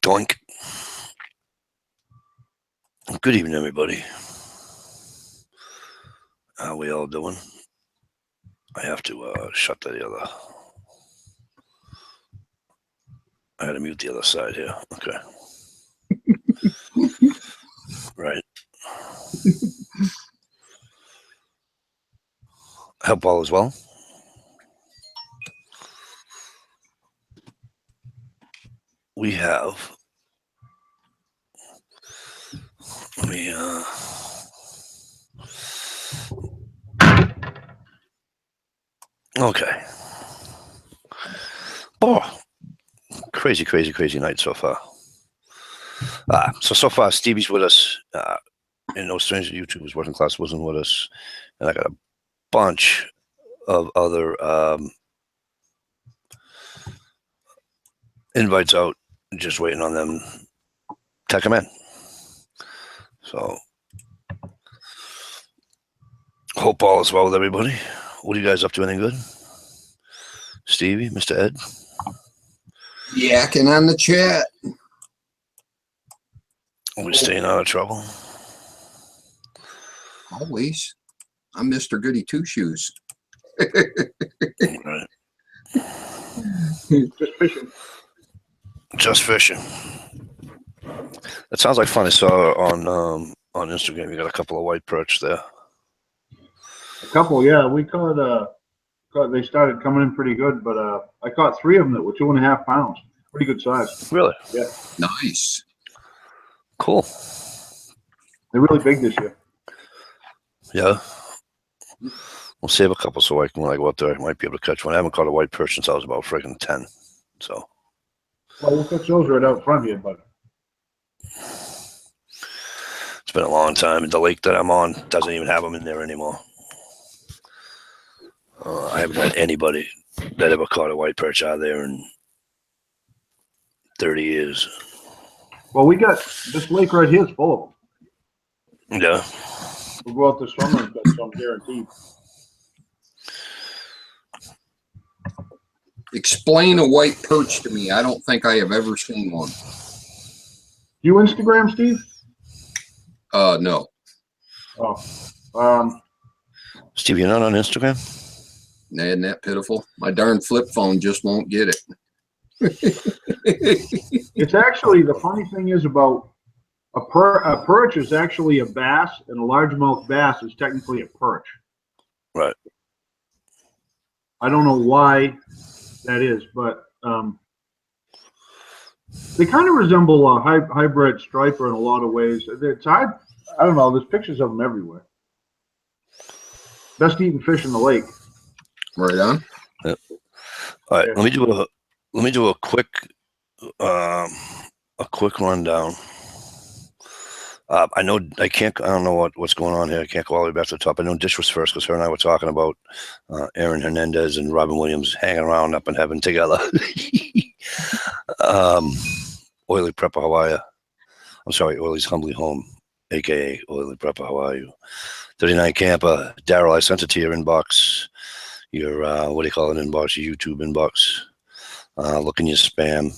Doink. Good evening, everybody. How we all doing? I have to shut the other. I had to mute the other side here. Okay. Right. Hope all is well. We have. Let me. Okay. Oh, crazy night so far. So far, Stevie's with us. And No Stranger YouTube's Working Class wasn't with us. And I got a bunch of other invites out, just waiting on them to come in. So, hope all is well with everybody. What are you guys up to? Anything good? Stevie, Mr. Ed? Yakking on the chat. Always staying out of trouble. Always. I'm Mr. Goody Two Shoes. Right. Just fishing. Just fishing. That sounds like fun. I saw on Instagram you got a couple of white perch there. A couple, yeah. We caught. They started coming in pretty good, but I caught 3 of them that were 2.5 pounds. Pretty good size. Really? Yeah. Nice. Cool. They're really big this year. Yeah. We'll save a couple so I can, when I go up there, I might be able to catch one. I haven't caught a white perch since I was about freaking 10. So. Well, we'll catch those right out front here, but. It's been a long time, and the lake that I'm on doesn't even have them in there anymore. I haven't had anybody that ever caught a white perch out of there in 30 years. Well, we got this lake right here is full of them. Yeah. We'll go out this summer and catch some guaranteed. Explain a white perch to me. I don't think I have ever seen one. You Instagram, Steve? No. Oh. Steve, you're not on Instagram? Isn't that pitiful? My darn flip phone just won't get it. It's actually, the funny thing is about a perch is actually a bass, and a largemouth bass is technically a perch. Right. I don't know why that is, but they kind of resemble a hybrid striper in a lot of ways. I don't know. There's pictures of them everywhere. Best eating fish in the lake. Right on. Yep. All right. Yeah. Let me do a quick rundown. I don't know what's going on here. I can't go all the way back to the top. I know Dish was first because her and I were talking about Aaron Hernandez and Robin Williams hanging around up in heaven together. Oily Prepper, how are you? I'm sorry, Oily's Humbly Home, a.k.a. Oily Prepper, how are you? 39 Camper, Daryl, I sent it to your inbox. Your, what do you call it, inbox? Your YouTube inbox. Look in your spam.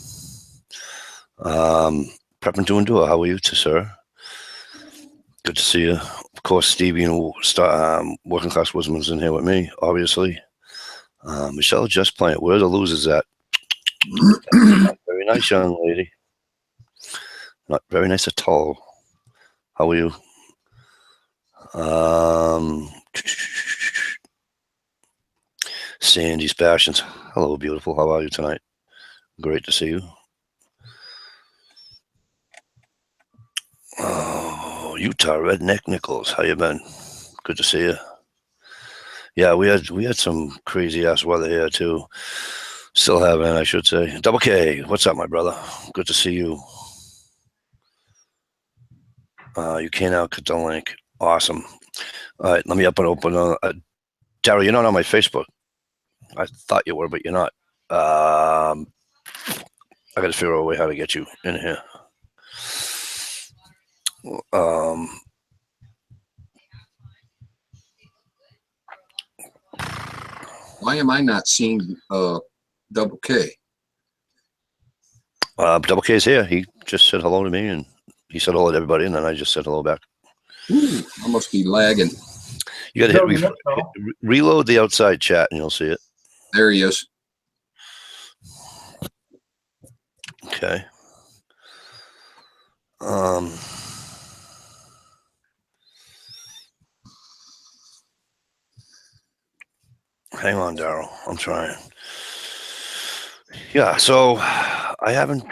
Prep and do endure, how are you, sir? Good to see you. Of course, Stevie and Working Class Wisdom's in here with me, obviously. Michelle just playing. Where are the losers at? Very nice, young lady. Not very nice at all. How are you? Sandy's Passions. Hello, beautiful. How are you tonight? Great to see you. Oh, Utah Redneck Nichols. How you been? Good to see you. Yeah, we had some crazy ass weather here too. Still having, I should say. Double K, what's up, my brother? Good to see you. You can't now click the link. Awesome. All right, let me up and open. Daryl, you're not on my Facebook. I thought you were, but you're not. I got to figure out a way how to get you in here. Why am I not seeing Double K? Double K's here. He just said hello to me, and he said hello to everybody, and then I just said hello back. Ooh, I must be lagging. You got to hit reload the outside chat, and you'll see it. There he is. Okay. Hang on, Daryl. I'm trying. Yeah, so I haven't.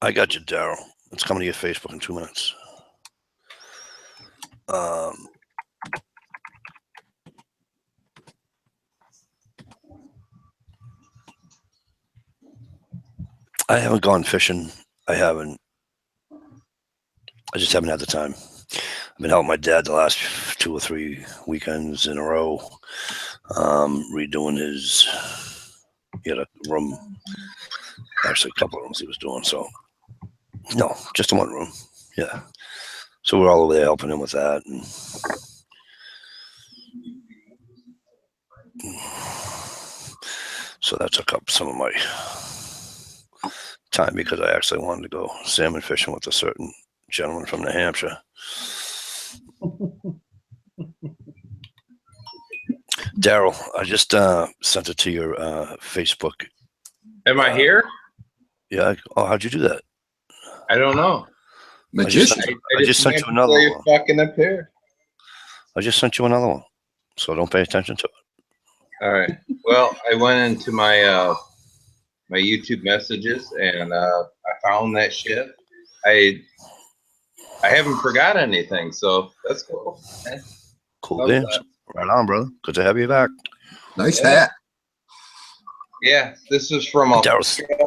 I got you, Daryl. It's coming to your Facebook in 2 minutes. I haven't gone fishing. I just haven't had the time. I've been helping my dad the last 2 or 3 weekends in a row, redoing his. He had a room, actually a couple of rooms he was doing. So, no, just in one room. Yeah. So we're all over there helping him with that. And so that took up some of my time because I actually wanted to go salmon fishing with a certain gentleman from New Hampshire. Daryl, I just sent it to your Facebook. Am I here? Yeah. Oh, how'd you do that? I don't know. Magician. I just sent you another one. Fucking up here. I just sent you another one, so don't pay attention to it. All right. Well, I went into my my YouTube messages and I found that shit. I haven't forgot anything, so that's cool. Cool Love games. that. Right on, brother. Good to have you back. Nice hat. Yeah, this is from Daryl, Australia.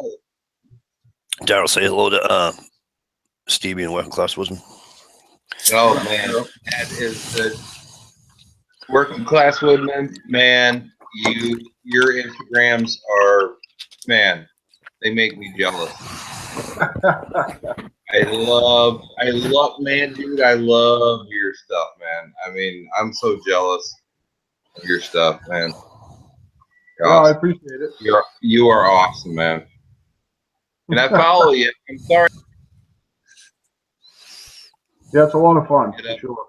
Daryl, say hello to Stevie and Working Class Wisdom. Oh man, that is the working class woodman. Man, your Instagrams are, man, they make me jealous. I love, man, dude, I love your stuff, man. I mean, I'm so jealous of your stuff, man. You're Well, I awesome. appreciate it. You are awesome, man. And I follow you. I'm sorry. Yeah, it's a lot of fun, Yeah. for sure.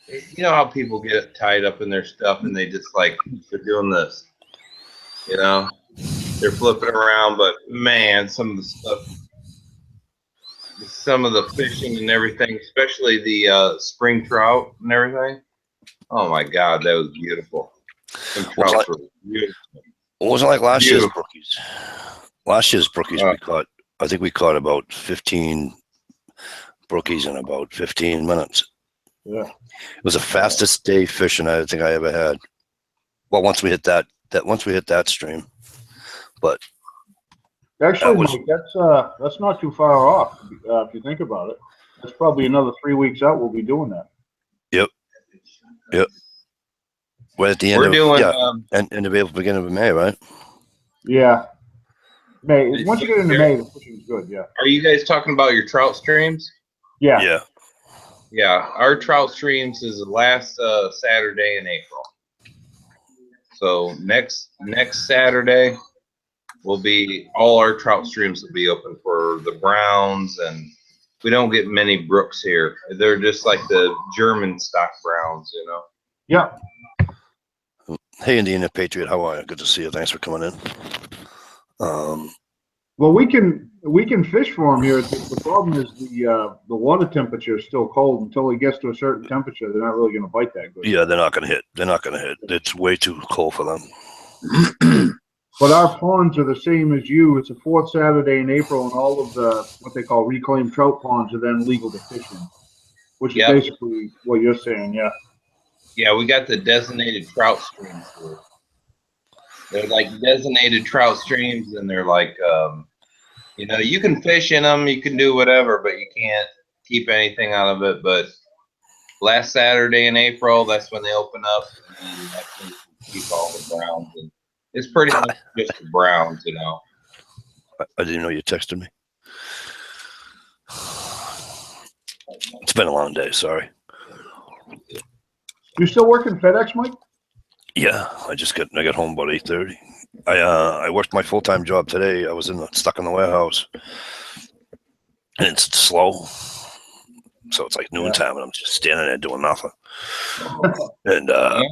You know how people get tied up in their stuff and they just like, they're doing this, you know? They're flipping around, but man, some of the stuff, some of the fishing and everything, especially the spring trout and everything. Oh my God, that was beautiful. Some trouts were beautiful. It wasn't like last year's Beautiful. brookies. Last year's brookies, we caught. I think we caught about 15 brookies in about 15 minutes. Yeah. It was the fastest day fishing I think I ever had. Well, once we hit that stream, but Actually, was- Mike, that's not too far off if you think about it. That's probably another 3 weeks out. We'll be doing that. Yep. We're at the end We're of doing, end of April, beginning of May, right? Yeah. May. Once you get into May, the fishing's good. Yeah. are you guys talking about your trout streams? Yeah. Yeah. Yeah, our trout streams is the last Saturday in April. So next Saturday will be, all our trout streams will be open for the browns, and we don't get many brooks here. They're just like the German stock browns, you know. Yeah. Hey, Indiana Patriot, how are you? Good to see you. Thanks for coming in. Well, we can fish for them here. The problem is the water temperature is still cold. Until it gets to a certain temperature, they're not really going to bite that good. Yeah, they're not going to hit. It's way too cold for them. But our ponds are the same as you. It's the fourth Saturday in April, and all of the what they call reclaimed trout ponds are then legal to fish in, which is Yep. basically what you're saying. Yeah. Yeah, we got the designated trout streams here. They're like designated trout streams, and they're like, you know, you can fish in them, you can do whatever, but you can't keep anything out of it. But last Saturday in April, that's when they open up, and that's when you can keep all the browns. And it's pretty much just the browns, you know. I didn't know you texted me. It's been a long day. Sorry. You still working FedEx, Mike? Yeah, I got home about 8:30. I worked my full-time job today. I was stuck in the warehouse, and it's slow, so it's like noontime, and I'm just standing there doing nothing. And I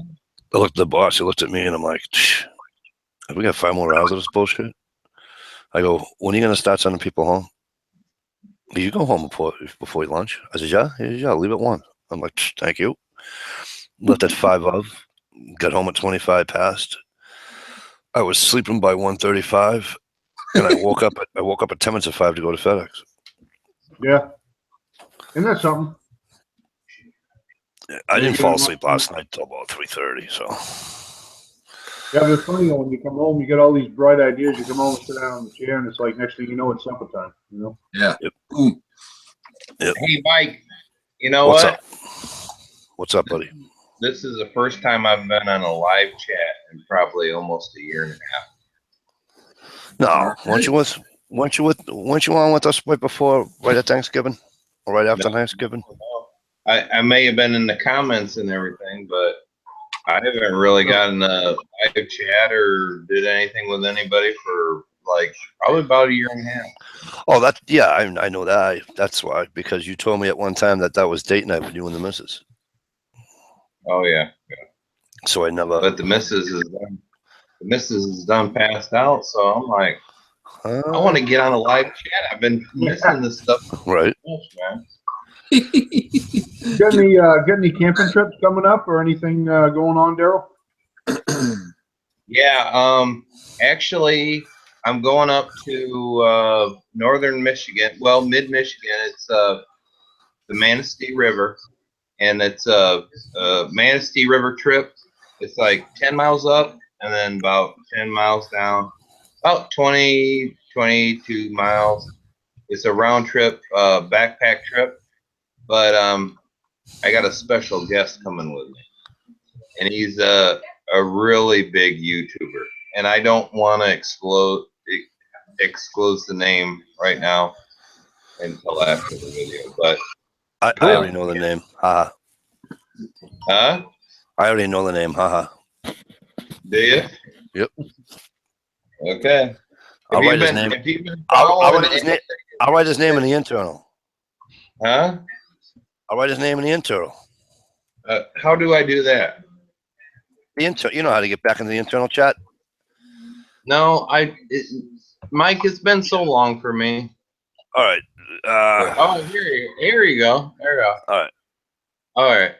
looked at the boss. He looked at me, and I'm like, "Have we got 5 more hours of this bullshit?" I go, "When are you gonna start sending people home?" You go home before lunch. I said, "Yeah, yeah, leave at 1." I'm like, "Thank you." Left at 5 of. Got home at 25 past. I was sleeping by 1:35, and I woke up at 10 minutes of 5 to go to FedEx. Yeah. Isn't that something? I didn't fall asleep last night till about 3:30. So Yeah, but it's funny though, when you come home, you get all these bright ideas. You come home and sit down in the chair, and it's like next thing you know, it's supper time. You know? Yeah. Yep. Boom. Yep. Hey, Mike, you know What's what? up? What's up, buddy? This is the first time I've been on a live chat in probably almost a year and a half. No, weren't you on with us right at Thanksgiving, or right after Thanksgiving? I may have been in the comments and everything, but I haven't really gotten a live chat or did anything with anybody for like probably about a year and a half. Oh, I know that. That's why, because you told me at one time that was date night with you and the missus. Oh yeah. So I never. But the missus is done passed out, so I'm like, I want to get on a live chat. I've been missing this stuff. Right. Man. Got any camping trips coming up or anything going on, Daryl? Yeah, actually, I'm going up to northern Michigan. Well, mid Michigan. It's the Manistee River, and it's a Manistee River trip. It's like 10 miles up, and then about 10 miles down, about 22 miles. It's a round trip, backpack trip. But I got a special guest coming with me, and he's a really big YouTuber, and I don't want to exclose the name right now until after the video. But I already know the name. Haha. huh? I already know the name. Haha. Do you? Yep. Okay. I'll write his name. I'll write his name in the internal. Huh? I'll write his name in the internal. How do I do that? You know how to get back into the internal chat? No, Mike, it's been so long for me. All right. Here you go. There you go. All right.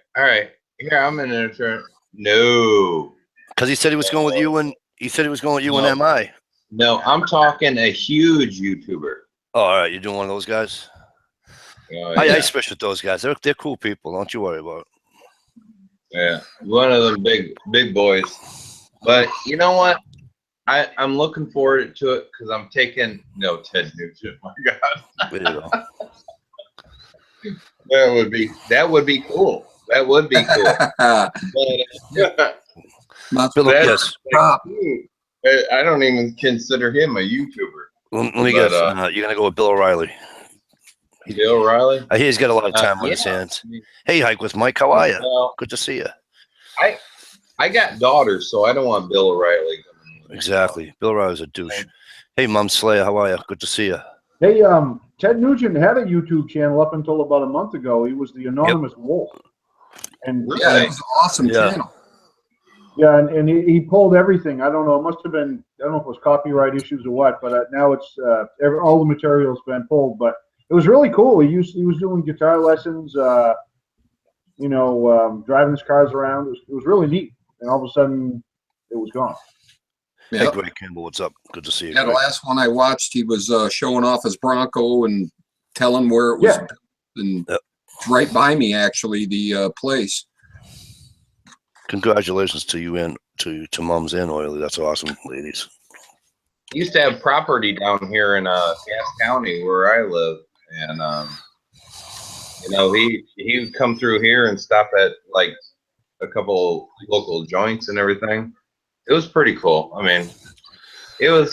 Here, I'm in an intern. No. Because he said he was going with you, and and MI. No, I'm talking a huge YouTuber. Oh, all right. You're doing one of those guys? I switch with those guys. They're cool people. Don't you worry about it. Yeah, one of them big boys. But you know what? I'm looking forward to it because I'm taking Ted Nugent. My God, There you go. that would be cool. That would be cool. But Yes. I don't even consider him a YouTuber. Let me guess. You're gonna go with Bill O'Reilly. Bill O'Reilly? I hear he's got a lot of time on his hands. Hey, Hike with Mike. How are you? Well, good to see you. I got daughters, so I don't want Bill O'Reilly. Exactly. Bill O'Reilly's a douche. Hey, Mom Slayer. How are you? Good to see you. Hey, Ted Nugent had a YouTube channel up until about a month ago. He was the Anonymous Wolf. And yeah, it was an awesome channel. Yeah, and he pulled everything. I don't know. It must have been, I don't know if it was copyright issues or what, but now it's all the material's been pulled. But it was really cool. He was doing guitar lessons, driving his cars around. It was really neat. And all of a sudden, it was gone. Hey, Greg Campbell, what's up? Good to see you. Yeah, the last one I watched, he was showing off his Bronco and telling where it was. And it's right by me, actually, the place. Congratulations to you and to Mums and Oily. That's awesome, ladies. He used to have property down here in Cass County where I live, and he would come through here and stop at like a couple local joints and everything. It was pretty cool. I mean, it was.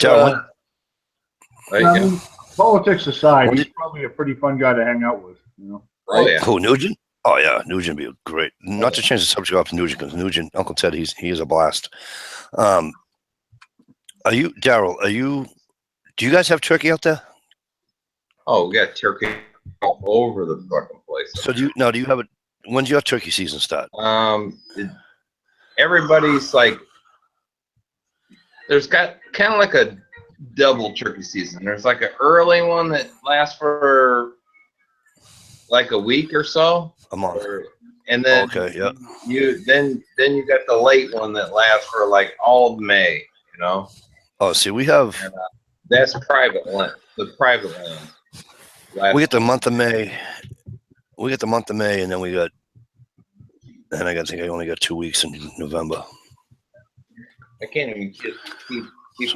Politics aside, he's probably a pretty fun guy to hang out with. Right. Who, Nugent? Oh yeah, Nugent would be great. Not to change the subject off to Nugent, because Nugent, Uncle Ted, he is a blast. Are you, Daryl? Do you guys have turkey out there? Oh, we got turkey all over the fucking place. So do you have when's your turkey season start? Everybody's like, there's got kind of like a double turkey season. There's like an early one that lasts for like a week or so. A month. And then okay, yeah. you got the late one that lasts for like all of May, you know. Oh, see, we have that's private land. The private land. We get the month of May. We get the month of May, and then we got. And I think I only got 2 weeks in November. I can't even keep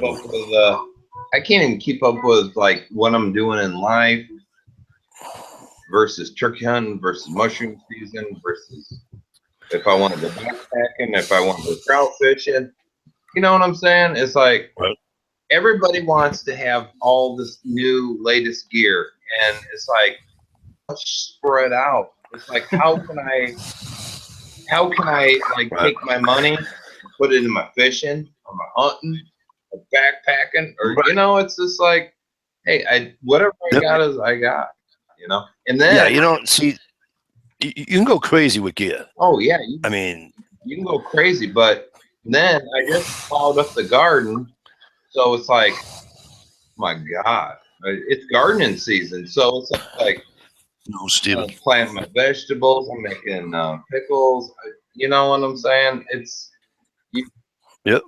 up with. I can't even keep up with like what I'm doing in life versus turkey hunting versus mushroom season versus if I want to go backpacking, if I want to go trout fishing. You know what I'm saying? It's like everybody wants to have all this new latest gear, and it's like let's spread out. It's like how can I like take my money and put it in my fishing or my hunting or backpacking or you know, it's just like, hey, whatever I got is I got, you know. And then you don't see you can go crazy with gear. Oh yeah, I mean you can go crazy, but then I just plowed up the garden, so it's like, my God, it's gardening season, so it's like. No, Steven. I'm planting my vegetables. I'm making pickles. You know what I'm saying? Yep.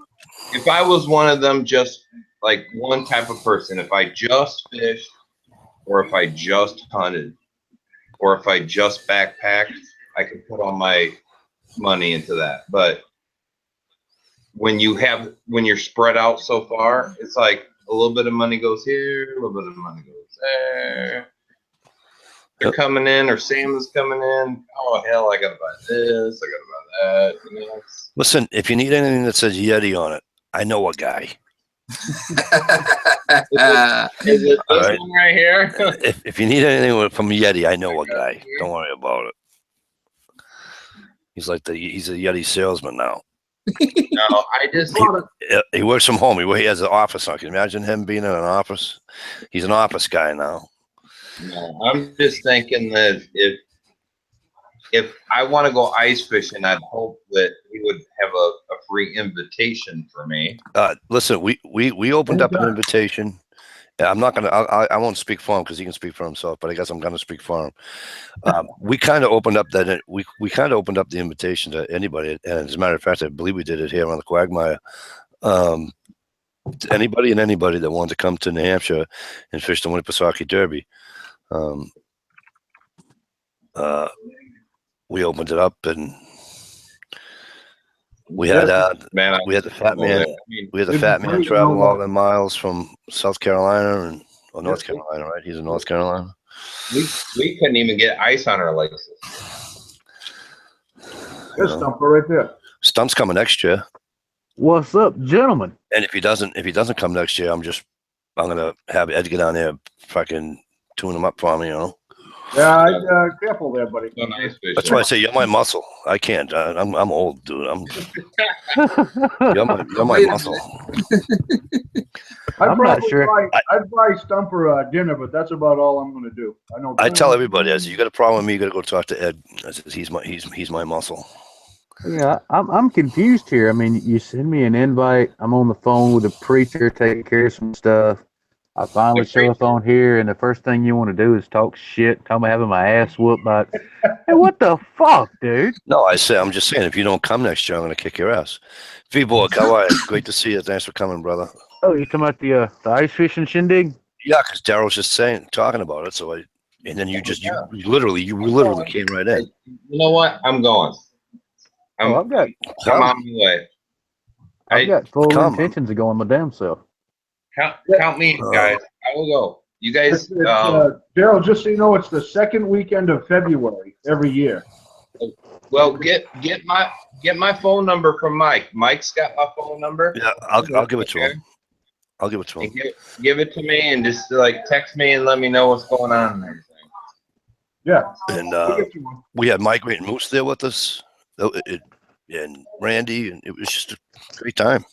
If I was one of them, just like one type of person, if I just fished, or if I just hunted, or if I just backpacked, I could put all my money into that. But when you're spread out so far, it's like a little bit of money goes here, a little bit of money goes there. They're coming in, or salmon's coming in. Oh hell, I gotta buy this. I gotta buy that. You know? Listen, if you need anything that says Yeti on it, I know a guy. Is it this one right here? if you need anything from Yeti, I know a guy. Don't worry about it. He's a Yeti salesman now. No, he works from home. He has an office. Can you imagine him being in an office? He's an office guy now. No, I'm just thinking that if I want to go ice fishing, I'd hope that he would have a free invitation for me. Listen, we opened up an invitation. I'm not gonna. I won't speak for him because he can speak for himself. But I guess I'm gonna speak for him. We kind of opened up that. We kind of opened up the invitation to anybody. And as a matter of fact, I believe we did it here on the Quagmire. Anybody that wanted to come to New Hampshire and fish the Winnipesaukee Derby. We opened it up, and we had the fat man. We had the fat man travel all the miles from South Carolina or North Carolina, right? He's in North Carolina. We couldn't even get ice on our laces. There's Stumper right there. Stump's coming next year. What's up, gentlemen? And if he doesn't come next year, I'm gonna have Ed get down there, fucking tune him up for me, you know. Yeah, careful there, buddy. That's why I say you're my muscle. I can't. I'm old, dude. You're my muscle. I'm not sure. I'd buy Stumper dinner, but that's about all I'm going to do. I know. I tell everybody, as you got a problem with me, you got to go talk to Ed. He's my muscle. Yeah, I'm confused here. I mean, you send me an invite. I'm on the phone with a preacher, taking care of some stuff. I finally show up on here, and the first thing you want to do is talk shit, tell me having my ass whooped by it. Hey, what the fuck, dude? No, I'm just saying, if you don't come next year, I'm going to kick your ass. V-Boy, how are you? Great to see you. Thanks for coming, brother. Oh, you talking about the ice fishing shindig? Yeah, because Daryl's just talking about it. So and then you literally came right in. You know what? I'm going. I'm on my way. I've got full intentions of going my damn self. Count me in, guys. I will go. You guys. Daryl, just so you know, it's the second weekend of February every year. Well, get my phone number from Mike. Mike's got my phone number. Yeah, I'll give it to him. I'll give it to him. Give it to me and just like text me and let me know what's going on and everything. Yeah. And We'll get you one. we had Migrate and Moose there with us, and Randy, and it was just a great time.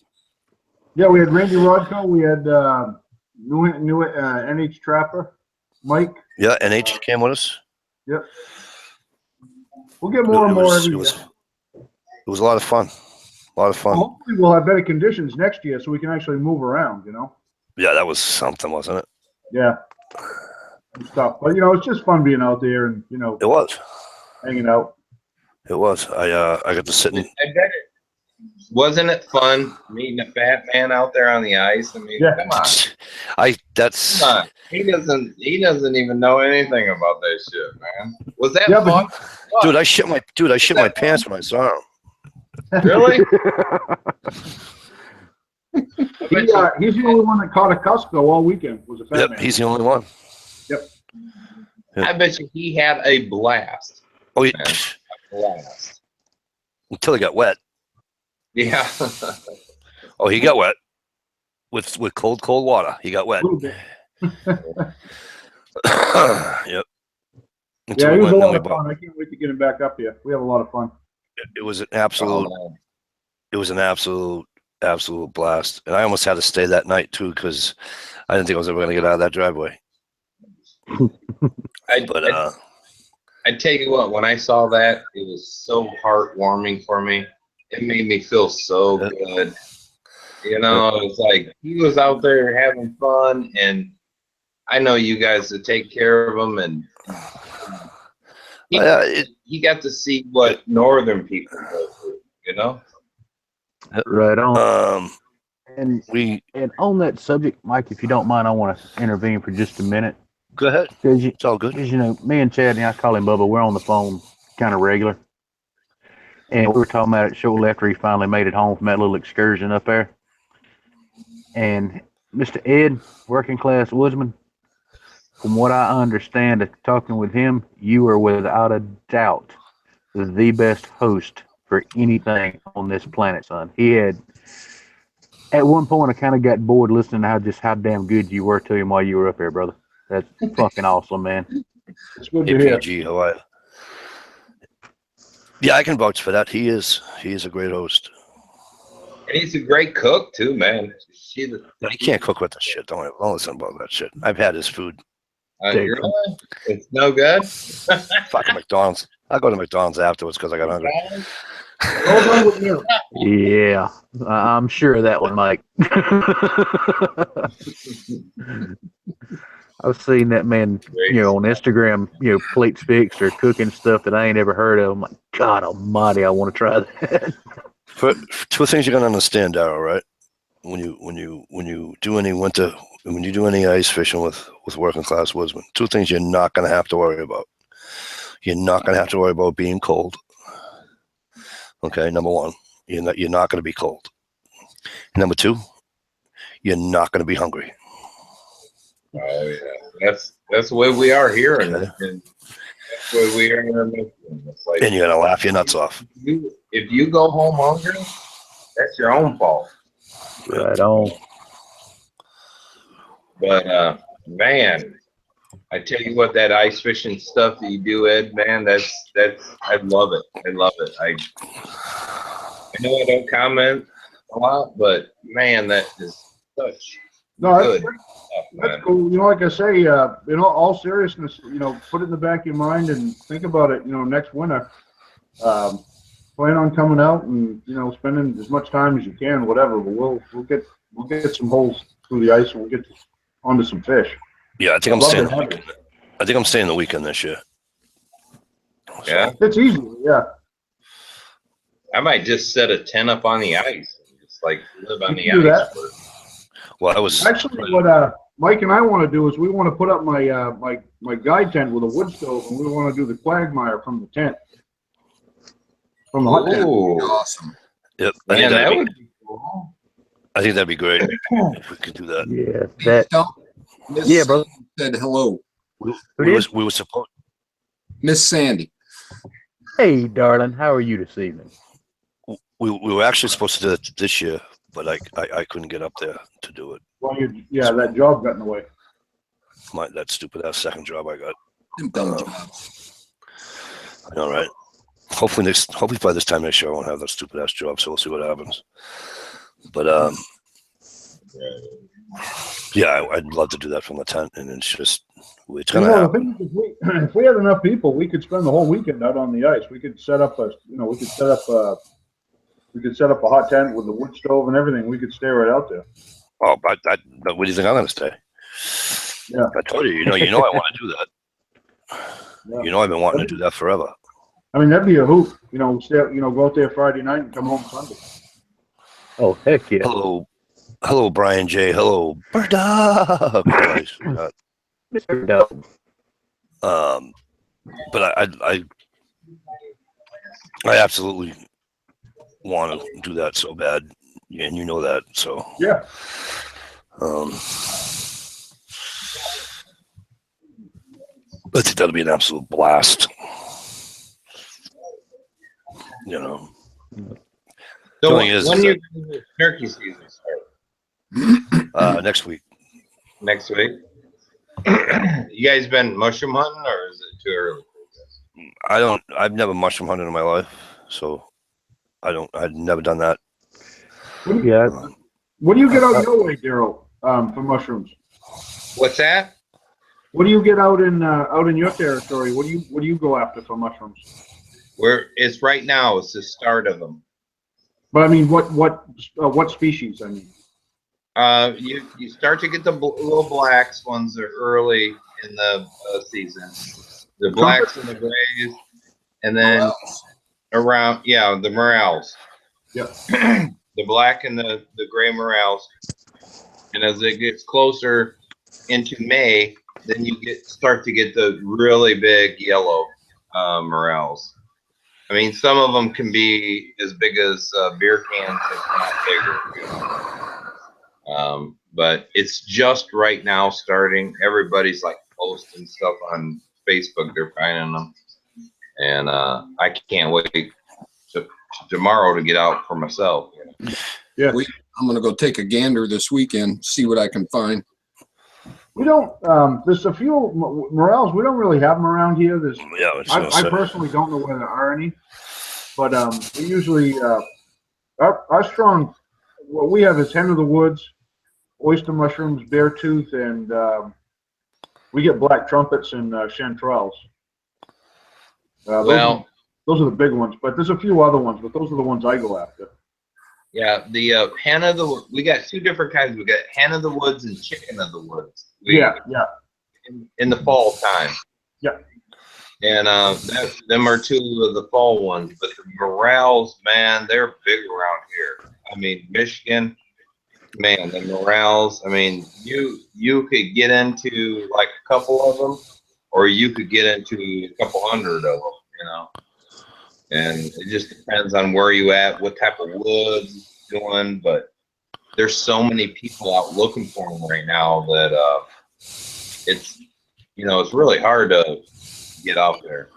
Yeah, we had Randy Rodko. We had new NH Trapper, Mike. Yeah, NH came with us. Yep. We'll get more and more every year. It was a lot of fun. A lot of fun. Well, hopefully, we'll have better conditions next year, so we can actually move around. You know. Yeah, that was something, wasn't it? Yeah. Good stuff, but it's just fun being out there and It was. hanging out. It was. I got to sit in. I bet it. Wasn't it fun meeting a fat man out there on the ice? I mean, Yeah. come on. That's. Come on. He doesn't even know anything about that shit, man. Was that Yeah, fun? Dude, I shit my pants when I saw him. Really? He's the only one that caught a Cusco all weekend. Was a fat Yep, man. he's the only one. Yep. Yeah. I bet you he had a blast. Oh, Man, a blast. until he got wet. Yeah. Oh, he got wet with cold water. He got wet. A little bit. Yep. Yeah, Until it was a then lot we of fun. I can't wait to get him back up here. We have a lot of fun. It was an absolute. Oh, man. It was an absolute blast, and I almost had to stay that night too because I didn't think I was ever going to get out of that driveway. I tell you what, when I saw that, it was so heartwarming for me. It made me feel so good. It's like he was out there having fun, and I know you guys to take care of him, and he got to see what northern people go through, Right on. And we on that subject, Mike, if you don't mind, I want to intervene for just a minute. go ahead. Because It's all good. me and Chad, and I call him Bubba, we're on the phone kind of regular. And we were talking about it shortly after he finally made it home from that little excursion up there. And Mr. Ed, working class woodsman, from what I understand of talking with him, you are without a doubt the best host for anything on this planet, son. He had, at one point, I kind of got bored listening to how damn good you were to him while you were up there, brother. That's fucking awesome, man. It's good to hear. APG Hawaii. Yeah, I can vouch for that. He is a great host. And he's a great cook too, man. He can't cook with the shit. Don't listen about that shit. I've had his food. Really? It's no good. Fucking McDonald's. I go to McDonald's afterwards because I got hungry. Yeah, I'm sure of that one, Mike. I've seen that man, on Instagram, plates fixed or cooking stuff that I ain't ever heard of. I'm like, God Almighty, I want to try that. For two things you're gonna understand, Darryl, right? When you do any ice fishing with working class woodsmen, two things you're not gonna have to worry about. You're not gonna have to worry about being cold. Okay, number one, you're not gonna be cold. Number two, you're not gonna be hungry. Oh yeah, that's the way we are here, and that's the way we are in Michigan. It's like, And you're gonna laugh your nuts off. if you go home hungry, that's your own fault. Right on. But man, I tell you what, that ice fishing stuff that you do, Ed, man, that's I love it. I love it. I know I don't comment a lot, but man, that is such good stuff, That's man. cool. Like I say, all seriousness, put it in the back of your mind and think about it. Next winter, plan on coming out and spending as much time as you can, whatever. But we'll get some holes through the ice and we'll get onto some fish. Yeah, I think I'm Love staying. to have it. I think I'm staying the weekend this year. Yeah, It's easy, yeah. I might just set a tent up on the ice and just like live on the You can do ice. Well, I was Actually, what Mike and I want to do is we want to put up my guide tent with a wood stove, and we want to do the Quagmire from the tent, from the hot tent. Ooh, Awesome. Yep, man, that would be cool. I think that'd be great if we could do that. Yeah, that. Miss Yeah, brother. said hello. We did? were supposed. Miss Sandy. Hey, darling, how are you this evening? We were actually supposed to do it this year, but I couldn't get up there to do it. Well, that job got in the way. That stupid ass second job I got. Them dumb jobs. All right. Hopefully by this time next year I won't have that stupid ass job. So we'll see what happens. But yeah, I'd love to do that from the tent, and it's gonna The happen. thing is, if we had enough people, we could spend the whole weekend out on the ice. We could set up a hot tent with the wood stove and everything. We could stay right out there. Oh, but where do you think I'm gonna stay? Yeah. I told you, you know, I want to do that. Yeah. You know, I've been wanting to do that forever. I mean, that'd be a hoot. Stay, go out there Friday night and come home Sunday. Oh, heck yeah. Hello, Brian J. Hello, Birda. Mr. Dog. But I absolutely want to do that so bad, and you know that. So yeah. I think that'll be an absolute blast. You know. So thing is when that- your turkey season start? Next week. Next week. You guys been mushroom hunting, or is it too early? I've never mushroom hunted in my life, so I've never done that. Yeah. What do you get out your way, Daryl, for mushrooms? What's that? What do you get out in your territory? What do you go after for mushrooms? It's right now. It's the start of them. But I mean, what species? I mean, You start to get the little blacks ones that are early in the season. The blacks and the grays, and then around the morels. Yep. The black and the gray morels. And as it gets closer into May, then you start to get the really big yellow morels. I mean, some of them can be as big as beer cans, if not bigger. But it's just right now starting. Everybody's like posting stuff on Facebook. They're finding them, and I can't wait tomorrow to get out for myself. yeah. I'm gonna go take a gander this weekend, see what I can find. We don't. There's a few morels. We don't really have them around here. I personally don't know where there are any, but we usually our strong. What we have is hen of the woods, oyster mushrooms, bear tooth, and we get black trumpets and chanterelles. Those are the big ones, but there's a few other ones, but those are the ones I go after. Yeah, the hen of the we got two different kinds. We got hen of the woods and chicken of the woods. Yeah. In the fall time. Yeah. And them are two of the fall ones, but the morels, man, they're big around here. I mean, Michigan, man, the morels. I mean, you could get into like a couple of them, or you could get into a couple hundred of them. You know. And it just depends on where you at, what type of woods you're doing. But there's so many people out looking for them right now that it's really hard to get out there.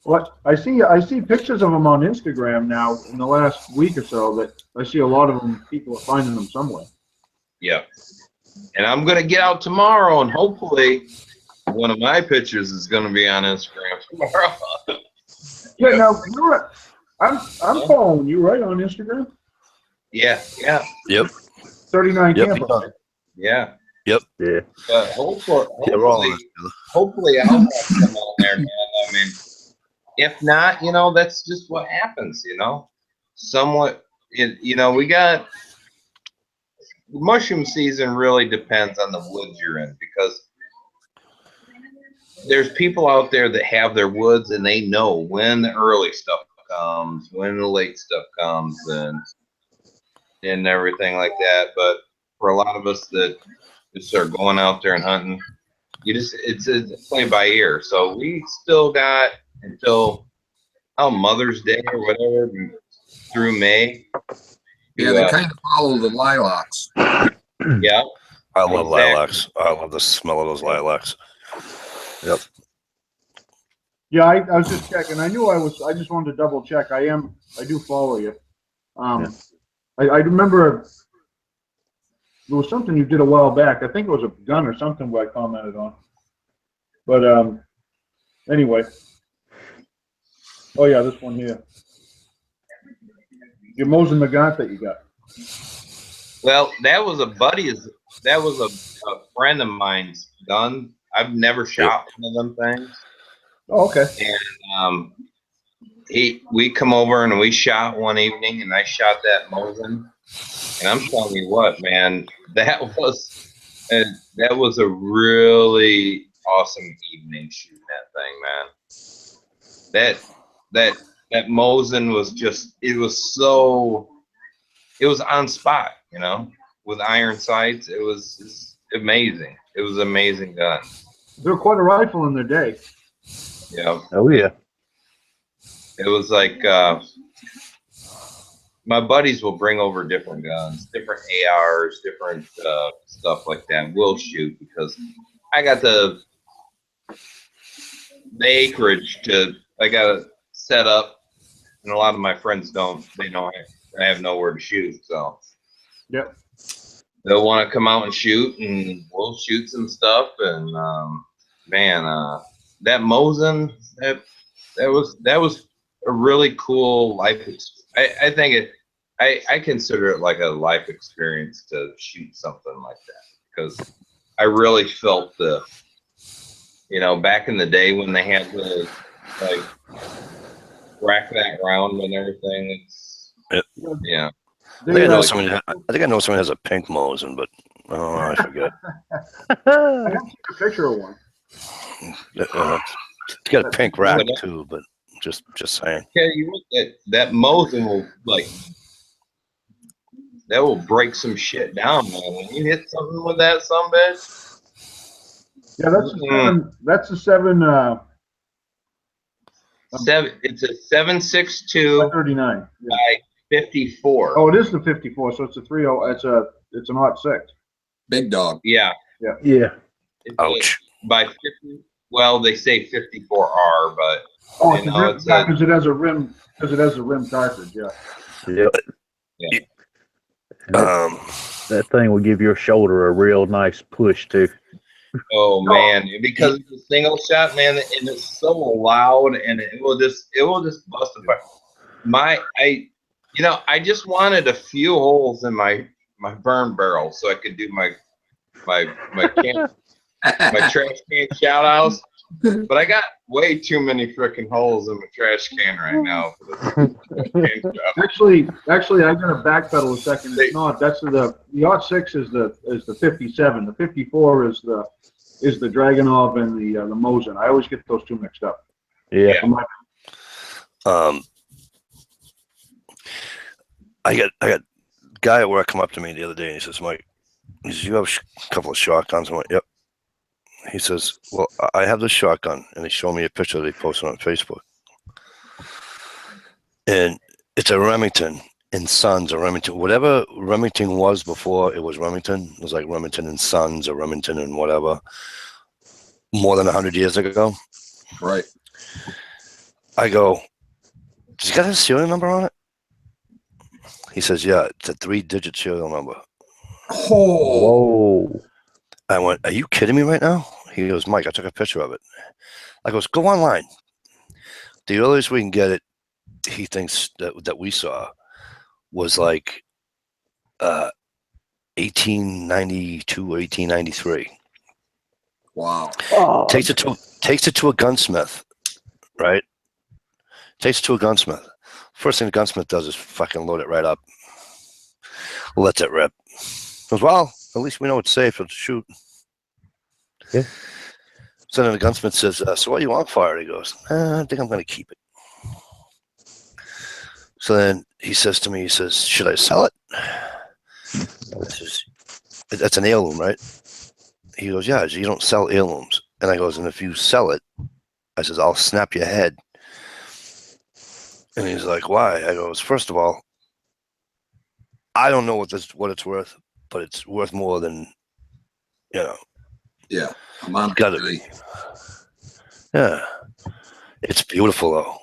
Well, I see pictures of them on Instagram now in the last week or so. That I see a lot of them. People are finding them somewhere. Yeah. And I'm gonna get out tomorrow, and hopefully one of my pictures is gonna be on Instagram tomorrow. Yeah, now I'm following you right on Instagram. Yeah. Yep. 39 Yep. Camper. Yeah. Yep. Yeah. But hopefully I'll have some on there, man. I mean, if not, that's just what happens, Somewhat, we got mushroom season really depends on the woods you're in, because there's people out there that have their woods and they know when the early stuff comes, when the late stuff comes, and everything like that. But for a lot of us that just are going out there and hunting, it's a play by ear. So we still got until Mother's Day or whatever through May. Yeah, they kind of follow the lilacs. Yeah. I love lilacs. I love the smell of those lilacs. Yep. Yeah, I was just checking. I just wanted to double check. I do follow you. I remember there was something you did a while back. I think it was a gun or something where I commented on. But anyway. Oh yeah, this one here. Your Mosin Nagant that you got. Well, that was a friend of mine's gun. I've never shot one of them things. Oh, okay. And we come over and we shot one evening, and I shot that Mosin. And I'm telling you what, man, that was a really awesome evening shooting that thing, man. That Mosin was it was on spot, you know, with iron sights. It's amazing. It was an amazing gun. They're quite a rifle in their day. Yeah. Oh yeah. It was like my buddies will bring over different guns, different ARs, different stuff like that. We'll shoot because I got the acreage I got to set up, and a lot of my friends don't. They don't. I have nowhere to shoot, so Yep. they'll want to come out and shoot, and we'll shoot some stuff. And man, that Mosin, that was a really cool life. I think I consider it like a life experience to shoot something like that, because I really felt back in the day when they had to like rack that round and everything. Yeah. I think I know someone. I think I know someone has a pink Mosin, but I forget. I have seen a picture of one. It's got a pink rack too, but just saying. Yeah, you look that Mosin will break some shit down, man. When you hit something with that sumbitch. Yeah, that's a seven. It's a 7.62 39 by 54. Oh, it is the 54. So it's a 30. It's an 06. Big dog. Yeah. Yeah. Ouch. By 50. Well, they say 54R, but because it has a rim. Because it has a rim cartridge. Yeah. Yep. Yeah. That thing will give your shoulder a real nice push too. Oh man, because it's a single shot, man, and it's so loud, and it will just bust apart. I just wanted a few holes in my burn barrel so I could do my trash can shout outs, but I got way too many freaking holes in my trash can right now. Actually, I gotta backpedal a second. It's not. That's the 06 is the 57. The 54 is the Dragunov and the Mosin. I always get those two mixed up. Yeah. I got a guy at work come up to me the other day and he says, "Mike, you have a couple of shotguns?" I went, "Yep." He says, "Well, I have this shotgun," and he showed me a picture that he posted on Facebook. And it's a Remington and Sons, or Remington, whatever Remington was before it was Remington. It was like Remington and Sons or Remington and whatever, more than 100 years ago. Right. I go, "Does he got a serial number on it?" He says, "Yeah, it's a 3-digit serial number." Oh. Whoa. I went, "Are you kidding me right now?" He goes, "Mike, I took a picture of it." I goes, "Go online." The earliest we can get it, he thinks that we saw, was like 1892 or 1893. Wow. Oh. Takes it to a gunsmith, right? Takes it to a gunsmith. First thing the gunsmith does is fucking load it right up. Lets it rip. Goes, "Well, at least we know it's safe to shoot." Yeah. So then the gunsmith says, "So what do you want for it?" He goes, "I think I'm going to keep it." So then he says to me, he says, "Should I sell it?" I says, "That's an heirloom, right?" He goes, "Yeah." You don't sell heirlooms. And I goes, "And if you sell it," I says, "I'll snap your head." And he's like, "Why?" I goes, "First of all, I don't know what it's worth, but it's worth more than, Yeah. gotta be. Yeah. It's beautiful though.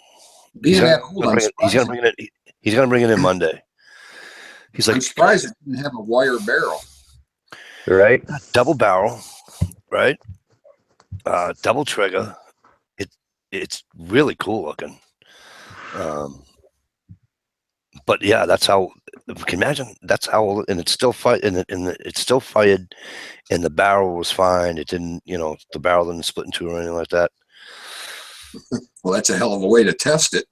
He's gonna bring it in Monday. He's like, I'm surprised it didn't have a wire barrel. Right. double barrel, right? Double trigger. It's really cool looking. But yeah, that's how. Can you imagine? That's how, and it's still fight, and it's still fired, and the barrel was fine. It didn't, the barrel didn't split in two or anything like that. Well, that's a hell of a way to test it.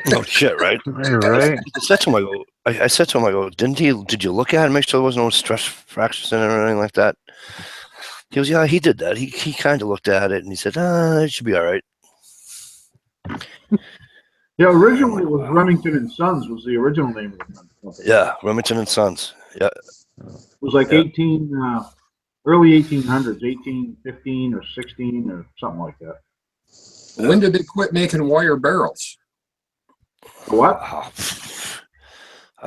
No shit, right? Right. I said to him, I said to him, I go, did you look at it and make sure there was no stress fractures in it or anything like that? He goes, yeah, he did that. He kind of looked at it and he said, it should be all right. Yeah, originally it was Remington and Sons was the original name of the company. Yeah, Remington and Sons. Yeah. It was like early 1800s, 1815 or 16 or something like that. When did they quit making wire barrels? What?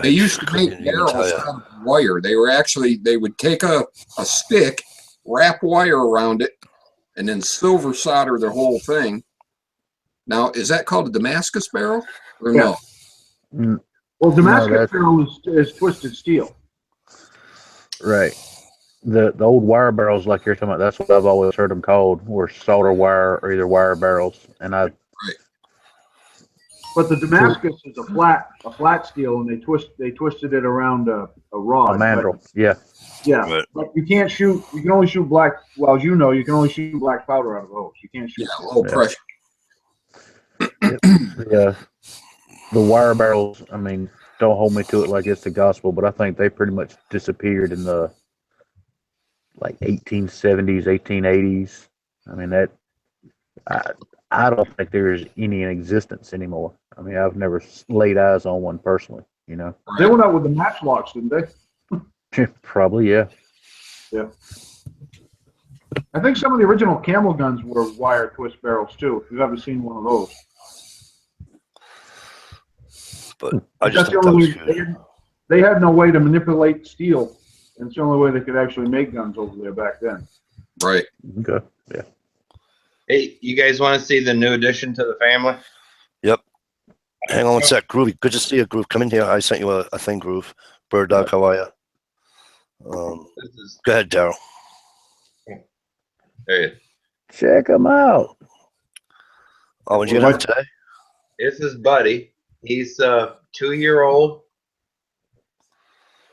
They used to make barrels out of wire. They would take a stick, wrap wire around it, and then silver solder the whole thing. Now, is that called a Damascus barrel or no? Well, Damascus barrel is twisted steel. Right. The old wire barrels, like you're talking about, that's what I've always heard them called, were solder wire or either wire barrels. And Right. But the Damascus is a flat steel, and they twisted it around a rod. A mandrel. Yeah. Yeah, Right. but you can't shoot. You can only shoot black. Well, as you know, you can only shoot black powder out of those. You can't shoot. Yeah, low pressure. Yeah. The wire barrels, I mean, don't hold me to it like it's the gospel, but I think they pretty much disappeared in the 1870s, 1880s. I mean, I don't think there's any in existence anymore. I mean, I've never laid eyes on one personally, They went out with the matchlocks, didn't they? Probably, yeah. Yeah. I think some of the original camel guns were wire twist barrels too. If you've ever seen one of those. But I That's just the think that only was way. good. They had no way to manipulate steel, and it's the only way they could actually make guns over there back then. Right. Okay. Yeah. Hey, you guys want to see the new addition to the family? Yep. Hang on one sec, Groovy. Good to see you, Groove. Come in here. I sent you a thing, Groove. Bird Dog, how are you? This is Go ahead, Daryl. there you- Check them out. Oh, did you get him today? This is Buddy. He's a 2-year-old.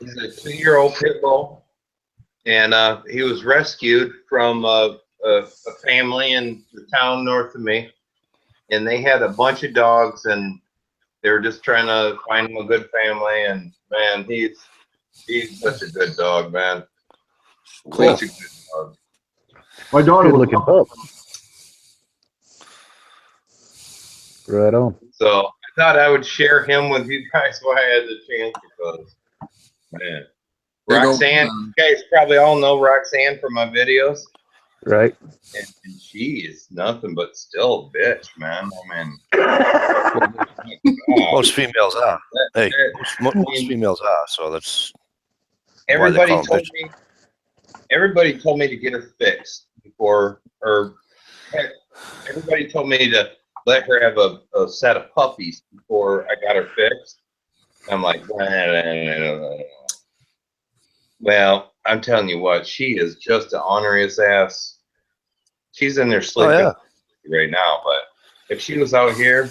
He's a 2-year-old pit bull, and he was rescued from a family in the town north of me, and they had a bunch of dogs, and they were just trying to find him a good family. And man, he's such a good dog, man. Cool. Such a good dog. My daughter Good was looking pup. Right on. So I thought I would share him with you guys while I had the chance, because man, There you go. Roxanne, you guys probably all know Roxanne from my videos. Right. And she is nothing but still a bitch, man. I mean, Most females are. Hey, that- most females are. So that's everybody call 'em told bitch. me. Everybody told me to get her fixed before, or heck, everybody told me to let her have a set of puppies before I got her fixed. I'm like, well, I'm telling you what, she is just an honorious ass. She's in there sleeping right now, but if she was out here,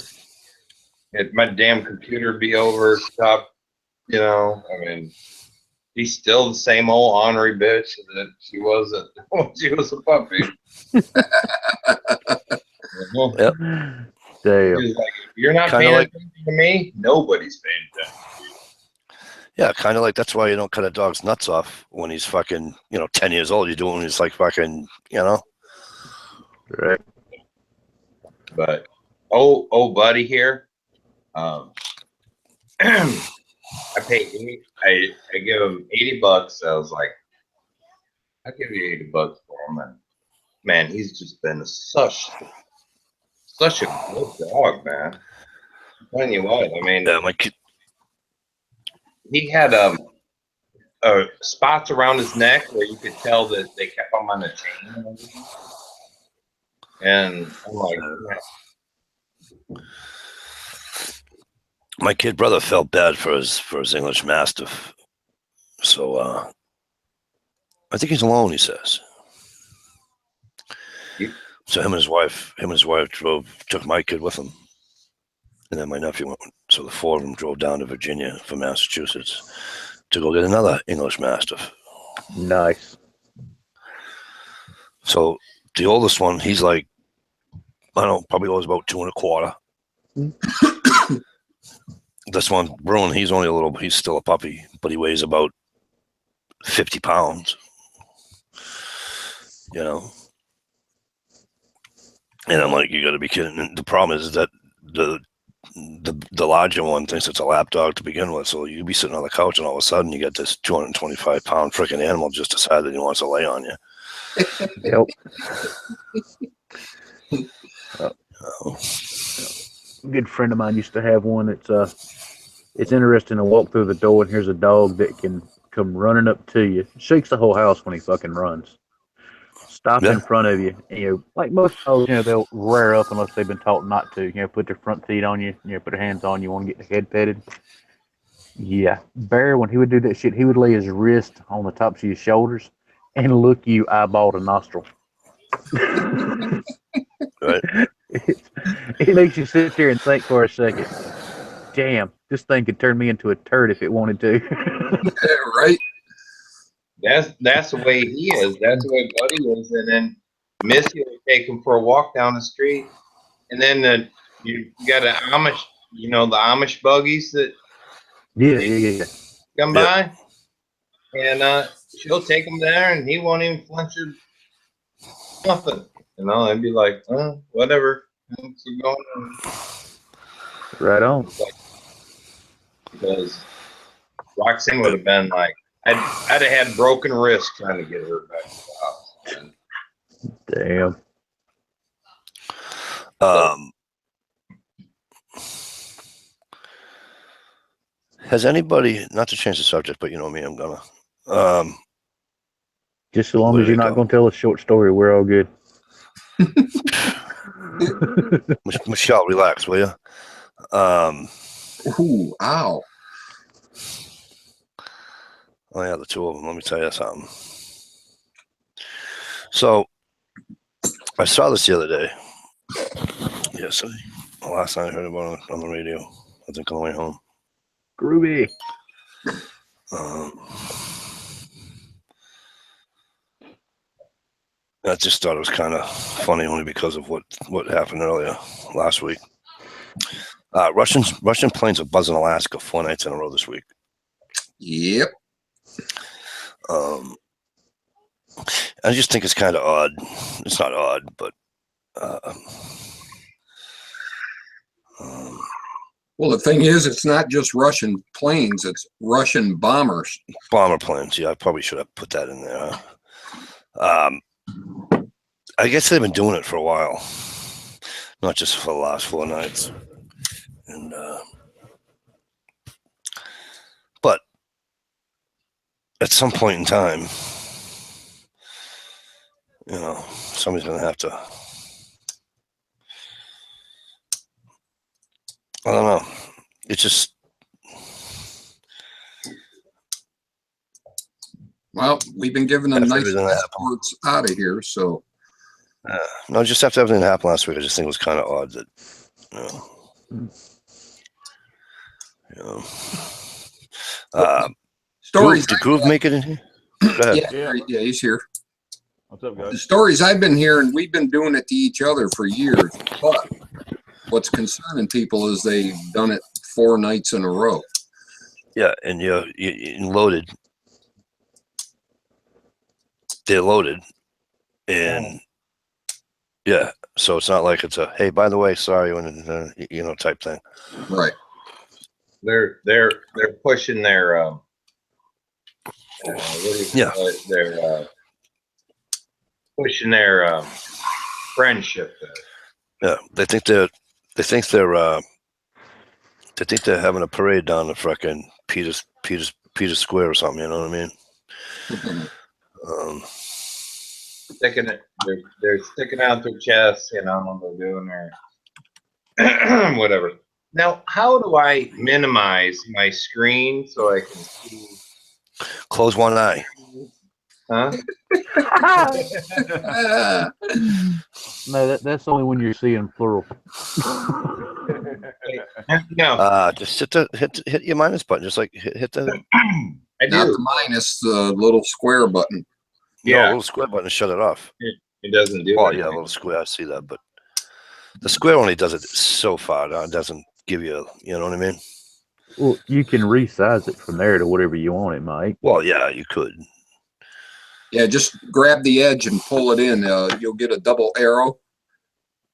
my damn computer would be overstocked. I mean, she's still the same old ornery bitch that she was when she was a puppy. Yep. Damn. She was like, if you're not Kinda paying like- attention to me, nobody's paying attention to you. Yeah, kind of like that's why you don't cut a dog's nuts off when he's fucking, 10 years old. You do it when he's like fucking, Right. But buddy here, I pay. I give him $80. I was like, I'll give you $80 for him, and man, he's just been such a good dog, man. I'm telling you what, I mean, yeah, my kid. he had spots around his neck where you could tell that they kept him on a chain and everything. And I'm like, My kid brother felt bad for his English Mastiff, so I think he's alone. He says. Yep. So him and his wife took my kid with him. And then my nephew went, so the four of them drove down to Virginia from Massachusetts to go get another English Mastiff. Nice. So the oldest one, he's like, I don't know, probably was about 2 1/4. This one, Bruin, he's still a puppy, but he weighs about 50 pounds. You know? And I'm like, you got to be kidding. And the problem is that the larger one thinks it's a lap dog to begin with. So you be sitting on the couch and all of a sudden you get this 225-pound freaking animal just decide that he wants to lay on you. Yep. A good friend of mine used to have one. It's interesting to walk through the door and here's a dog that can come running up to you, shakes the whole house when he fucking runs. Stop in front of you. Like most dogs, they'll rear up unless they've been taught not to. Put their front feet on you. Put their hands on you. Want to get the head petted. Yeah, Bear, when he would do that shit, he would lay his wrist on the tops of your shoulders and look you eyeball to nostril. Right. It makes you sit there and think for a second. Damn, this thing could turn me into a turd if it wanted to. Right. That's the way he is. That's the way Buddy is. And then Missy will take him for a walk down the street. And then you got an Amish, the Amish buggies that Yeah. come by. And she'll take him there and he won't even flinch or nothing. I'd be like, whatever. Thanks for going on. Right on. Because Roxanne would have been like, I'd have had broken wrist trying to get her back to the house. Damn. Has anybody, not to change the subject, but you know me, I'm gonna. Just so long as you're not going to tell a short story, we're all good. Michelle, relax, will you? Ooh, ow. Oh yeah, the two of them. Let me tell you something. So I saw this the other day. Yes, last night I heard about it on the radio. I think on the way home. Groovy. I just thought it was kind of funny only because of what happened earlier last week. Russian planes are buzzing Alaska 4 nights in a row this week. Yep. I just think it's kind of odd. It's not odd, but well, the thing is, it's not just Russian planes; it's Russian bombers. Bomber planes. Yeah, I probably should have put that in there. I guess they've been doing it for a while, not just for the last 4 nights. And but at some point in time, somebody's going to have to. I don't know. It's just. Well, we've been given them nice passports out of here, so. No, just after everything that happened last week, I just think it was kind of odd that, stories. Did Groove make it in here? Go ahead. Yeah, he's here. What's up, guys? The stories I've been hearing, we've been doing it to each other for years, but what's concerning people is they've done it 4 nights in a row. Yeah, and you're loaded. They're loaded, and yeah, so it's not like it's a hey, by the way, sorry, when type thing. Right. They're pushing their they're pushing their friendship there. Yeah, they think they're having a parade down the fucking Peter Square or something. You know what I mean? They're sticking out their chests, they're doing their whatever. Now, how do I minimize my screen so I can see? Close one eye. Huh? No, that's only when you're seeing plural. No, Just hit your minus button. Just like hit the I Not do. the minus, the little square button. no Yeah, little square button to shut it off. it doesn't do Oh anything. yeah, a little square. I see that, but the square only does it so far. It doesn't give you. You know what I mean? Well, you can resize it from there to whatever you want it, Mike. Well, yeah, you could. Yeah, just grab the edge and pull it in. You'll get a double arrow.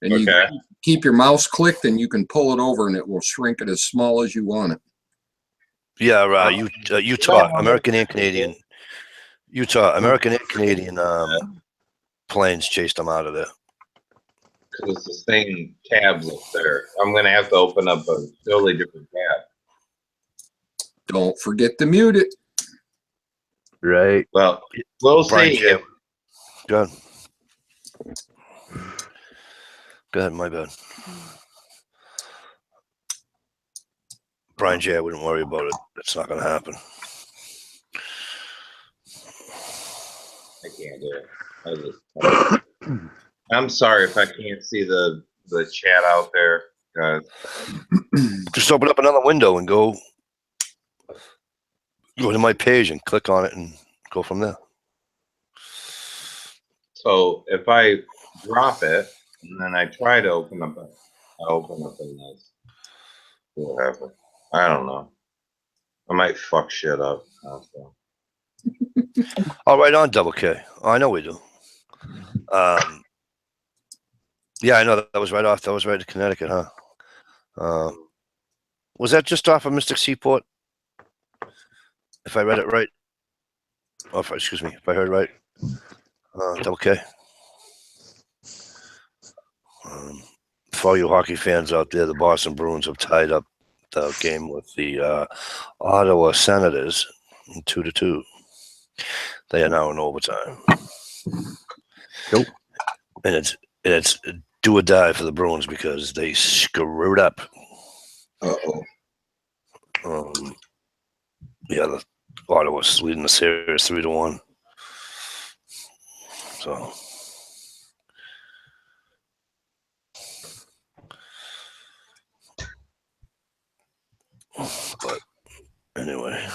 And you Okay. keep your mouse clicked and you can pull it over and it will shrink it as small as you want it. Yeah, Utah, American and Canadian. Utah, American and Canadian planes chased them out of there. Because it's the same tabs up there. I'm going to have to open up a totally different tab. Don't forget to mute it. Right. Well, we'll Brian see. J. Go ahead. Go ahead, my bad. Brian J, I wouldn't worry about it. It's not going to happen. I can't do it. I'm sorry if I can't see the chat out there, guys. Just open up another window and go to my page and click on it and go from there. So if I drop it and then I try to open up in this, whatever. I don't know. I might fuck shit up. Also. Oh, right on, Double K. Oh, I know we do. Yeah, I know that was right off. That was right to Connecticut, huh? Was that just off of Mystic Seaport? If I read it right. Oh, excuse me, if I heard right. Double K. For all you hockey fans out there, the Boston Bruins have tied up the game with the Ottawa Senators 2-2. They are now in overtime. Cool. And it's do or die for the Bruins because they screwed up. Uh-oh. Yeah, the Ottawa's leading the series 3-1. So. But anyway.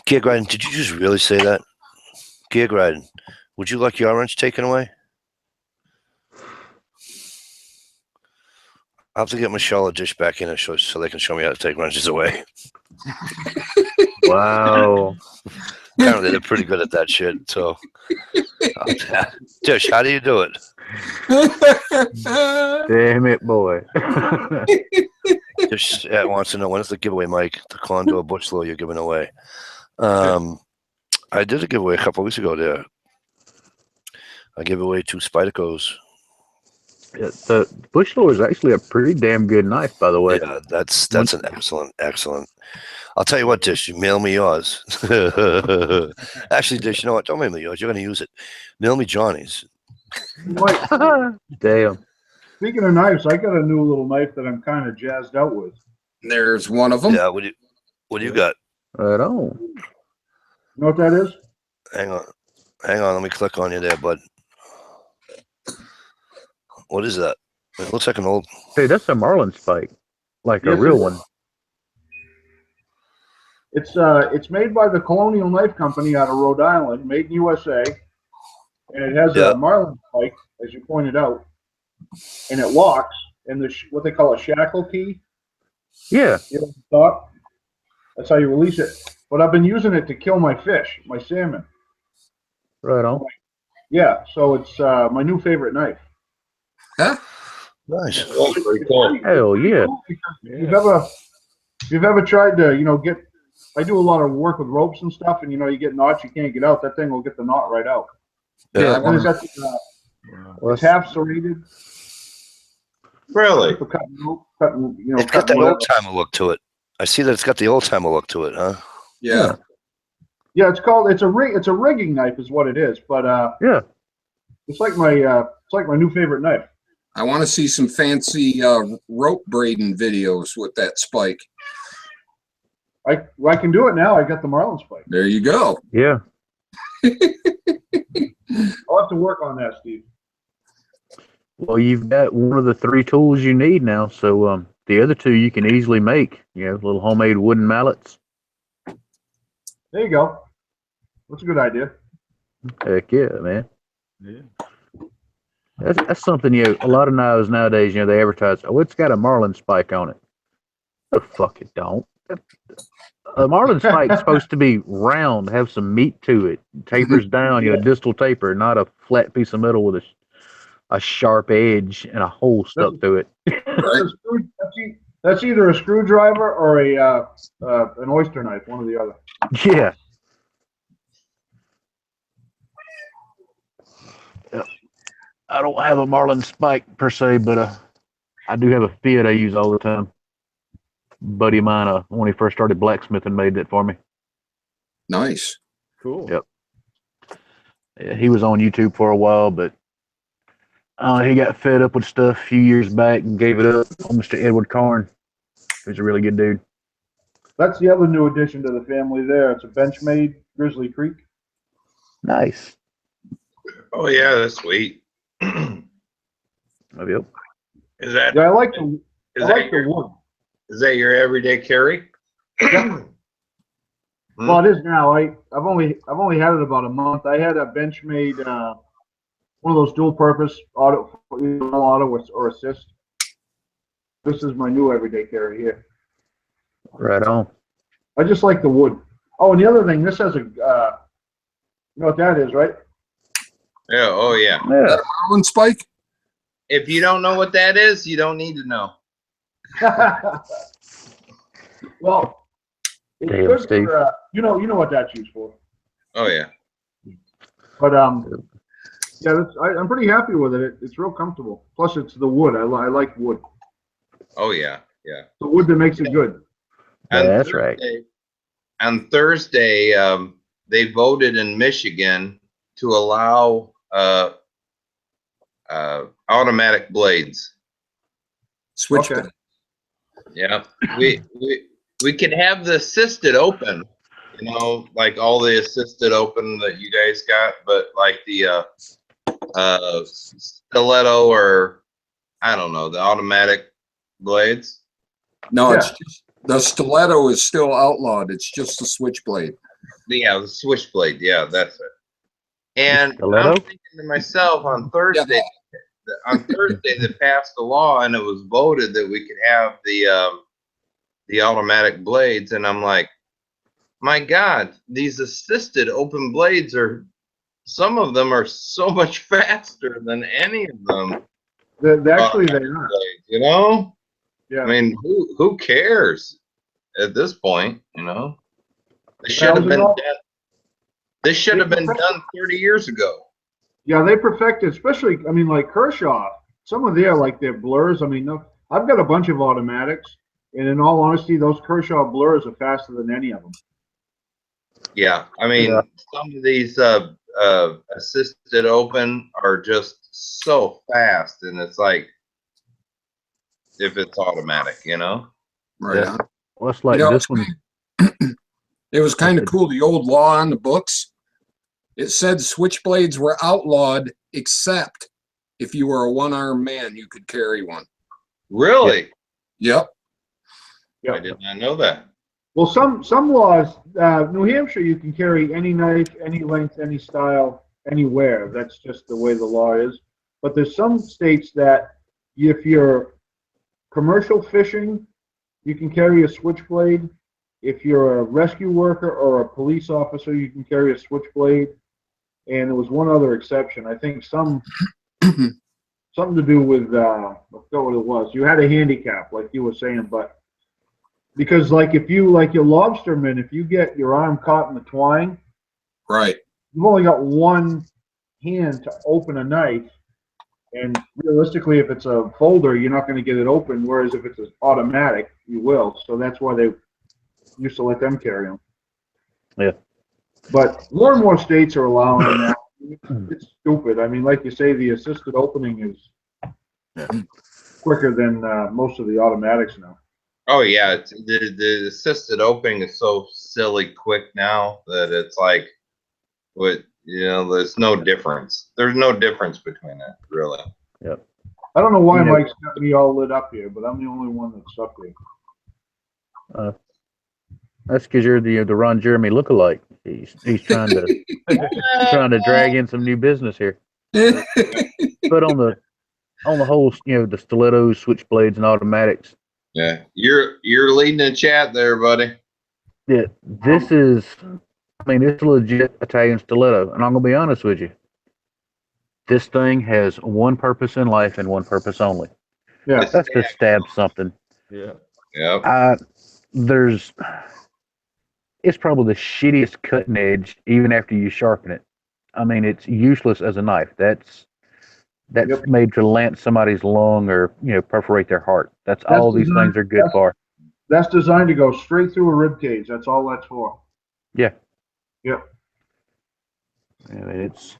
Gear Griden, did you just really say that? Gear Griden, would you like your wrench taken away? I'll have to get Michelle a dish back in and so they can show me how to take wrenches away. Wow. Apparently they're pretty good at that shit. So, Dish, how do you do it? Damn it, boy. Dish wants to know, when is the giveaway, Mike? The Condor Butch Law you're giving away. I did a giveaway a couple of weeks ago there. I gave away 2 Spydicos. Yeah, the Bush Lore is actually a pretty damn good knife, by the way. Yeah, that's an excellent. I'll tell you what, Dish, you mail me yours. Actually, Dish, you know what? Don't mail me yours. You're going to use it. Mail me Johnny's. Mike, Damn. speaking of knives, I got a new little knife that I'm kind of jazzed out with. There's one of them. Yeah, what do you got? Right on. You know what that is? Hang on. Let me click on you there, bud. What is that? It looks like an old. Hey, that's a Marlin spike, like a Yes, real it one. It's made by the Colonial Knife Company out of Rhode Island, made in USA, and it has Yeah. a Marlin spike, as you pointed out, and it locks, and the what they call a shackle key. Yeah. You know, the top. That's how you release it. But I've been using it to kill my fish, my salmon. Right on. Yeah, so it's my new favorite knife. Huh? Nice. That's pretty cool. Hell yeah. If you've ever tried to, get, I do a lot of work with ropes and stuff, and you get knots you can't get out. That thing will get the knot right out. Yeah, And it's, it's half serrated. Really? For cutting rope, It's got that old timer look to it. I see that it's got the old timer look to it, huh? Yeah. Yeah, it's a rigging knife is what it is, but Yeah. it's like my new favorite knife. I want to see some fancy rope braiding videos with that spike. I can do it now. I got the Marlin spike. There you go. Yeah. I'll have to work on that, Steve. Well, you've got one of the 3 tools you need now, so the other 2 you can easily make. You know, little homemade wooden mallets. There you go. That's a good idea. Heck yeah, man. Yeah. That's something, you know, a lot of knives nowadays, you know, they advertise, oh, it's got a marlin spike on it. The fuck it don't. A marlin spike's supposed to be round, have some meat to it, tapers down, you know, distal taper, not a flat piece of metal with a sharp edge and a hole stuck through it. That's either a screwdriver or an oyster knife, one or the other. Yeah. I don't have a marlin spike per se, but I do have a fit I use all the time. Buddy of mine, when he first started blacksmithing, made that for me. Nice. Cool. Yep. Yeah, he was on YouTube for a while, but he got fed up with stuff a few years back and gave it up. Mr. Edward Karn, who's a really good dude. That's the other new addition to the family there. It's a Benchmade Grizzly Creek. Nice. Oh yeah, that's sweet. Yep. Is that? Yeah, I like the wood. Is that your everyday carry? Yep. Well, it is now. I've only had it about a month. I had a Benchmade one of those dual-purpose auto or assist. This is my new everyday carry here. Right on. I just like the wood. Oh, and the other thing, this has a, you know what that is, right? Yeah. Oh yeah. Yeah. Marlin spike? If you don't know what that is, you don't need to know. Well, it's Damn, good Steve. for, you know what that's used for. Oh yeah. But yeah, I'm pretty happy with it. It's real comfortable. Plus, it's the wood. I like wood. Oh yeah. Yeah. The wood that makes it good. Yeah, that's right. On Thursday, they voted in Michigan to allow automatic blades. Switch Okay. blade. Yeah, we could have the assisted open, you know, like all the assisted open that you guys got, but like the stiletto or I don't know, the automatic blades. No, Yeah. it's just the stiletto is still outlawed. It's just the switchblade. Yeah, the switchblade. Yeah, that's it. And Stiletto? I'm thinking to myself on Thursday. On Thursday, they passed a law and it was voted that we could have the automatic blades, and I'm like, my God, these assisted open blades some of them are so much faster than any of them. Actually, they are. Blades, you know? Yeah. I mean, who cares at this point? You know, this should have been done. This should have been done 30 years ago. Yeah, they perfected, especially, I mean, like Kershaw, some of their blurs. I mean, I've got a bunch of automatics, and in all honesty, those Kershaw blurs are faster than any of them. Yeah, I mean, some of these assisted open are just so fast, and it's like, if it's automatic, you know? Right Yeah. on. Well, it's like You know, this one. It was kind of cool. The old law on the books, it said switchblades were outlawed except if you were a one-armed man, you could carry one. Really? Yep. Yeah. I did not know that. Well, some laws, New Hampshire, you can carry any knife, any length, any style, anywhere. That's just the way the law is. But there's some states that if you're commercial fishing, you can carry a switchblade. If you're a rescue worker or a police officer, you can carry a switchblade. And there was one other exception. I think something to do with, I forgot what it was. You had a handicap, like you were saying, but because like if you, like your lobsterman, if you get your arm caught in the twine, Right. you've only got one hand to open a knife. And realistically, if it's a folder, you're not going to get it open. Whereas if it's an automatic, you will. So that's why they used to let them carry them. Yeah. But more and more states are allowing that. It's stupid. I mean, like you say, the assisted opening is quicker than most of the automatics now. Oh yeah, the assisted opening is so silly quick now that it's like, what You know, there's no difference. There's no difference between it, really. Yep. I don't know why You know- Mike's got me all lit up here, but I'm the only one that's up here. That's because you're the Ron Jeremy lookalike. He's trying to drag in some new business here. But on the whole, the stilettos, switchblades, and automatics. Yeah, you're leading the chat there, buddy. Yeah, this is. I mean, it's a legit Italian stiletto, and I'm gonna be honest with you. This thing has one purpose in life and one purpose only. Yeah. That's to stab something. Yeah. Yep. It's probably the shittiest cutting edge, even after you sharpen it. I mean, it's useless as a knife. That's Yep. made to lance somebody's lung or perforate their heart. That's all these things are good for. That's designed to go straight through a rib cage. That's all that's for. Yeah. Yep. I mean, it's.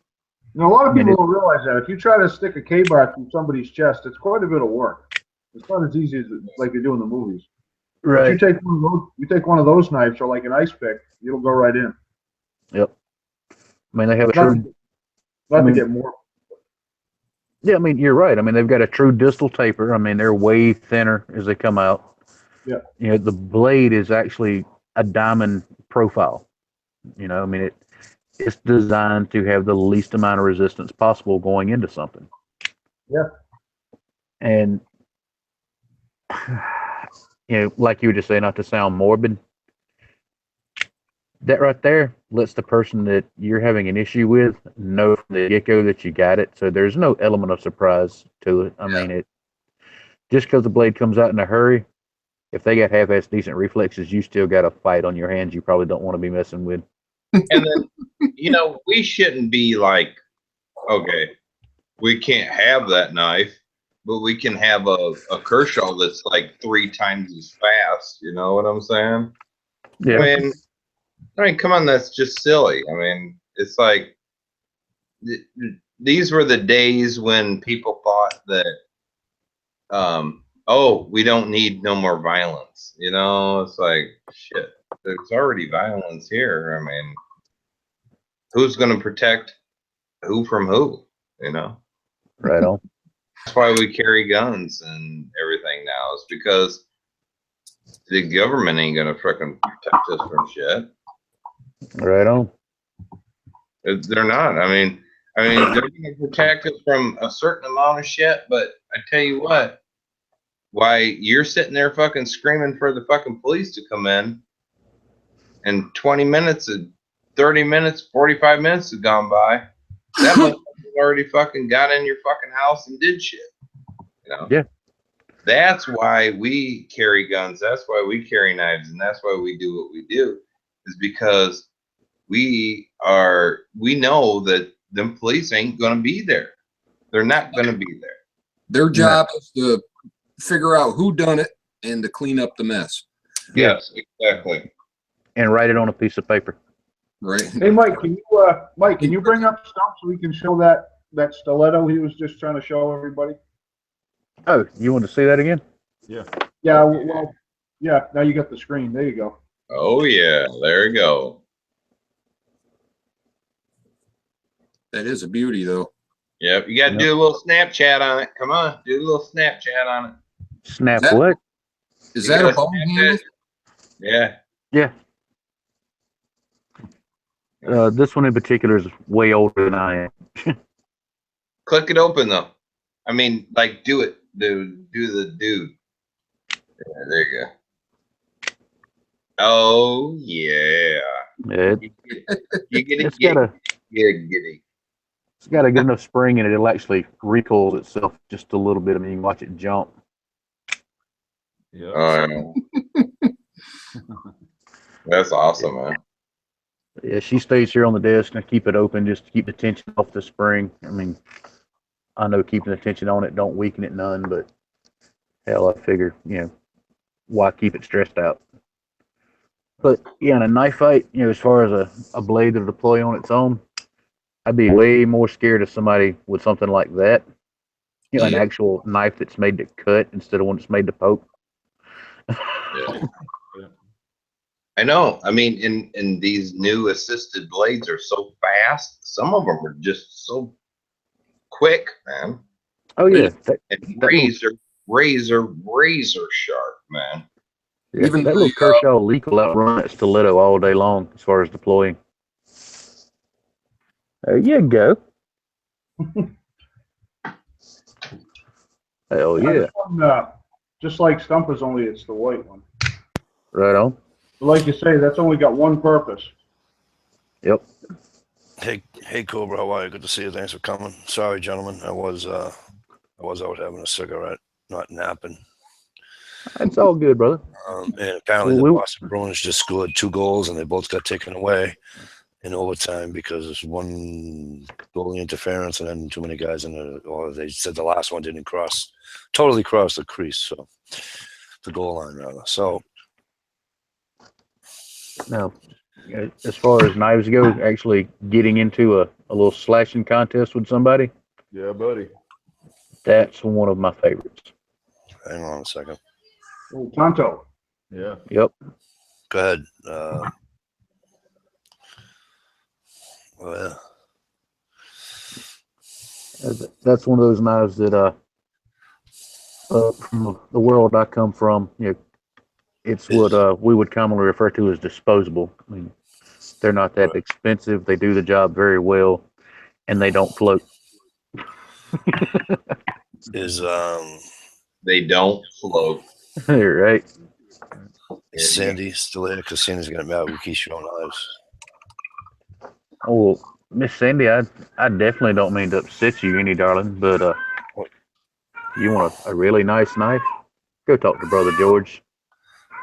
A lot of people don't realize that. If you try to stick a K-bar through somebody's chest, it's quite a bit of work. It's not as easy as like they do in the movies. Right. But you take one of those knives or like an ice pick, it'll go right in. Yep. I mean, they have a Not true. to get more. Yeah, I mean, you're right. I mean, they've got a true distal taper. I mean, they're way thinner as they come out. Yeah. The blade is actually a diamond profile. I mean, it's designed to have the least amount of resistance possible going into something. Yeah. And, like you were just saying, not to sound morbid, that right there lets the person that you're having an issue with know from the get-go that you got it. So there's no element of surprise to it. I mean, just because the blade comes out in a hurry, if they got half-ass decent reflexes, you still got a fight on your hands you probably don't want to be messing with. And then, we shouldn't be like, okay, we can't have that knife, but we can have a Kershaw that's like 3 times as fast. You know what I'm saying? Yeah. I mean, come on, that's just silly. I mean, it's like these were the days when people thought that, we don't need no more violence. It's like, shit, there's already violence here. I mean, who's going to protect who from who? Right on. That's why we carry guns and everything now, is because the government ain't going to frickin' protect us from shit. Right on. They're not. I mean, they're going to protect us from a certain amount of shit, but I tell you what, why you're sitting there fucking screaming for the fucking police to come in, and 20 minutes, 30 minutes, 45 minutes have gone by. That motherfucker already fucking got in your fucking house and did shit. Yeah. That's why we carry guns. That's why we carry knives, and that's why we do what we do, is because we know that them police ain't going to be there. They're not going to be there. Their job is to figure out who done it and to clean up the mess. Yes, exactly. And write it on a piece of paper. Right. Hey, Mike, can you bring up stuff so we can show that stiletto he was just trying to show everybody? Oh, you want to see that again? Yeah. Yeah. Well, yeah. Now you got the screen. There you go. Oh yeah, there you go. That is a beauty, though. Yep, you got to do a little Snapchat on it. Come on, do a little Snapchat on it. Snap what? Is that a bone handle? Yeah. Yeah. This one in particular is way older than I am. Click it open though. I mean, like, do it. Do the dude. Yeah, there you go. Oh yeah. You get It's got a giddy. It's got a good enough spring in it. It'll actually recoil itself just a little bit. I mean, you can watch it jump. Yeah. That's awesome, man. Yeah, she stays here on the desk, and I keep it open just to keep the tension off the spring. I mean, I know keeping the tension on it don't weaken it none, but hell, I figure, why keep it stressed out? But yeah, in a knife fight, as far as a blade to deploy on its own, I'd be way more scared of somebody with something like that. An actual knife that's made to cut instead of one that's made to poke. Yeah. I know. I mean, in these new assisted blades are so fast. Some of them are just so quick, man. Oh yeah, And razor sharp, man. yeah, Even that the, little Kershaw leak will outrun that stiletto all day long as far as deploying. There you go. Hell yeah. This one, just like Stumpa's, only it's the white one. Right on. But like you say, that's only got one purpose. Yep. Hey, Cobra, how are you? Good to see you. Thanks for coming. Sorry, gentlemen, I was out having a cigarette, not napping. It's all good, brother. And apparently the Boston Bruins just scored 2 goals, and they both got taken away in overtime because there's one goalie interference and then too many guys in it, or they said the last one didn't totally cross the crease, so the goal line rather. So now, as far as knives go, actually getting into a little slashing contest with somebody, Yeah, buddy. that's one of my favorites. hang on a second. Oh, Tonto. Yeah. Yep. Go ahead. Well, That's one of those knives that from the world I come from, it's what we would commonly refer to as disposable. I mean, they're not that expensive. They do the job very well, and they don't float. They don't float. Right. Is Sandy still there? Because Sandy's gonna mad we keep showing knives. Oh, Miss Sandy, I definitely don't mean to upset you any, darling, but you want a really nice knife? Go talk to Brother George.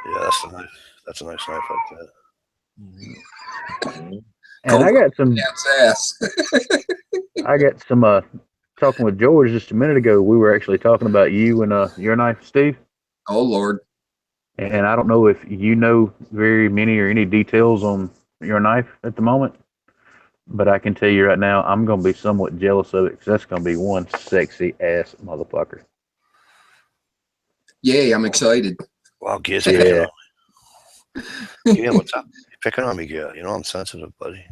Yeah, that's a knife. That's a nice knife like that. And I got some. ass. I got some. Talking with George just a minute ago, we were actually talking about you and your knife, Steve. Oh Lord. And I don't know if you know very many or any details on your knife at the moment, but I can tell you right now, I'm going to be somewhat jealous of it because that's going to be one sexy ass motherfucker. Yay, I'm excited. Wow, Gear's Yeah. picking on me. Gear, what's up? You're picking on me, Gear. You know I'm sensitive, buddy.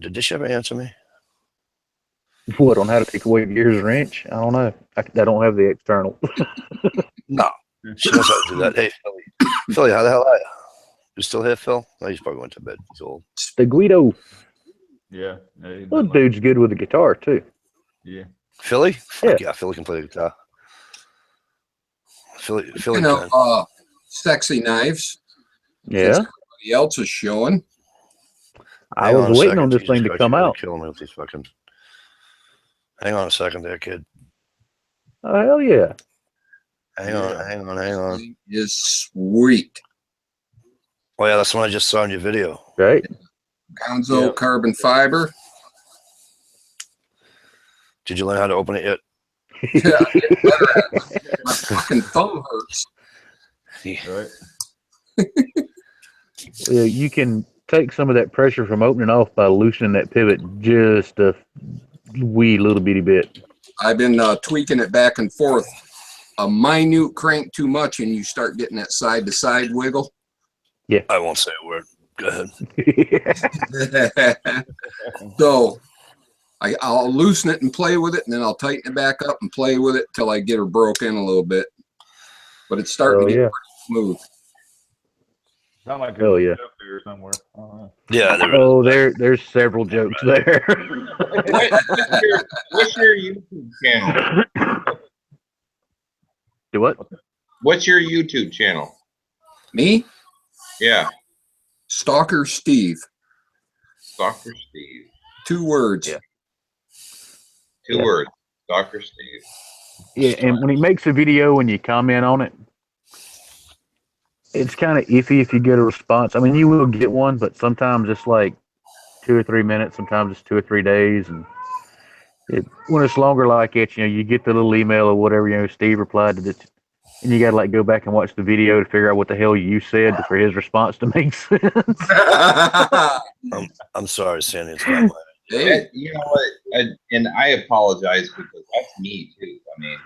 Did this ever answer me? What, on how to take away Gear's wrench? I don't know. I don't have the external. No. She knows how to do that. Hey, Philly. Philly, how the hell are you? You still here, Phil? Oh, he's probably went to bed. He's old. The Guido. Yeah. Well, dude's good with the guitar, too. Yeah. Philly? Fuck Yeah. yeah, Philly can play the guitar. Philly You know, can. sexy knives. Yeah. Everybody else is showing. I Hang was on a waiting second. on this Jesus thing to Christ, come you're really out. killing me with these fucking. Hang on a second there, kid. Oh, hell yeah. Hang on. Thing is sweet. Oh yeah, that's the one I just saw in your video. Right? Gonzo carbon fiber. Did you learn how to open it yet? Yeah, my fucking thumb hurts. Right. You can take some of that pressure from opening off by loosening that pivot just a wee little bitty bit. I've been tweaking it back and forth. A minute crank too much, and you start getting that side to side wiggle. Yeah. I won't say a word. Go ahead. So I'll loosen it and play with it, and then I'll tighten it back up and play with it till I get her broke in a little bit. But it's starting to get pretty smooth. Sound like Hell yeah. up there somewhere. Yeah. Oh, there's several jokes there. What's your YouTube channel? Do what? What's your YouTube channel? Me? Yeah. Stalker Steve. Dr. Steve. 2 words. Yeah. Two words. Dr. Steve. Yeah, and when he makes a video and you comment on it, it's kind of iffy if you get a response. I mean, you will get one, but sometimes it's like 2 or 3 minutes. Sometimes it's 2 or 3 days, and when it's longer like it, you get the little email or whatever. Steve replied to this, and you got to go back and watch the video to figure out what the hell you said for his response to make sense. I'm sorry, Sandy. It's not my. Hey. You know what? And I apologize because that's me too. I mean,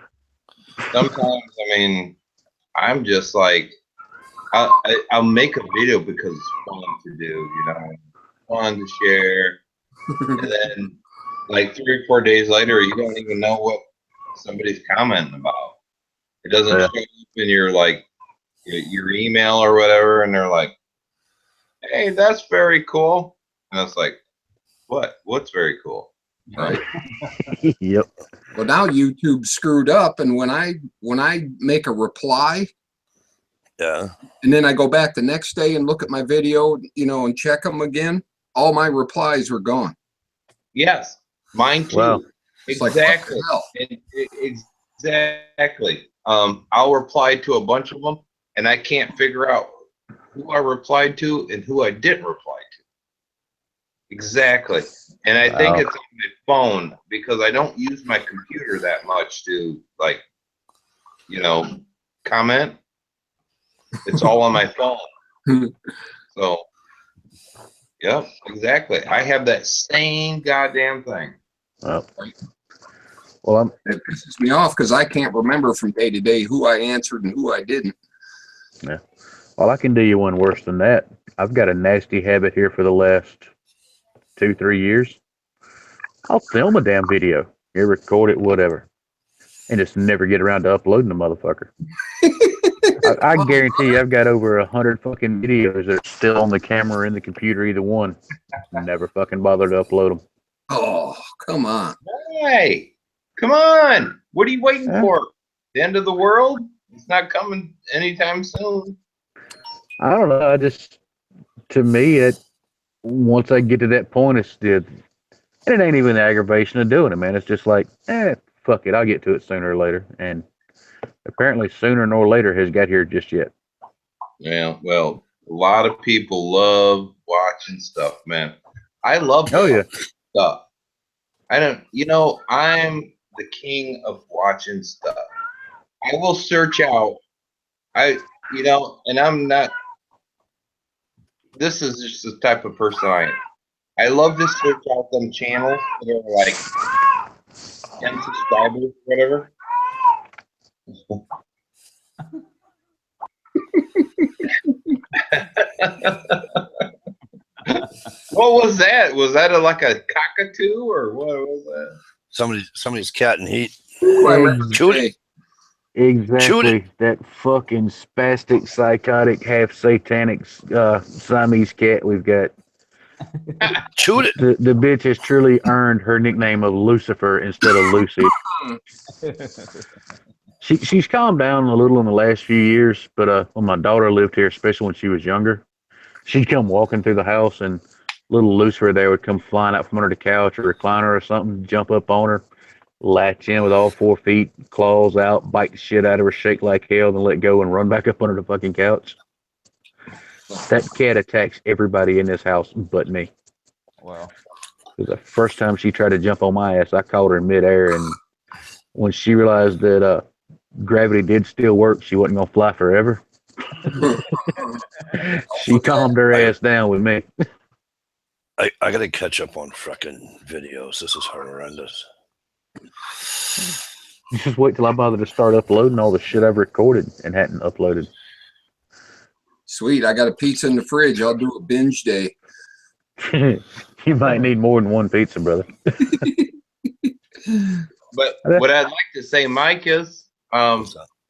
sometimes, I'm just like, I'll make a video because it's fun to do, you know, fun to share. And then like 3 or 4 days later, you don't even know what somebody's commenting about. It doesn't show up in your like your email or whatever, and they're like, "Hey, that's very cool." And it's like, "What? What's very cool?" Right. Yep. Well, now YouTube screwed up, and when I make a reply, Yeah. and then I go back the next day and look at my video, you know, and check them again, all my replies were gone. Yes, mine too. Wow. It's like, what Exactly. the hell? Exactly. I'll reply to a bunch of them, and I can't figure out who I replied to and who I didn't reply to. Exactly. And I think Wow. it's on my phone because I don't use my computer that much to, like, you know, comment. It's all on my phone. So, yep, exactly. I have that same goddamn thing. Well, It pisses me off because I can't remember from day to day who I answered and who I didn't. I can do you one worse than that. I've got a nasty habit here for the last 2-3 years. I'll film a damn video, you record it, whatever, and just never get around to uploading the motherfucker. I guarantee you, I've got over 100 fucking videos that are still on the camera or in the computer, either one. Never fucking bothered to upload them. Oh, come on. Hey, come on. What are you waiting Yeah. for? The end of the world? It's not coming anytime soon. I don't know. To me, once I get to that point, and it ain't even the aggravation of doing it, man. It's just like, fuck it. I'll get to it sooner or later. And apparently sooner nor later has got here just yet. Yeah, well, a lot of people love watching stuff, man. I love watching stuff. I'm the king of watching stuff. I will search out, and I'm not, this is just the type of person I am. I love to search out them channels that are like 10 subscribers, whatever. What was that? Was that like a cockatoo or what was that? Somebody's cat in heat. Shoot it. Exactly. That fucking spastic, psychotic, half satanic Siamese cat we've got. Shoot it. The bitch has truly earned her nickname of Lucifer instead of Lucy. She's calmed down a little in the last few years, but when my daughter lived here, especially when she was younger, she'd come walking through the house and little Lucifer there would come flying out from under the couch or recliner or something, jump up on her, latch in with all 4 feet, claws out, bite the shit out of her, shake like hell, then let go and run back up under the fucking couch. That cat attacks everybody in this house but me. Wow. The first time she tried to jump on my ass, I caught her in midair, and when she realized that gravity did still work, she wasn't gonna fly forever. She calmed her ass down with me. I gotta catch up on frickin' videos. This is horrendous. Just wait till I bother to start uploading all the shit I've recorded and hadn't uploaded. Sweet. I got a pizza in the fridge. I'll do a binge day. You might need more than one pizza, brother. But what I'd like to say, Mike, is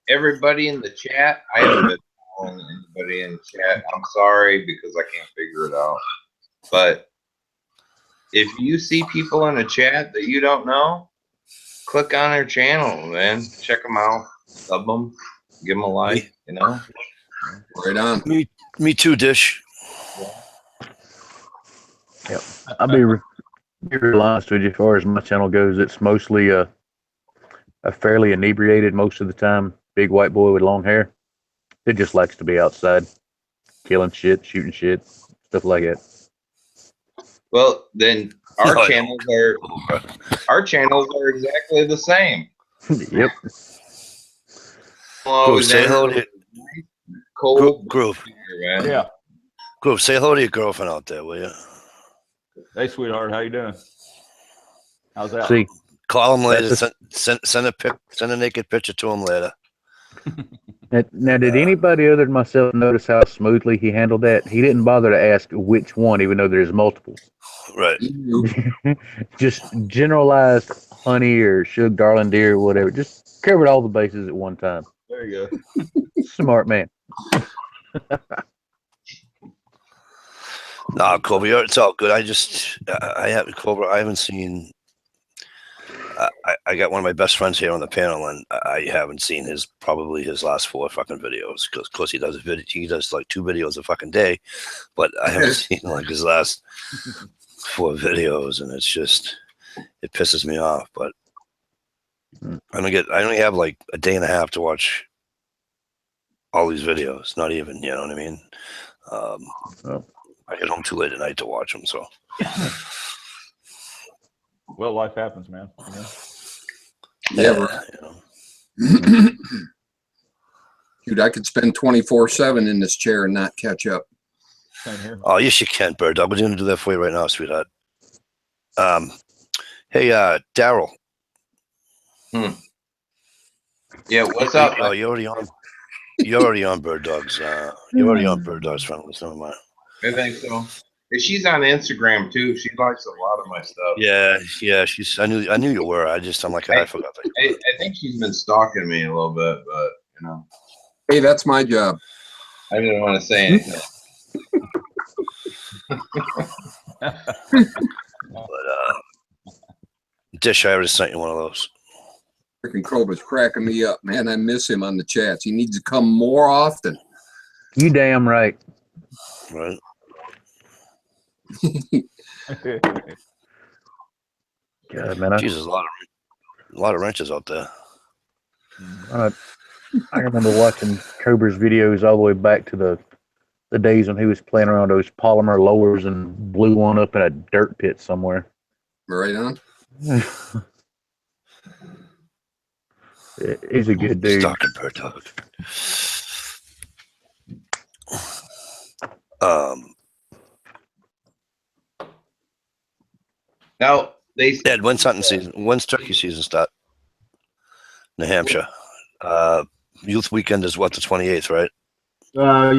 everybody in the chat, I haven't been following anybody in the chat. I'm sorry because I can't figure it out. But if you see people in the chat that you don't know, click on their channel, man. Check them out, sub them, give them a like, you know? Right on. Me too, Dish. Yep. I'll be real honest with you. As far as my channel goes, it's mostly a fairly inebriated most of the time big white boy with long hair. It just likes to be outside, killing shit, shooting shit, stuff like that. Well, then our channels are exactly the same. Yep. Groove, say hello to Groove. Man. Yeah. Groove, say hello to your girlfriend out there, will you? Hey, sweetheart, how you doing? How's that? See, call him later. Send a naked picture to him later. Now, did anybody other than myself notice how smoothly he handled that? He didn't bother to ask which one, even though there's multiple. Right. Just generalized honey or sugar darling deer or whatever. Just covered all the bases at one time. There you go. Smart man. No, Cobra, it's all good. I haven't seen. I got one of my best friends here on the panel, and I haven't seen his last 4 fucking videos because, of course, he does like 2 videos a fucking day, but I haven't seen like his last 4 videos, and it pisses me off. But I only have like a day and a half to watch all these videos. Not even, you know what I mean? I get home too late at night to watch them, so. Well, life happens, man. You know? Yeah, right. Dude, I could spend 24/7 in this chair and not catch up. Same here. Oh, yes, you can, Bird Dog. We're going to do that for you right now, sweetheart. Hey, Daryl. Yeah, what's up? Oh, you're already on. You're already on Bird Dog's. You're already on Bird Dog's friend list. Never mind. I think so. She's on Instagram too. She likes a lot of my stuff. Yeah. I knew you were. I forgot that. I think she's been stalking me a little bit, but you know. Hey, that's my job. I didn't want to say anything. But Dish, I already sent you one of those. Freaking Cobra's cracking me up, man. I miss him on the chats. He needs to come more often. You damn right. Right. God, man, Jesus, a lot of wrenches out there. I remember watching Cobra's videos all the way back to the days when he was playing around those polymer lowers and blew one up in a dirt pit somewhere. Right on. He's a good dude. Stalking Bird Dog. Now Ed, when's turkey season start? New Hampshire. Youth weekend is what, the 28th, right? Yeah,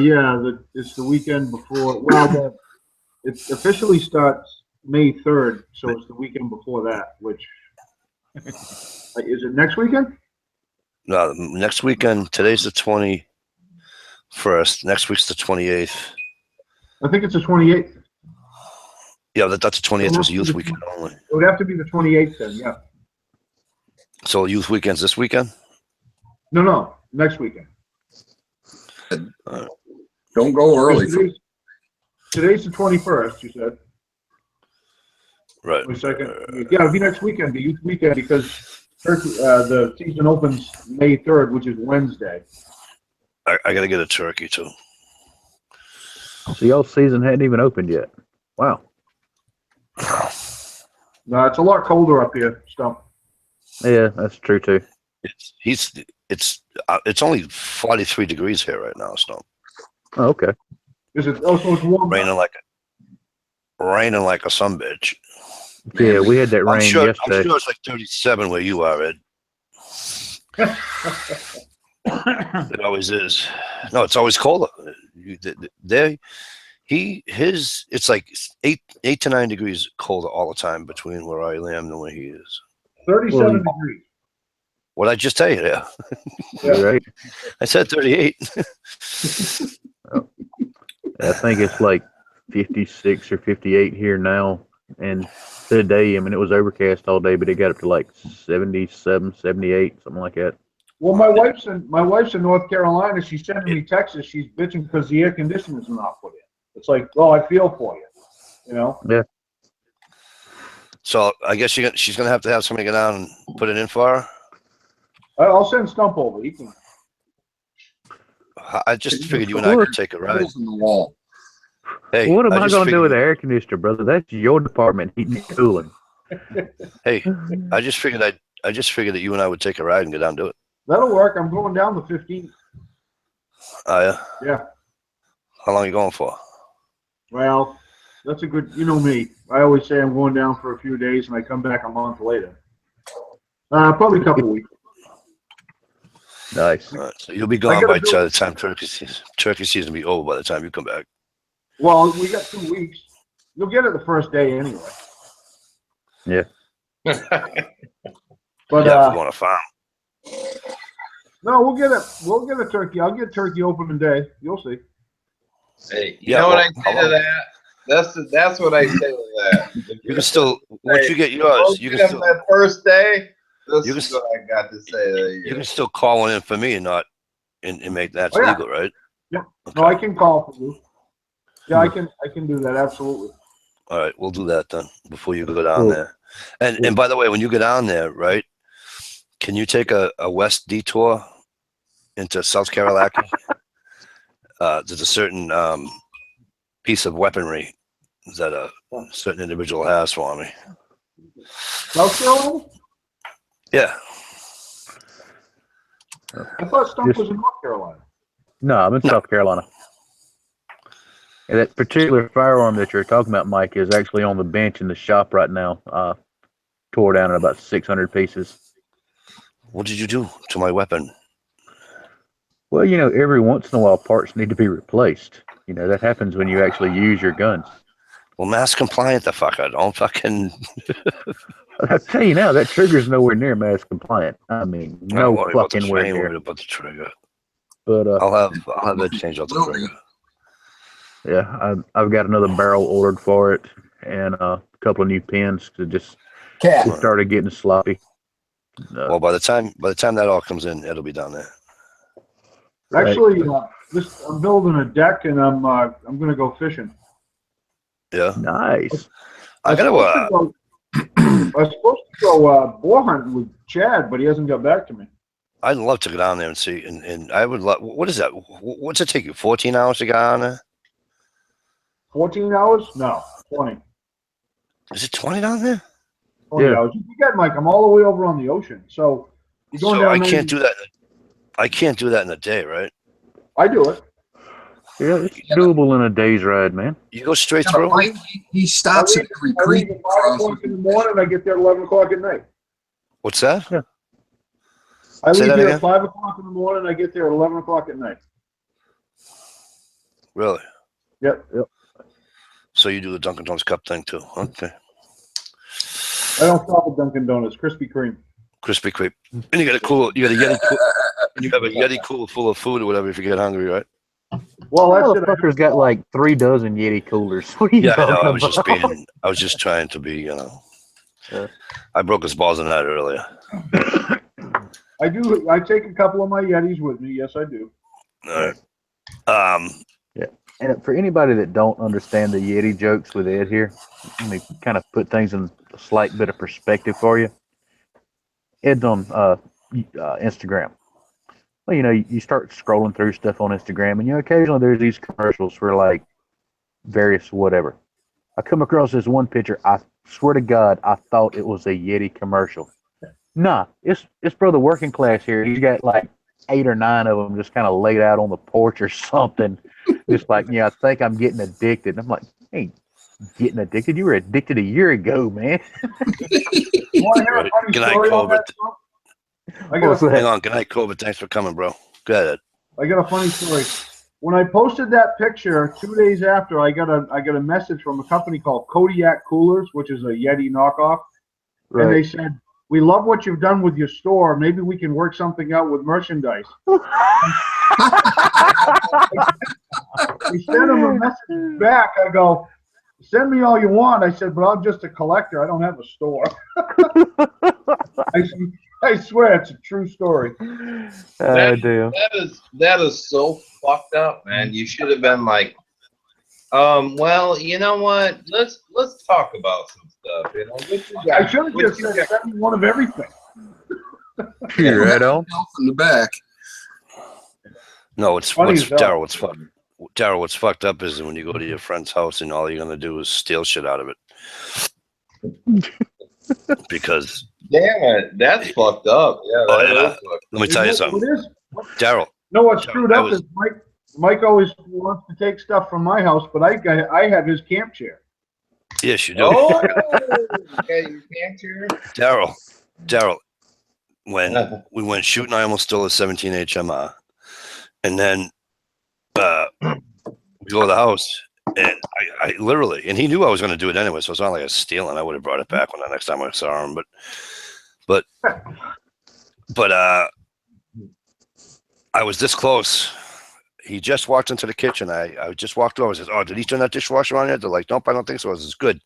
it's the weekend before. Well, it officially starts May 3rd, so it's the weekend before that. Which is it next weekend? No, next weekend. Today's the 21st. Next week's the 28th. I think it's the 28th. Yeah, that's the 28th. Was youth weekend only. It would have to be the 28th then, yeah. So youth weekend's this weekend? No, next weekend. Don't go early. Today's the 21st, you said. Right. 22nd. Yeah, it'll be next weekend, the youth weekend, because the season opens May 3rd, which is Wednesday. I got to get a turkey, too. So y'all season hadn't even opened yet. Wow. No, it's a lot colder up here, Stump. Yeah, that's true too. It's only 43 degrees here right now, Stump. Oh, okay. Is it? Oh, so it's warm. Raining like a sumbitch. Yeah, we had that rain yesterday. I'm sure it's like 37 where you are, Ed. It always is. No, it's always colder. It's like 8 to 9 degrees colder all the time between where I am and where he is. 37 degrees. What I just tell you there? Yeah, right. I said 38. I think it's like 56 or 58 here now. And today, I mean, it was overcast all day, but it got up to like 77, 78, something like that. Well, my wife's in North Carolina. She's sending me texts. She's bitching because the air conditioner's not put in. It's like, oh, I feel for you, you know? Yeah. So I guess she's going to have somebody go down and put it in for her? I'll send Stump over. He can. I just figured you and I could take a ride. In the wall. Hey, what am I going to do with the air conditioner, brother? That's your department, heating and cooling. Hey, I just figured that you and I would take a ride and go down and do it. That'll work. I'm going down the 15th. Yeah. How long are you going for? Well, that's a good. You know me. I always say I'm going down for a few days, and I come back a month later. Probably a couple weeks. Nice. All right, so you'll be gone by the time turkey season will be over by the time you come back. Well, we got 2 weeks. You'll get it the first day anyway. Yeah. But Yeah, if you want to farm. no, we'll get it. We'll get a turkey. I'll get turkey opening day. You'll see. Hey, you know what I say to that? That's what I say to that. You can still once you get yours, you can still that first day. This you can, is what I got to say to you. You can still call in for me and not and make that's legal, right? Yeah. Okay. No, I can call for you. Yeah, I can do that, absolutely. All right, we'll do that then before you go down there. And by the way, when you go down there, right, can you take a west detour into South Carolina? There's a certain piece of weaponry that a certain individual has for me. South Carolina? Yeah. I thought Stump was in North Carolina. No, I'm in South Carolina. And that particular firearm that you're talking about, Mike, is actually on the bench in the shop right now. Tore down in about 600 pieces. What did you do to my weapon? Well, you know, every once in a while, parts need to be replaced. You know, that happens when you actually use your guns. Well, mass compliant the fucker. Don't fucking... I'll tell you now, that trigger's nowhere near mass compliant. I mean, no fucking where near. About the trigger. But I'll have that change out the trigger. Yeah, I've got another barrel ordered for it, and a couple of new pins to just started getting sloppy. Well, by the time that all comes in, it'll be down there. Actually, I'm building a deck, and I'm going to go fishing. Yeah. Nice. I gotta. I was supposed to go boar hunting with Chad, but he hasn't got back to me. I'd love to go down there and see, and I would love. What is that? What's it take you? 14 hours to get down there? 14 hours? No, 20. Is it 20 down there? 20 hours. You forget, Mike, I'm all the way over on the ocean. So you're going down I there. can't do that. I can't do that in a day, right? I do it. Yeah, it's doable in a day's ride, man. You go straight through? He stops at every creek. I leave at 5 o'clock in the morning, I get there at 11 o'clock at night. What's that? Yeah. I Say leave that here again? at 5 o'clock in the morning, I get there at 11 o'clock at night. Really? Yep. So you do the Dunkin' Donuts cup thing too? Okay. I don't stop at Dunkin' Donuts. Krispy Kreme. Krispy Kreme. And you got a Yeti cooler. And you have a Yeti cooler full of food or whatever if you get hungry, right? Well, that's it. Motherfucker's got like 3 dozen Yeti coolers. What are you talking about? I was just trying to be, you know. I broke his balls in that earlier. I do. I take a couple of my Yetis with me. Yes, I do. All right. Yeah. And for anybody that don't understand the Yeti jokes with Ed here, let me kind of put things in a slight bit of perspective for you. Ed's on Instagram. Well, you know, you start scrolling through stuff on Instagram, and you know, occasionally there's these commercials for like various whatever. I come across this one picture. I swear to God, I thought it was a Yeti commercial. Nah, it's for the working class here. He's got like 8 or 9 of them just kind of laid out on the porch or something. Just like, yeah, I think I'm getting addicted. And I'm like, hey, getting addicted? You were addicted a year ago, man. Good night, COVID. Hang on. Good night, COVID. Thanks for coming, bro. Go ahead. I got a funny story. When I posted that picture 2 days after, I got a message from a company called Kodiak Coolers, which is a Yeti knockoff. Right. And they said, "We love what you've done with your store. Maybe we can work something out with merchandise." We sent them a message back. I go, "Send me all you want." I said, "But I'm just a collector. I don't have a store." I swear it's a true story. That is so fucked up, man. You should have been like, well, you know what? Let's talk about some stuff. You know, I should have just said send me one of everything. You're right on. In the back. No, Daryl. What's fucked up is when you go to your friend's house and all you're gonna do is steal shit out of it. Because damn it, that's fucked up. Yeah. Let me tell you something, Daryl. No, what's screwed up is Mike always wants to take stuff from my house, but I have his camp chair. Yes, you do. Oh, okay, your camp chair. Daryl. when we went shooting. I almost stole a 17 HMR, and then we go to the house, and I literally, and he knew I was going to do it anyway, so it's not like I was stealing. I would have brought it back when the next time I saw him, but I was this close. He just walked into the kitchen. I just walked over. I said, "Oh, did he turn that dishwasher on yet?" They're like, "Nope, I don't think so." I said, "It's good."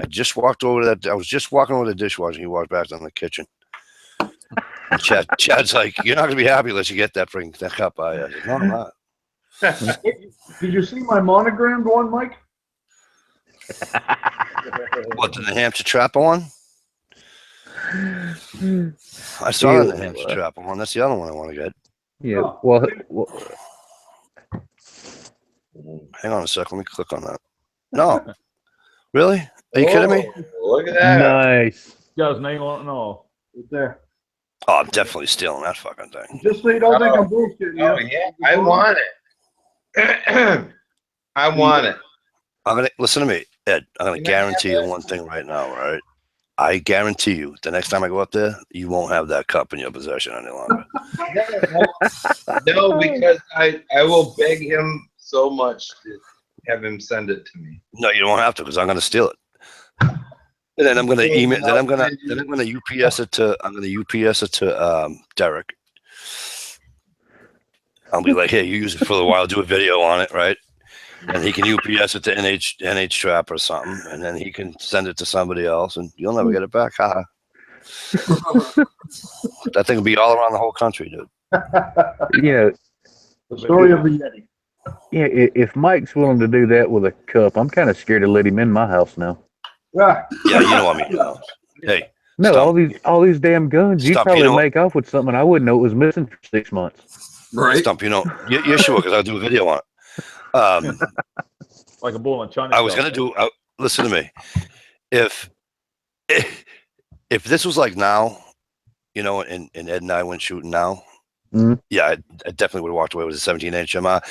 I just walked over to that. I was just walking over to the dishwasher. He walked back down the kitchen. And Chad's like, "You're not gonna be happy unless you get that cup." I said, "No, I'm not." Did you see my monogrammed one, Mike? What, the New Hampshire Trapper one? I saw the New Hampshire Trapper one. That's the other one I want to get. Yeah. Oh. Well, Hang on a sec. Let me click on that. No. Really? Are you kidding me? Look at that. nice. Got his name on it and all. Right there. Oh, I'm definitely stealing that fucking thing. Just so you don't think I'm bullshitting you. Oh yeah, I want it. I want it. I'm gonna listen to me, Ed. I'm gonna guarantee you one thing right now, right? I guarantee you, the next time I go up there, you won't have that cup in your possession any longer. No, because I will beg him so much to have him send it to me. No, you don't have to, because I'm gonna steal it. And then I'm gonna email. Then I'm gonna UPS it to. I'm gonna UPS it to Derek. I'll be like, "Hey, you use it for a while. Do a video on it, right?" And he can UPS it to NH Trap or something, and then he can send it to somebody else, and you'll never get it back. Ha! That thing will be all around the whole country, dude. The story of the Yeti. Yeah, if Mike's willing to do that with a cup, I'm kind of scared to let him in my house now. Yeah. Yeah, you know what I mean. Hey, no, Stump. all these damn guns. You'd Stump, probably you know make off with something I wouldn't know it was missing for 6 months. Right. Stump, you're sure, because I'll do a video on it. Like a bull in China. I was gonna do. Listen to me. If this was like now, and Ed and I went shooting now, yeah, I definitely would have walked away with a 17 HMR.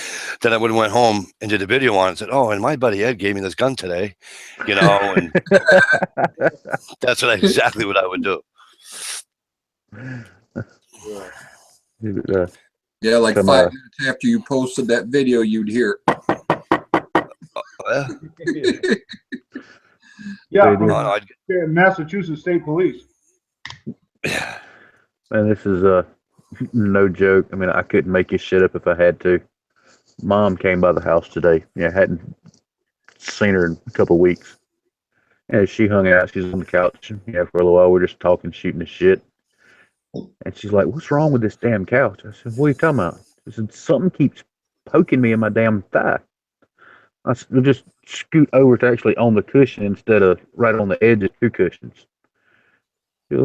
Then I would have went home and did a video on it and said, "Oh, and my buddy Ed gave me this gun today," and that's exactly what I would do. Yeah, like 5 minutes after you posted that video, you'd hear. Yeah. No, Massachusetts State Police. Yeah. Man, this is no joke. I mean, I couldn't make this shit up if I had to. Mom came by the house today. Yeah, hadn't seen her in a couple of weeks. And she hung out. She's on the couch. Yeah, for a little while, we're just talking, shooting the shit. And she's like, "What's wrong with this damn couch?" I said, "What are you talking about?" She said, "Something keeps poking me in my damn thigh." I said, "We'll just scoot over to actually on the cushion instead of right on the edge of two cushions."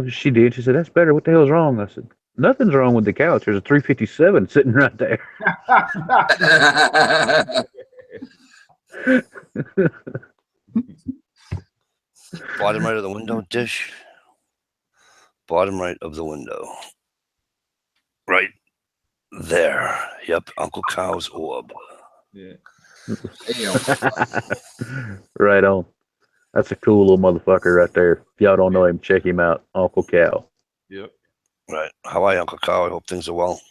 She did. She said, "That's better. What the hell's wrong?" I said, "Nothing's wrong with the couch. There's a 357 sitting right there." Bottom right of the window, Dish. Bottom right of the window. Right there. Yep, Uncle Cow's orb. Yeah. Right on. That's a cool little motherfucker right there. If y'all don't know him, check him out. Uncle Cow. Yep. Right. How are you, Uncle Cow? I hope things are well.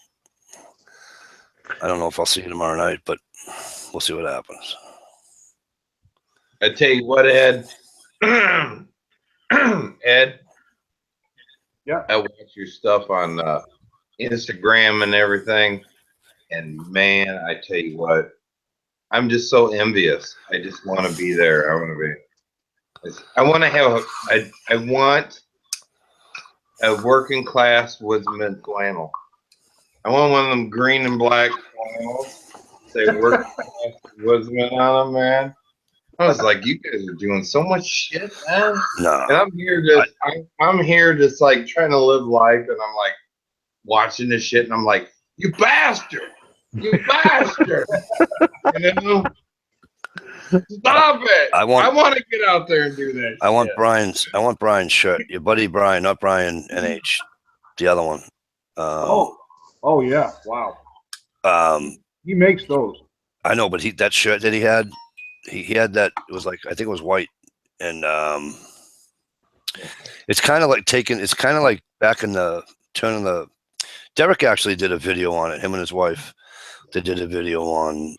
I don't know if I'll see you tomorrow night, but we'll see what happens. I tell you what, Ed. Ed. Yeah. I watch your stuff on Instagram and everything, and man, I tell you what, I'm just so envious. I just want to be there. I want to have. I want a working class woodsman flannel. I want one of them green and black flannels. Say working class woodsman on them, man. I was like, you guys are doing so much shit, man. No. And I'm here just like trying to live life, and I'm like watching this shit, and I'm like, you bastard, you bastard. Stop it. I want to get out there and do that. I want Brian's shirt. Your buddy Brian, not Brian NH, the other one. Oh yeah, wow. He makes those. I know, but that shirt that he had. He had that. It was like, I think it was white, and it's kind of like back in the turning the. Derek actually did a video on it. Him and his wife, they did a video on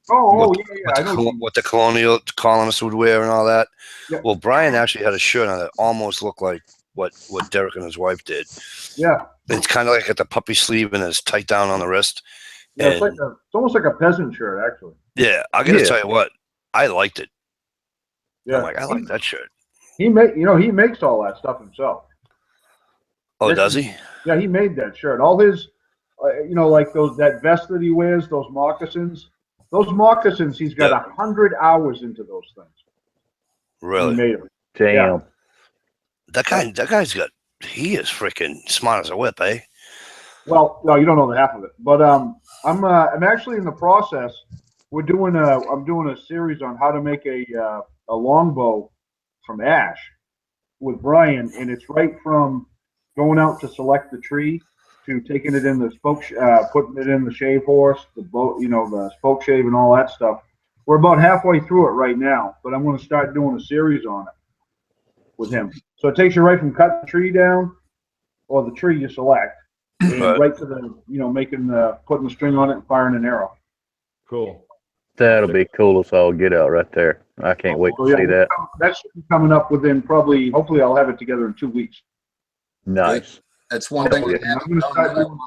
what the colonial colonists would wear and all that. Yeah. Well, Brian actually had a shirt on that almost looked like what Derek and his wife did. Yeah. It's kind of like at the puppy sleeve and it's tight down on the wrist. Yeah, it's almost like a peasant shirt, actually. Yeah, I got to tell you what, I liked it. Yeah, I'm like, I like that shirt. He makes all that stuff himself. Oh, does he? Yeah, he made that shirt. All his, like that vest that he wears, those moccasins. Those moccasins, he's got 100 hours into those things. Really? He made them. Damn. Yeah. He is freaking smart as a whip, eh? Well, no, you don't know the half of it. But I'm actually in the process. I'm doing a series on how to make a longbow from ash with Brian, and it's right from going out to select the tree to taking it in the putting it in the shave horse, the boat, the spoke shave and all that stuff. We're about halfway through it right now, but I'm going to start doing a series on it with him. So it takes you right from cutting the tree down, or the tree you select, and right to the, putting the string on it and firing an arrow. Cool. That'll be cool as all get out right there. I can't wait to see that. That should be coming up within hopefully I'll have it together in 2 weeks. Nice. That's one thing that I'm going to start doing.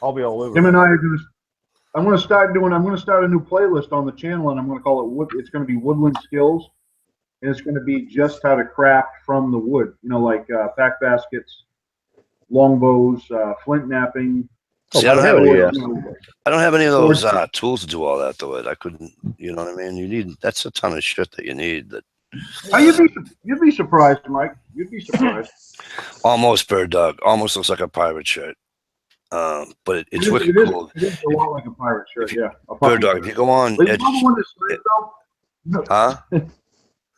I'll be all over. Him and I are going to. I'm going to start a new playlist on the channel, and I'm going to call it It's going to be Woodland Skills, and it's going to be just how to craft from the wood. Like pack baskets, longbows, flint napping. See, I don't have any of those tools to do all that though. I couldn't. You know what I mean? That's a ton of shit that you need. You'd be surprised, Mike. You'd be surprised. Almost bird dog. Almost looks like a pirate shirt. But it's wicked cool. It is a lot like a pirate shirt. Bird dog. If you go on, it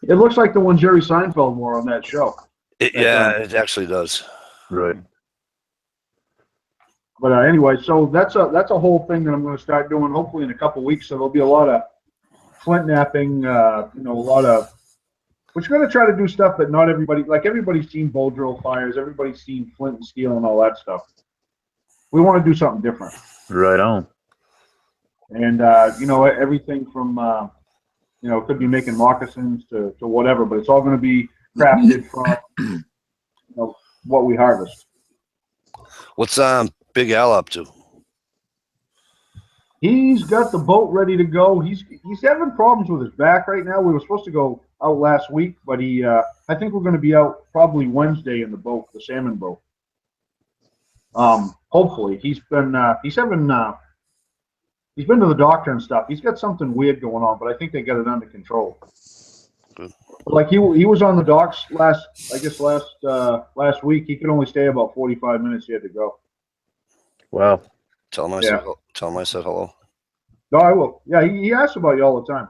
looks like the one Jerry Seinfeld wore on that show. It actually does. Right. But anyway, so that's a whole thing that I'm going to start doing hopefully in a couple weeks. So there'll be a lot of flint napping, a lot of. We're going to try to do stuff that not everybody, like everybody's seen bow drill fires, everybody's seen flint and steel and all that stuff. We want to do something different. Right on. And everything from it could be making moccasins to whatever, but it's all going to be crafted from what we harvest. What's Big Al up to? He's got the boat ready to go. He's having problems with his back right now. We were supposed to go out last week, but I think we're going to be out probably Wednesday in the boat, the salmon boat. Hopefully he's been to the doctor and stuff. He's got something weird going on, but I think they got it under control. Good. Like he was on the docks last week. He could only stay about 45 minutes. He had to go. Wow. Tell him I said hello. No, I will. Yeah, he asks about you all the time.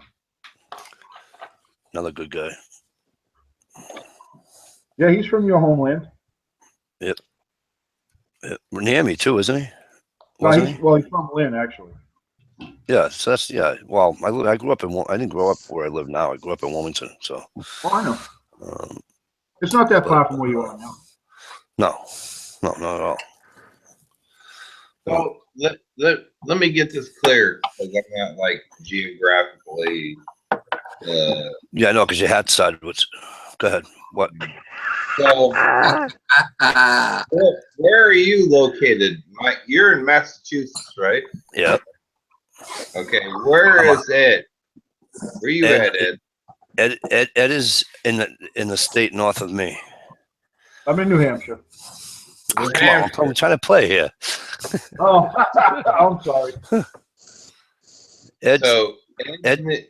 Another good guy. Yeah, he's from your homeland. Yep. Near me too, isn't he? He's from Lynn, actually. Yeah, so that's Well, I grew up I didn't grow up where I live now. I grew up in Wilmington, so. Oh, I know. It's not that far from where you are now. No, not at all. So let me get this clear, because I'm not like geographically. Yeah, no, because your hat side was. Go ahead. What? So, where are you located, Mike? You're in Massachusetts, right? Yeah. Okay, where is Ed? Where you at, Ed? Ed is in the state north of me. I'm in New Hampshire. Oh, come on, I'm trying to play here. Oh, I'm sorry. Ed's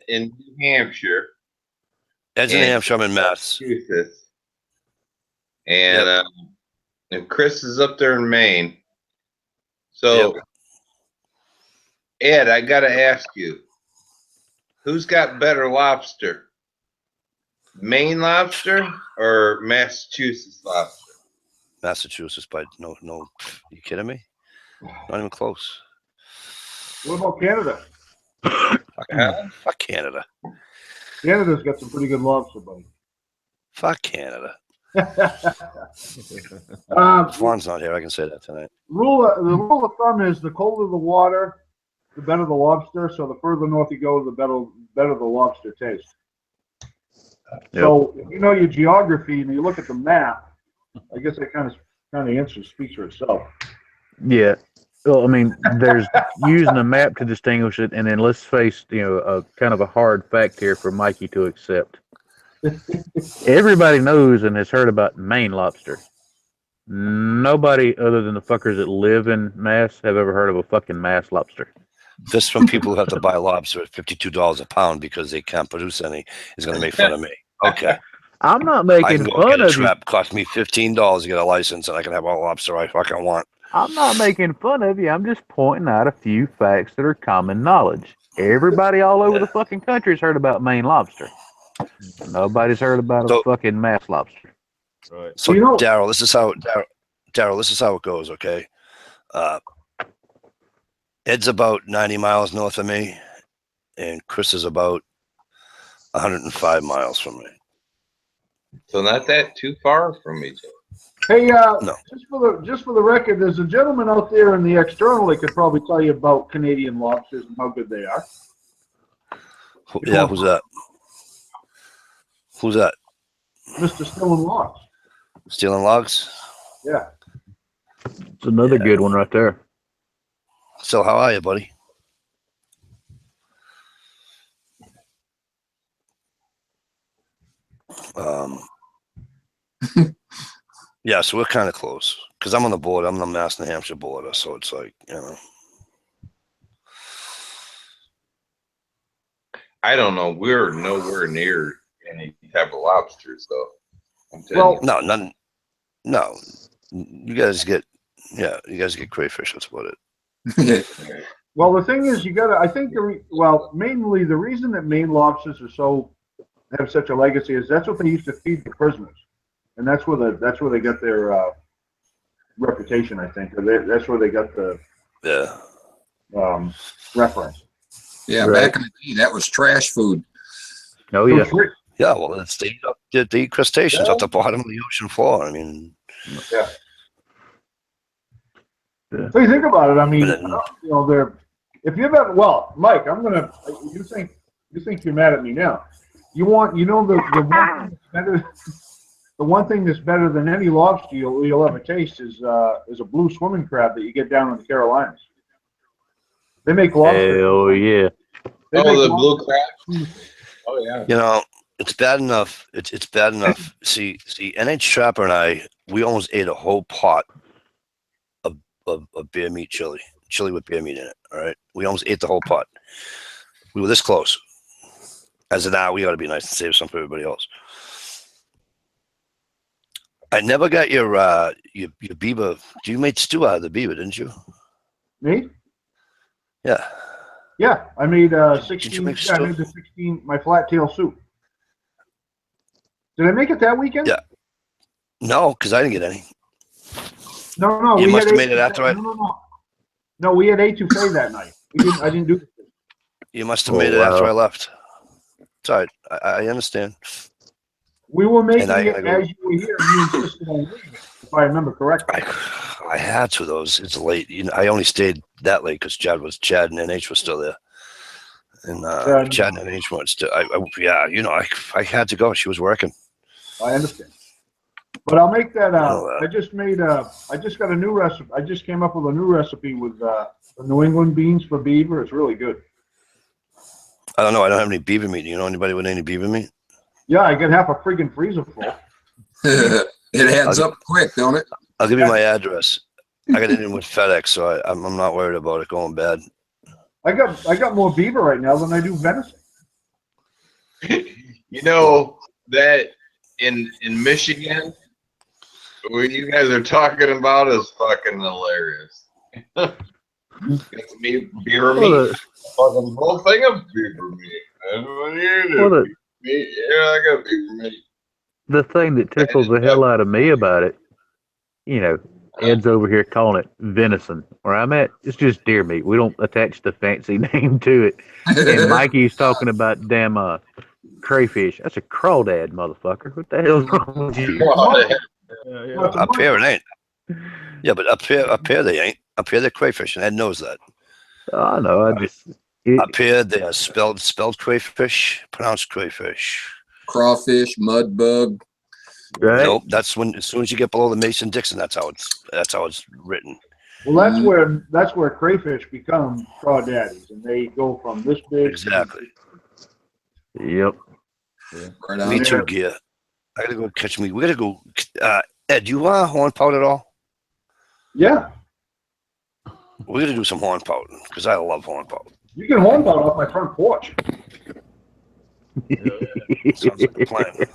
in New Hampshire. Ed's in New Hampshire. I'm in Massachusetts. And and Chris is up there in Maine. So, Ed, I got to ask you, who's got better lobster? Maine lobster or Massachusetts lobster? Massachusetts, but no. You kidding me? Not even close. What about Canada? Fuck Canada. Canada's got some pretty good lobster, buddy. Fuck Canada. Fawn's not here. I can say that tonight. The rule of thumb is the colder the water, the better the lobster. So the further north you go, the better the lobster tastes. Yep. So if you know your geography and you look at the map, I guess that kind of speaks for itself. Yeah. Well, I mean, there's using a map to distinguish it, and then let's face, a kind of a hard fact here for Mikey to accept. Everybody knows and has heard about Maine lobster. Nobody other than the fuckers that live in Mass have ever heard of a fucking Mass lobster. This from people who have to buy lobster at $52 a pound because they can't produce any is going to make fun of me. Okay. I'm not I making can go fun get a of trap. Cost me $15 to get a license, and I can have all lobster I fucking want. I'm not making fun of you. I'm just pointing out a few facts that are common knowledge. Everybody all over the fucking country has heard about Maine lobster. Nobody's heard about a fucking Mass lobster. Right. So Daryl, this is how it goes. Okay. Ed's about 90 miles north of me, and Chris is about 105 miles from me. So not that too far from each other. Hey, No. just for the record, there's a gentleman out there in the external that could probably tell you about Canadian lobsters and how good they are. Yeah, who's that? Who's that? Mr. Stillin Logs. Stealing logs? Yeah. It's another good one right there. So how are you, buddy? Yeah, so we're kind of close because I'm on the border. I'm on the Mass New Hampshire border, so it's like, I don't know. We're nowhere near any type of lobsters, though. I'm telling you. No, none. No, you guys get crayfish. That's about it. Well, the thing is, I think mainly the reason that Maine lobsters have such a legacy is that's what they used to feed the prisoners, and that's where they got their reputation. I think that's where they got the reference. Yeah, back in the day, that was trash food. Oh yeah. Yeah, well, they eat crustaceans at the bottom of the ocean floor. I mean, yeah. So you think about it. I mean, they're. If you've ever, Mike, You think you're mad at me now? The one thing that's better. The one thing that's better than any lobster you'll ever taste is a blue swimming crab that you get down in the Carolinas. They make lobster. Hell yeah. The blue crab. Oh yeah. It's bad enough. It's bad enough. See, NH Trapper and I, we almost ate a whole pot of bear meat chili with bear meat in it. All right, we almost ate the whole pot. We were this close. As of now, we ought to be nice and save some for everybody else. I never got your beaver. You made stew out of the beaver, didn't you? Me? Yeah. Yeah, I made 16. Did you make I made the 16. My flat tail soup. Did I make it that weekend? Yeah. No, because I didn't get any. No. You must have made it after I. No, we had etouffee that night. I didn't do it. You must have made it after I left. It's all right. I understand. We were making it as you were here. You insisted on leaving, if I remember correctly. I had to. It's late. I only stayed that late because Chad and NH was still there, and Chad and NH weren't still. I had to go. She was working. I understand, but I'll make that. I just got a new recipe. I just came up with a new recipe with the New England beans for beaver. It's really good. I don't know. I don't have any beaver meat. Do you know anybody with any beaver meat? Yeah, I got half a friggin' freezer full. It adds up quick, don't it? I'll give you my address. I got it in with FedEx, so I'm not worried about it going bad. I got more beaver right now than I do venison. You know that in Michigan, what you guys are talking about is fucking hilarious. It's beaver meat. Fucking whole thing of beaver meat. That's what you do. Yeah, I got beaver meat. The thing that tickles the hell out of me about it, Ed's over here calling it venison. Where I'm at, it's just deer meat. We don't attach the fancy name to it. And Mikey's talking about damn Crayfish. That's a crawdad, motherfucker. What the hell's wrong with you? Up here it ain't. Yeah, but up here they ain't. Up here they're crayfish, and Ed knows that. I know. Up here they are spelled crayfish, pronounced crayfish. Crawfish, mud bug. Right? Nope, that's when as soon as you get below the Mason-Dixon, that's how it's written. Well, that's where crayfish become crawdaddies, and they go from this big. Exactly. Yep. Right on Me too, there. Gear. I gotta go catch me. We gotta go. Ed, you want horn pout at all? Yeah, We gotta do some horn pout because I love horn pout. you can horn pout off my front porch. Sounds like a plan.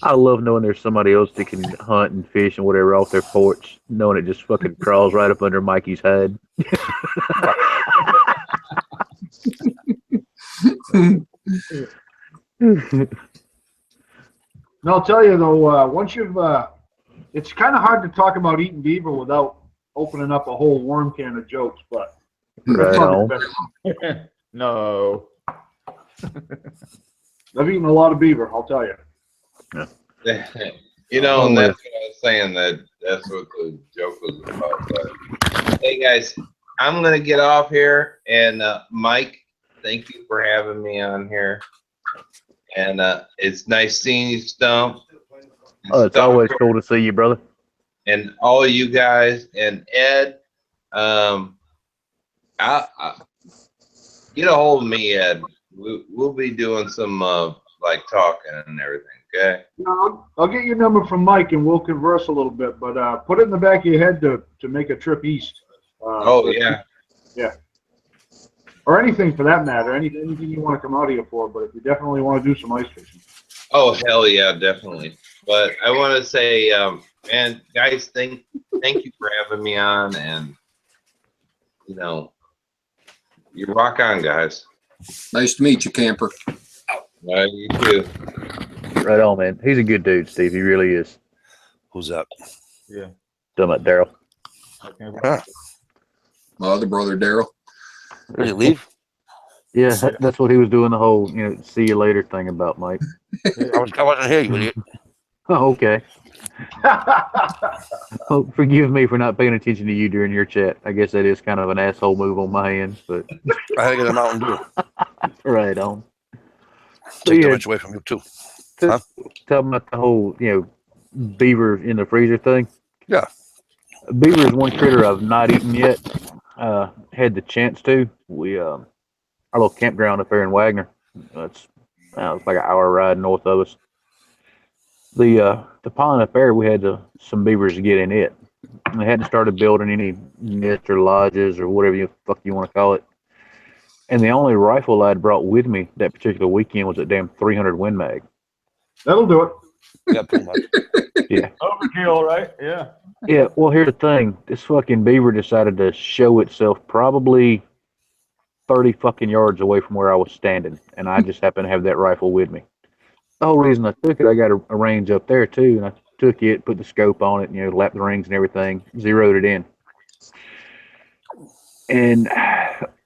I love knowing there's somebody else that can hunt and fish and whatever off their porch, knowing it just fucking crawls right up under Mikey's head. And I'll tell you though, once you've, it's kind of hard to talk about eating beaver without opening up a whole worm can of jokes, but Right on. No. I've eaten a lot of beaver, I'll tell you. You know, and that's what I was saying. That's what the joke was about. But hey, guys, I'm gonna get off here. And Mike, thank you for having me on here. And it's nice seeing you, Stump. Oh, it's always cool to see you, brother. And all you guys and Ed. I get a hold of me, Ed. We'll be doing some like talking and everything. Okay. I'll get your number from Mike and we'll converse a little bit, but put it in the back of your head to make a trip east. Oh yeah. Yeah. Or anything for that matter. Anything you want to come out here for, but if you definitely want to do some ice fishing. Oh hell yeah, definitely. But I want to say, man, guys, thank you for having me on, and you know, you rock on, guys. Nice to meet you, camper. You too. Right on, man. He's a good dude, Steve. He really is. Who's that? Yeah. Talking about Daryl. My other brother, Daryl. Did he leave? Yeah, that's what he was doing the whole, see you later thing about, Mike. I wasn't here, you idiot. Oh, okay. Oh, forgive me for not paying attention to you during your chat. I guess that is kind of an asshole move on my end, but I had to get a Mountain Dew. right on. Take the wrench away from you too. Huh? Tell about the whole, beaver in the freezer thing. Yeah. Beaver is one critter I've not eaten yet. Had the chance to. We our little campground up there in Wagner. It's like an hour ride north of us. The pond up there, we had some beavers to get in it. And they hadn't started building any nests or lodges or whatever you want to call it. And the only rifle I'd brought with me that particular weekend was a damn 300 Win Mag. That'll do it. Yeah, pretty much. Yeah. Overkill, right? Yeah. Yeah, well, here's the thing. This fucking beaver decided to show itself probably 30 fucking yards away from where I was standing, and I just happened to have that rifle with me. The whole reason I took it, I got a range up there too, and I took it, put the scope on it, lapped the rings and everything, zeroed it in. And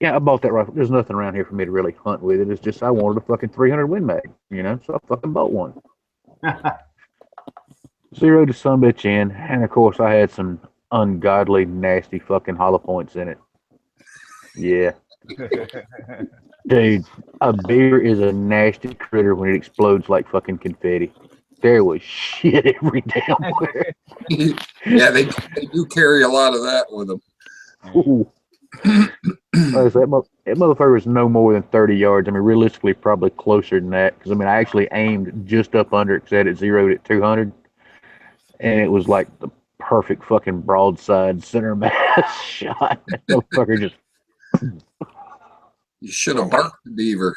yeah, I bought that rifle. There's nothing around here for me to really hunt with it. It's just I wanted a fucking 300 Win Mag, so I fucking bought one. Zeroed the sumbitch in, and of course I had some ungodly, nasty fucking hollow points in it. Yeah. Dude, a beaver is a nasty critter when it explodes like fucking confetti. There was shit every damn where. Yeah, they do carry a lot of that with them. Ooh. Like I said, that motherfucker was no more than 30 yards. I mean, realistically, probably closer than that. Because, I actually aimed just up under it because I had it zeroed at 200. And it was like the perfect fucking broadside center mass shot. That motherfucker just... You should have barked the beaver.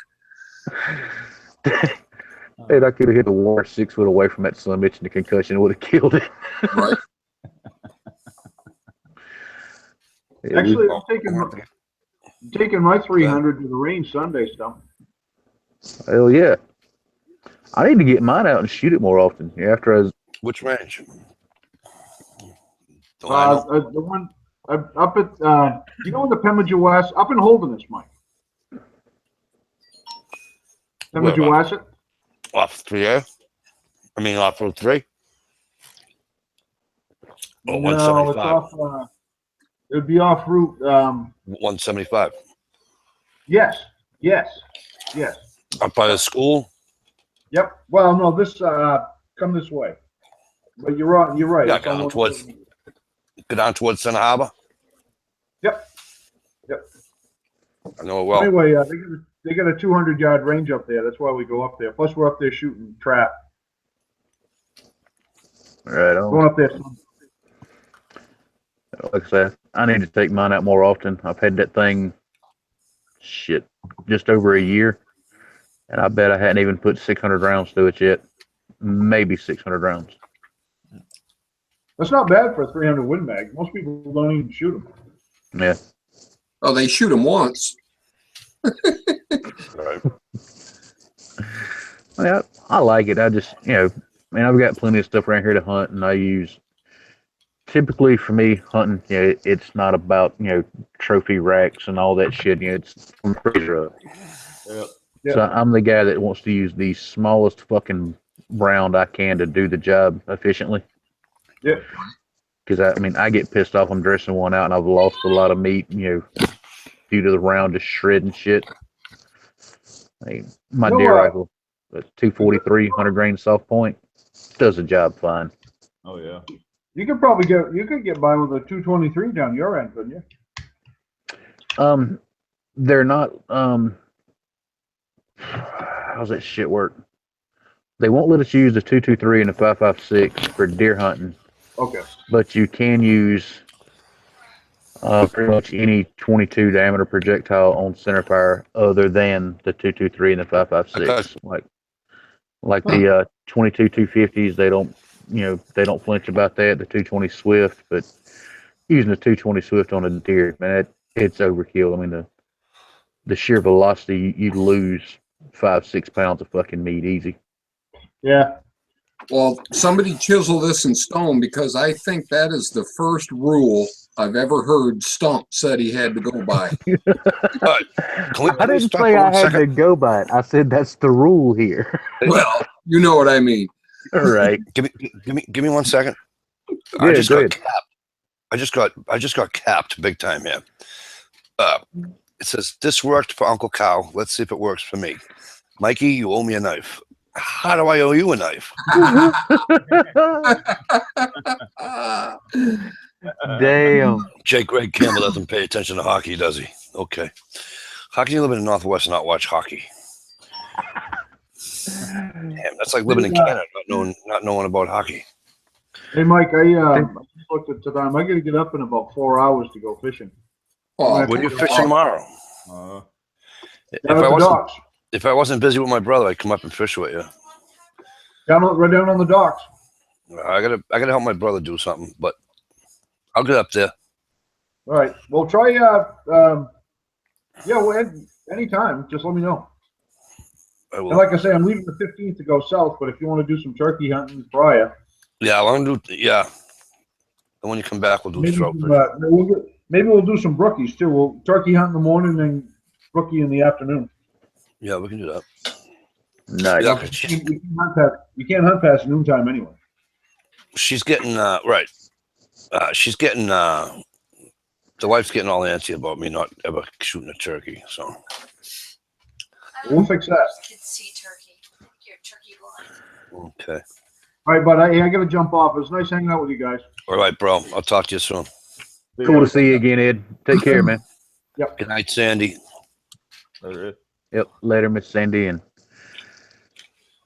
Dude, I could have hit the water 6 foot away from that son bitch and the concussion would have killed it. Right. Yeah, Actually, I'm taking my 300 to the range Sunday, Stump. Hell yeah. I need to get mine out and shoot it more often. After I was... Which range? The one up at, in the Pemminger West, up in Holderness, Mike. Then would you watch it? Off 3A? I mean, off Route 3? Or No, it's 175? off. It would be off route. 175. Yes. Up by the school? Yep. Well, no, this come this way. But you're right. You're right. Yeah, It's go down almost- towards Center Harbor. Yep. I know it well. Anyway, they got a 200-yard range up there. That's why we go up there. Plus, we're up there shooting trap. Right on. Going up there. Like I said, I need to take mine out more often. I've had that thing, just over a year, and I bet I hadn't even put 600 rounds to it yet. Maybe 600 rounds. That's not bad for a 300 Win Mag. Most people don't even shoot them. Yeah. Oh, they shoot them once. Right. Yeah, I like it. I just, I've got plenty of stuff around here to hunt, and I use. Typically, for me, hunting, it's not about trophy racks and all that shit. It's from the freezer up. Yep. So I'm the guy that wants to use the smallest fucking round I can to do the job efficiently. Yeah. Because I get pissed off. I'm dressing one out, and I've lost a lot of meat, due to the round just shredding shit. My deer rifle, a 243 100 grain soft point, does the job fine. Oh yeah. You could probably get by with a 223 down your end, couldn't you? They're not. How's that shit work? They won't let us use the 223 and the 5.56 for deer hunting. Okay. But you can use pretty much any 22 diameter projectile on centerfire other than the 223 and the 5.56. Okay. Like the 22 250s, they don't flinch about that. The 220 Swift, but using the 220 Swift on a deer, man, it's overkill. I mean, the sheer velocity, you'd lose 5-6 pounds of fucking meat easy. Yeah. Well, somebody chisel this in stone, because I think that is the first rule I've ever heard Stump said he had to go by. I didn't say I had to go by it. I said that's the rule here. Well, you know what I mean. All right. Give me 1 second. Yeah, I just go got ahead. capped. I just got capped big time here. It says this worked for Uncle Cal. Let's see if it works for me. Mikey, you owe me a knife. How do I owe you a knife? Damn. Jake Greg Campbell doesn't pay attention to hockey, does he? Okay. How can you live in the Northwest and not watch hockey? Damn, that's like living in Canada, not knowing about hockey. Hey, Mike, I just looked at the time. I got to get up in about 4 hours to go fishing. Oh, When you fishing tomorrow? Down at the docks. If I wasn't busy with my brother, I'd come up and fish with you. Right down on the docks. I gotta help my brother do something, but I'll get up there. All right. Well, try. Anytime. Just let me know. I will. And like I say, I'm leaving the 15th to go south. But if you want to do some turkey hunting prior, Yeah, I want to do. Yeah. And when you come back, we'll do trout fishing. maybe we'll do some brookies too. We'll turkey hunt in the morning and brookie in the afternoon. Yeah, we can do that. Nice. Yeah, You can't hunt past noontime anyway. she's getting right. She's getting the wife's getting all antsy about me not ever shooting a turkey. So We'll fix that. Kids see turkey. Your turkey line. okay. All right, but I got to jump off. It was nice hanging out with you guys. All right, bro. I'll talk to you soon. Cool to see you again, Ed. Take care, man. Good night, Sandy. Yep. Later, Miss Sandy. And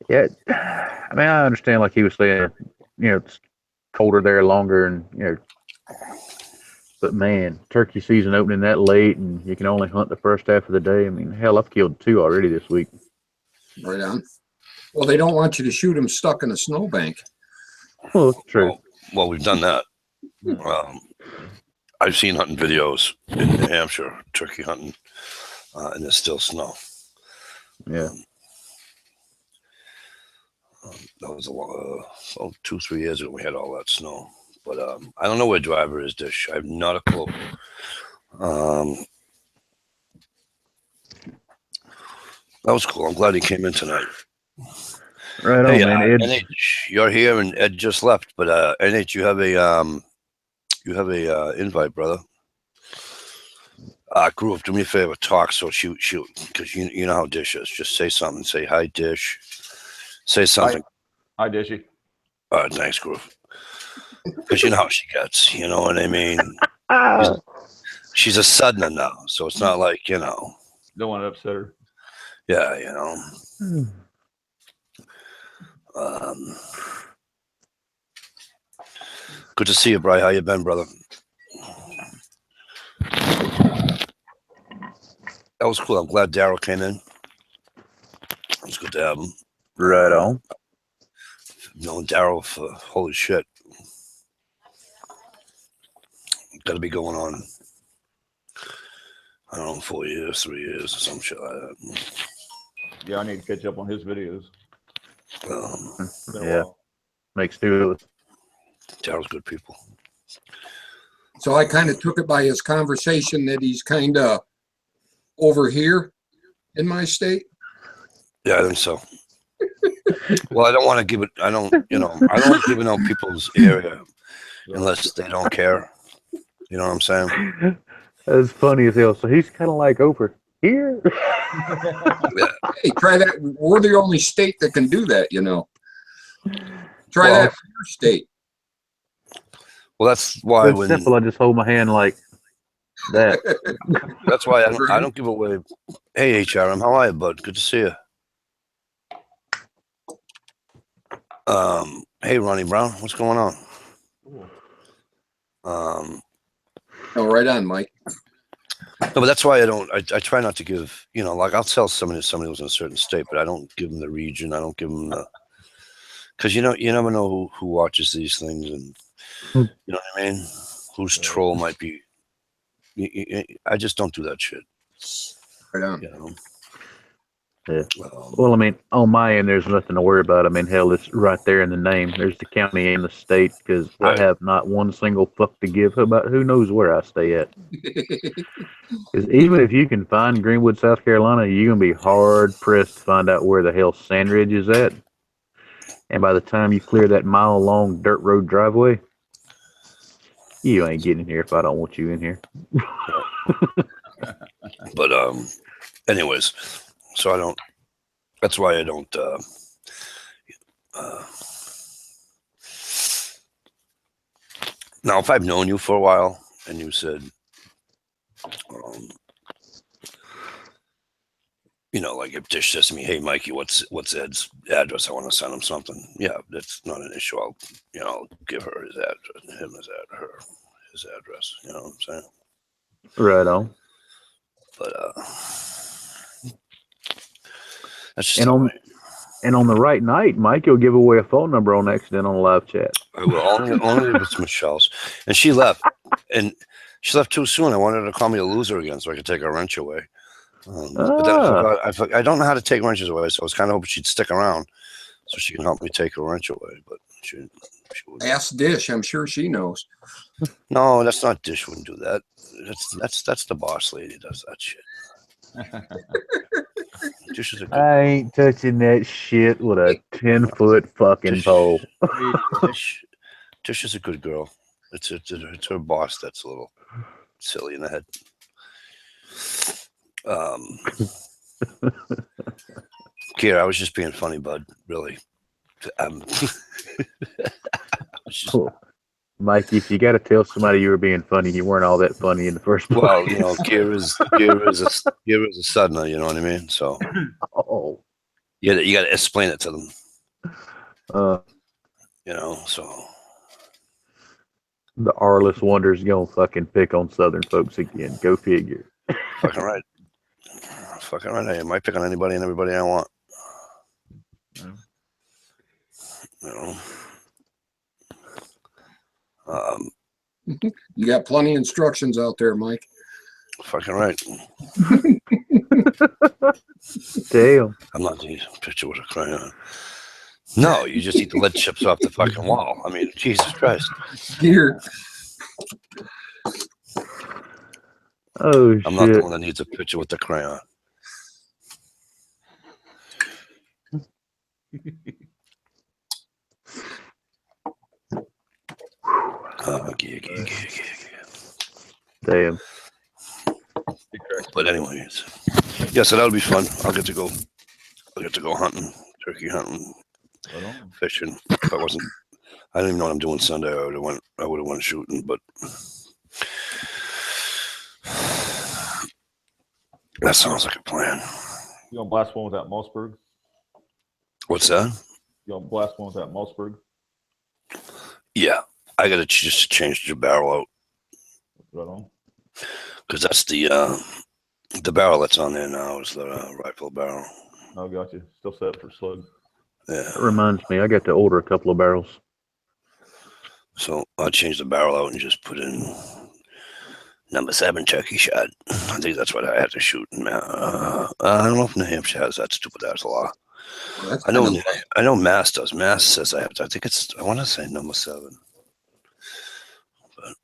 yeah, I understand, like he was saying, it's colder there longer, and but man, turkey season opening that late, and you can only hunt the first half of the day. I mean, hell, I've killed 2 already this week. Right on. Well, they don't want you to shoot them stuck in a snowbank. Well, it's true. Well, we've done that. I've seen hunting videos in New Hampshire, turkey hunting, and there's still snow. Yeah. That was 2-3 years ago we had all that snow. But I don't know where Driver is, Dish. I have not a clue. That was cool. I'm glad he came in tonight. Right Hey, on, man. Ed, NH, you're here, and Ed just left. But NH, you have a invite, brother. Groove, do me a favor, talk. So shoot, because you know how Dish is. Just say something. Say hi, Dish. Say something. Hi, Dishy. Thanks, Groove. Because you know how she gets. You know what I mean? She's a Southerner now, so it's not like, you know. Don't want to upset her. Yeah, you know. Good to see you, Bri. How you been, brother? That was cool. I'm glad Daryl came in. It was good to have him. right on. Knowing Daryl for holy shit. Got to be going on, I don't know, 4 years, 3 years, or some shit like that. Yeah, I need to catch up on his videos. Yeah. Makes two of us. Daryl's good people. So I kind of took it by his conversation that he's kind of over here in my state. Yeah, I think so. Well, I don't want to give it. I don't like giving out people's area unless they don't care. You know what I'm saying? That's funny as hell. So he's kind of like over here. Yeah. Hey, try that. We're the only state that can do that, you know. Try that for your state. Well, that's why It's simple. I just hold my hand like that. That's why I don't give away. Hey, HRM, how are you, bud? Good to see you. Hey, Ronnie Brown, what's going on? Oh, right on, Mike. No, but that's why I don't. I try not to give. You know, like I'll tell somebody who's in a certain state, but I don't give them the region. I don't give them the. Because you never know who watches these things, and you know what I mean. Whose troll might be. I just don't do that shit. Right on. You know. Yeah. Well, I mean, on my end, there's nothing to worry about. I mean, hell, it's right there in the name. There's the county and the state because Right. I have not one single fuck to give about who knows where I stay at. Because even if you can find Greenwood, South Carolina, you're going to be hard pressed to find out where the hell Sandridge is at. And by the time you clear that mile long dirt road driveway, you ain't getting here if I don't want you in here. But anyways, so I don't. That's why I don't. Now, if I've known you for a while and you said, you know, like if Dish says to me, "Hey, Mikey, what's Ed's address? I want to send him something." Yeah, that's not an issue. I'll give her his address, his address. You know what I'm saying? Right on. But that's just and on the right night, Mike, you'll give away a phone number on accident on a live chat. I will only if it's Michelle's. And she left, and she left too soon. I wanted her to call me a loser again so I could take her wrench away. But then I forgot. I don't know how to take wrenches away, so I was kind of hoping she'd stick around so she can help me take her wrench away. But she wouldn't. Ask Dish. I'm sure she knows. No, that's not Dish. Wouldn't do that. That's the boss lady does that shit. Dish is a good I ain't touching that shit with a 10-foot fucking pole. Dish is a good girl. It's her boss that's a little silly in the head. Kira, I was just being funny, bud. Really. Cool. Mike, if you got to tell somebody you were being funny, you weren't all that funny in the first place. Well, you know, Kira's a Southerner, you know what I mean? So, you got to explain it to them. You know, so. The Arliss Wonder's gonna fucking pick on Southern folks again. Go figure. Fucking right. Fucking right. I might pick on anybody and everybody I want. You know. You got plenty of instructions out there, Mike. Fucking right. Damn. I'm not going to picture with a crayon. No, you just eat the lead chips off the fucking wall. I mean, Jesus Christ. Here. Oh, shit. I'm not the one that needs a picture with the crayon. Damn. But anyways, yeah, so that would be fun. I'll get to go hunting, turkey hunting, Right on. fishing. If I wasn't, I don't even know what I'm doing Sunday. I would have went shooting, but that sounds like a plan. You gonna blast one with that Mossberg? What's that? You gonna blast one with that Mossberg? Yeah, I gotta just change the barrel out Right on. because that's the barrel that's on there now is the rifle barrel. Oh, got you. Still set for slug. Yeah. That reminds me, I got to order a couple of barrels. So I'll change the barrel out and just put in number 7 turkey shot. I think that's what I have to shoot. I don't know if New Hampshire has that stupid ass law. Well, I know Mass does. Mass says I have to. I think it's. I want to say number 7. But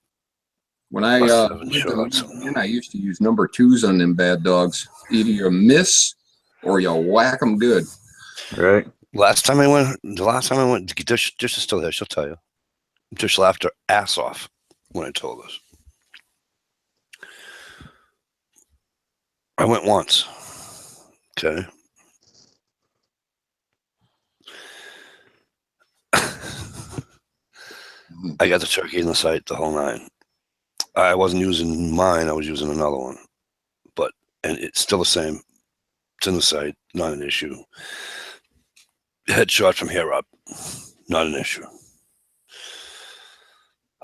when I lived in Louisiana, I used to use number 2s on them bad dogs. Either you miss or you whack them good. Right. the last time I went, Dish is still there. She'll tell you. Dish laughed her ass off when I told us. I went once. Okay. I got the turkey in the sight, the whole 9. I wasn't using mine. I was using another one. And it's still the same. It's in the sight. Not an issue. Headshot from here up. Not an issue.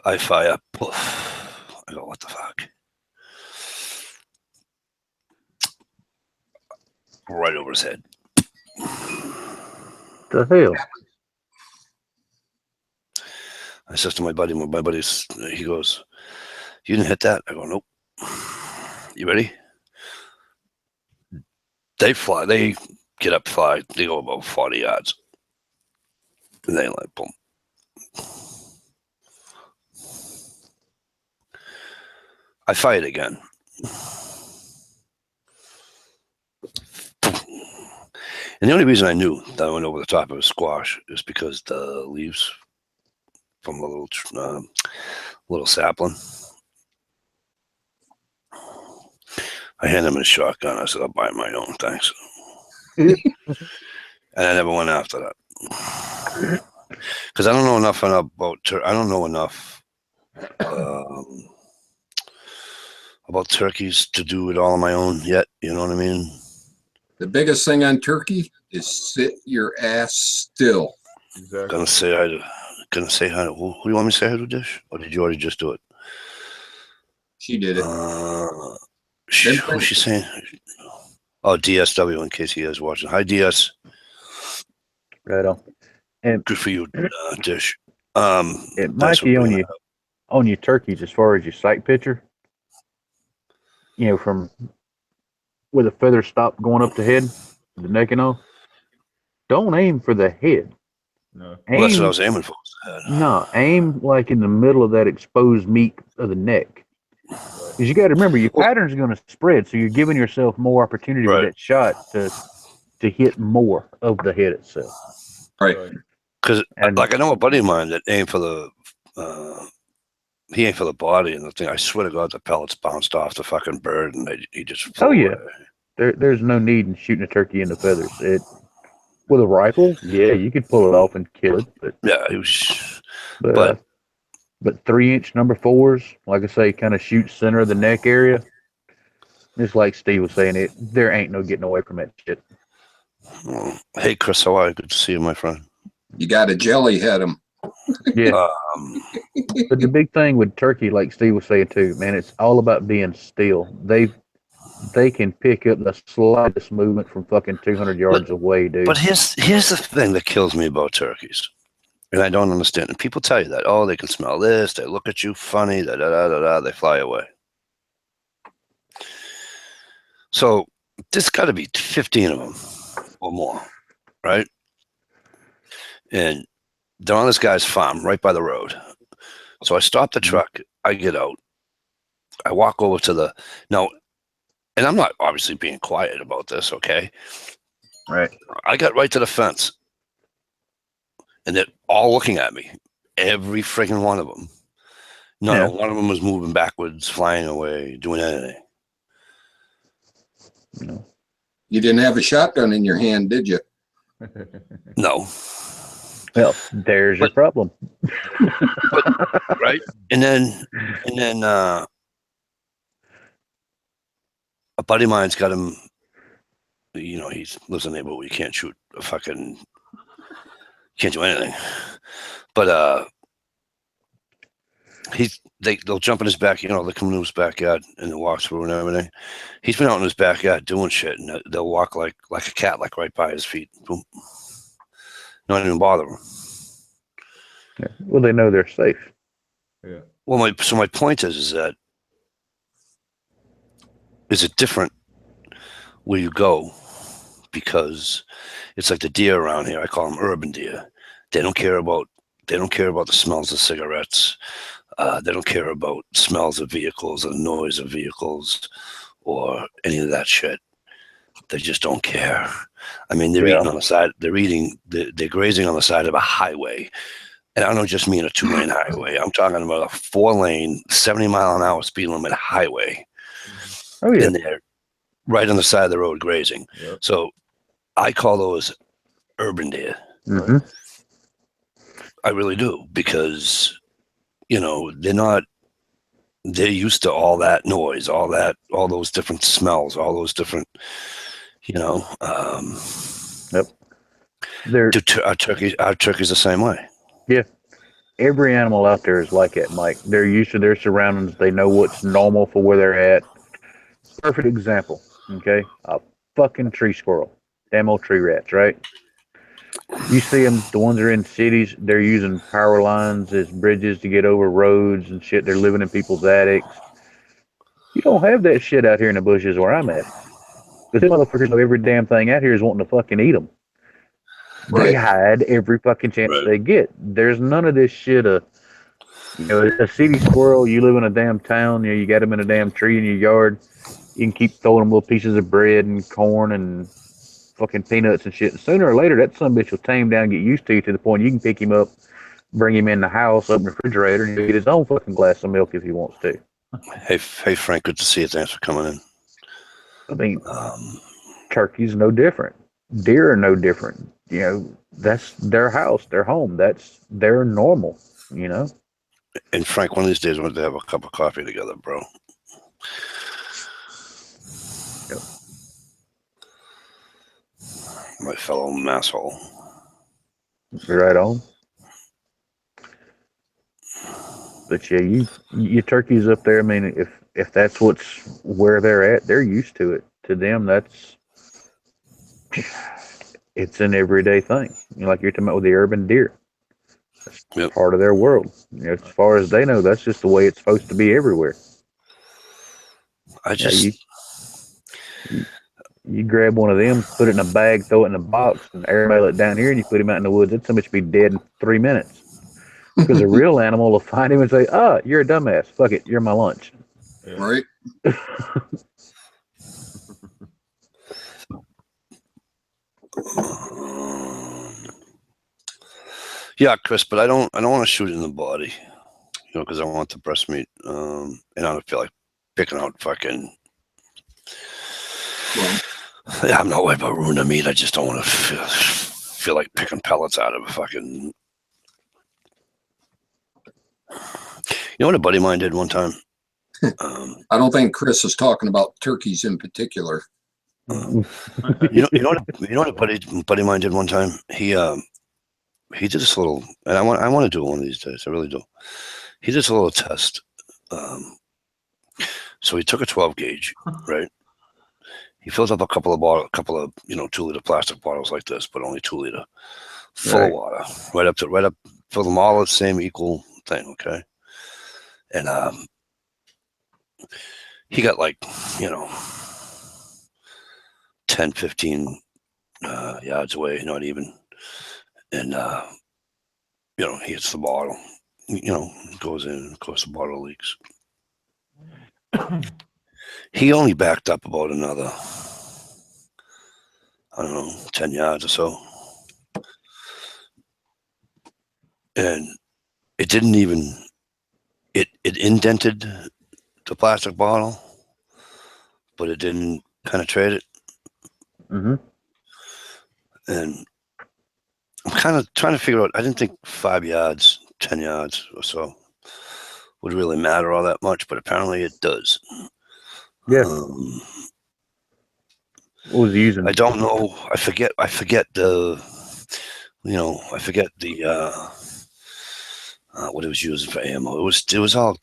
I fire. Poof. I go, what the fuck? Right over his head. The hell? I says to my buddy's, he goes, you didn't hit that? I go, nope. You ready? They fly. They get up, fly. They go about 40 yards. And they like, boom. I fired again. And the only reason I knew that I went over the top of a squash is because the leaves from the little sapling. I handed him a shotgun. I said, I'll buy my own, thanks. And I never went after that. Because I don't know enough about about turkeys to do it all on my own yet. You know what I mean? The biggest thing on turkey is sit your ass still. Exactly. Gonna say hi to who do you want me to say hi to, Dish? Or did you already just do it? She did it. What's she saying? Oh, DSW, in case he is watching. Hi, DS. Right on. And good for you, Dish. Mikey, on your turkeys, as far as your sight picture, you know, from where the feathers stop going up the head, the neck and all, don't aim for the head. No. Well, that's what I was aiming for. No, aim like in the middle of that exposed meat of the neck. Because you got to remember, your pattern's going to spread, so you're giving yourself more opportunity with that shot to hit more of the head itself. Right. Because, like, I know a buddy of mine that aimed for the, he aimed for the body, and the thing, I swear to God, the pellets bounced off the fucking bird, and he just flew away. There's no need in shooting a turkey in the feathers. With a rifle, yeah, you could pull it off and kill it. But yeah, it was. But 3-inch number 4s, like I say, kind of shoot center of the neck area. Just like Steve was saying, there ain't no getting away from that shit. Hey, Chris, how are you? Good to see you, my friend. You got to jelly head them. Yeah. But the big thing with turkey, like Steve was saying too, man, it's all about being still. They can pick up the slightest movement from fucking 200 yards away, dude. But here's the thing that kills me about turkeys. And I don't understand. And people tell you that, oh, they can smell this, they look at you funny, they fly away. So there's got to be 15 of them or more, right? And they're on this guy's farm right by the road. So I stop the truck, I get out, I walk over to and I'm not obviously being quiet about this, okay? Right. I got right to the fence. and they're all looking at me. Every freaking one of them. No, one of them was moving backwards, flying away, doing anything. No. You didn't have a shotgun in your hand, did you? No. Well, there's your problem. Right? And then a buddy of mine's got him, he lives in the neighborhood where you can't shoot a fucking, can't do anything. But they'll jump in his back, they'll come into his backyard and they'll walk through and everything. He's been out in his backyard doing shit, and they'll walk like a cat, like right by his feet. Boom. Not even bother him. Yeah. Well, they know they're safe. Yeah. Well, my point is that is it different where you go, because it's like the deer around here. I call them urban deer. They don't care about the smells of cigarettes. They don't care about smells of vehicles or the noise of vehicles or any of that shit. They just don't care. I mean, they're eating on the side. They're grazing on the side of a highway. And I don't just mean a 2-lane highway. I'm talking about a 4-lane, 70-mile-an-hour speed limit highway. Oh, yeah. And they're right on the side of the road grazing. Yep. So I call those urban deer. Mm-hmm. I really do, because, they're used to all that noise, all those different smells, all those different, Yep. Our turkey's the same way. Yeah. Every animal out there is like that, Mike. They're used to their surroundings. They know what's normal for where they're at. Perfect example, okay? A fucking tree squirrel. Damn old tree rats, right? You see them, the ones that are in cities, they're using power lines as bridges to get over roads and shit. They're living in people's attics. You don't have that shit out here in the bushes where I'm at. Because the motherfuckers know every damn thing out here is wanting to fucking eat them. Right. They hide every fucking chance they get. There's none of this shit a city squirrel, you live in a damn town, you got them in a damn tree in your yard. You can keep throwing them little pieces of bread and corn and fucking peanuts and shit. And sooner or later, that son bitch will tame down and get used to you to the point you can pick him up, bring him in the house, open the refrigerator, and he'll get his own fucking glass of milk if he wants to. Hey, Frank, good to see you. Thanks for coming in. I mean, turkey's no different. Deer are no different. That's their house, their home. That's their normal, And Frank, one of these days, I want to have a cup of coffee together, bro. Yep. My fellow masshole. Right on. But yeah, you turkeys up there. I mean, if that's where they're at, they're used to it. To them, it's an everyday thing. Like you're talking about with the urban deer. That's part of their world. As far as they know, that's just the way it's supposed to be everywhere. You grab one of them, put it in a bag, throw it in a box, and airmail it down here, and you put him out in the woods. That somebody should be dead in 3 minutes. Because a real animal will find him and say, you're a dumbass. Fuck it. You're my lunch. Yeah. Right. Yeah, Chris, but I don't want to shoot it in the body, because I want the breast meat, and I don't feel like picking out fucking. Well, I'm not worried about ruining the meat. I just don't want to feel like picking pellets out of a fucking. You know what a buddy of mine did one time? I don't think Chris is talking about turkeys in particular. You know what a buddy of mine did one time? He did this little, and I want to do it one of these days. I really do. He did this little test. So he took a 12 gauge, right? He filled up a couple of 2-liter plastic bottles like this, but only 2 liter, full of water, right up, fill them all the same equal thing, okay? And he got 10, 15 yards away, not even, and he hits the bottle, goes in, of course the bottle leaks. He only backed up about another, 10 yards or so. and it didn't even, it indented the plastic bottle, but it didn't penetrate it. Mm-hmm. And I'm kind of trying to figure out, I didn't think 5 yards, 10 yards or so would really matter all that much, but apparently it does. Yeah. What was he using? I don't know. I forget the, I forget the, what it was using for ammo. It was all,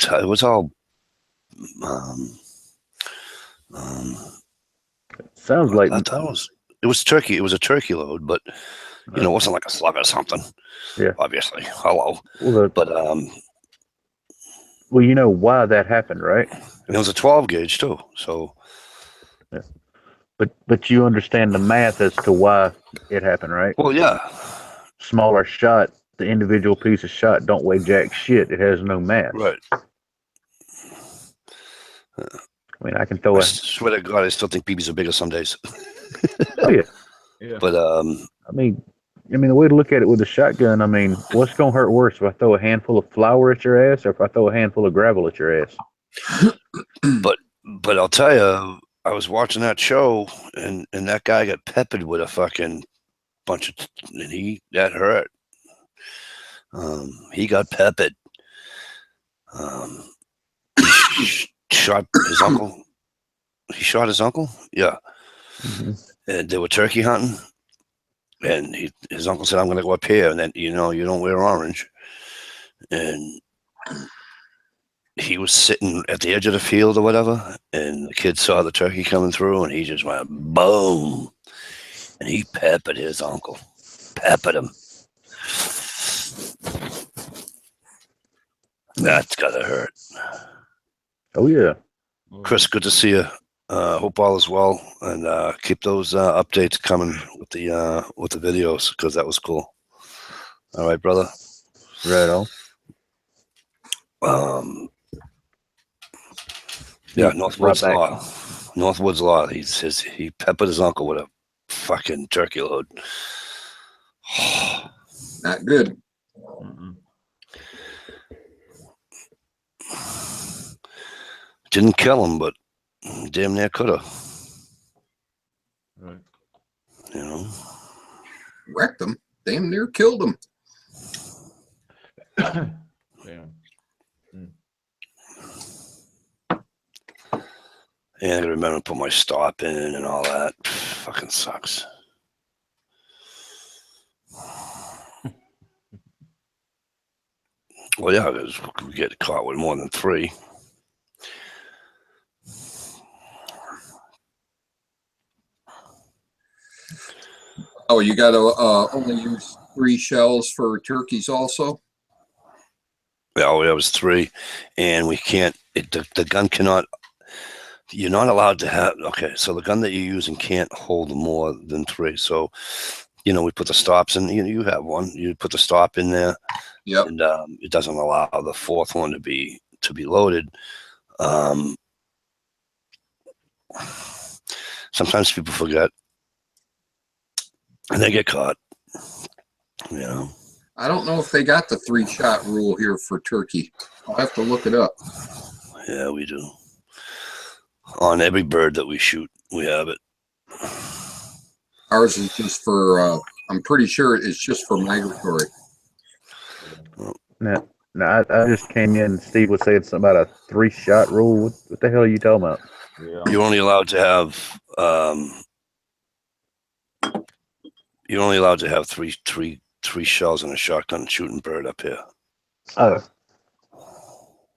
Sounds like I thought it was turkey. It was a turkey load, but it wasn't like a slug or something. Yeah. Obviously. Hello. well, But well, you know why that happened, right? it was a 12 gauge too. So Yeah. But you understand the math as to why it happened, right? well, yeah. Smaller shot, the individual piece of shot don't weigh jack shit. It has no mass. Right. I mean, I can throw I a. swear to God, I still think BBs are bigger some days. Oh yeah. Yeah. But I mean, the way to look at it with a shotgun, I mean, what's gonna hurt worse if I throw a handful of flour at your ass or if I throw a handful of gravel at your ass? but I'll tell you, I was watching that show, and that guy got peppered with a fucking bunch of, and that hurt. He got peppered. He shot his uncle. He shot his uncle. Yeah, and they were turkey hunting, and his uncle said, "I'm going to go up here," and then you don't wear orange, and he was sitting at the edge of the field or whatever, and the kid saw the turkey coming through, and he just went boom, and he peppered his uncle, peppered him. That's gotta hurt. Oh yeah. Chris, good to see you. Hope all is well, and keep those updates coming with the videos, because that was cool. All right, brother. Right on. Yeah, Northwoods right Law. Northwoods Law. He peppered his uncle with a fucking turkey load. Not good. Didn't kill him, but damn near could have. Right. Wrecked them. Damn near killed them. Damn. Yeah, I gotta remember to put my stop in and all that. Fucking sucks. Well, yeah, because we get caught with more than 3. Oh, you got to only use 3 shells for turkeys also? Yeah, it was 3, and we can't. The gun cannot. You're not allowed to have. Okay, so the gun that you're using can't hold more than 3. So, we put the stops in. You have one. You put the stop in there. Yep. And it doesn't allow the 4th one to be loaded. Sometimes people forget, and they get caught. I don't know if they got the 3-shot rule here for turkey. I'll have to look it up. Yeah, we do. On every bird that we shoot, we have it. Ours is just for, I'm pretty sure it's just for migratory. Now, I just came in. Steve was saying something about a 3-shot rule. What the hell are you talking about? Yeah. You're only allowed to have. You're only allowed to have three shells in a shotgun shooting bird up here. Oh.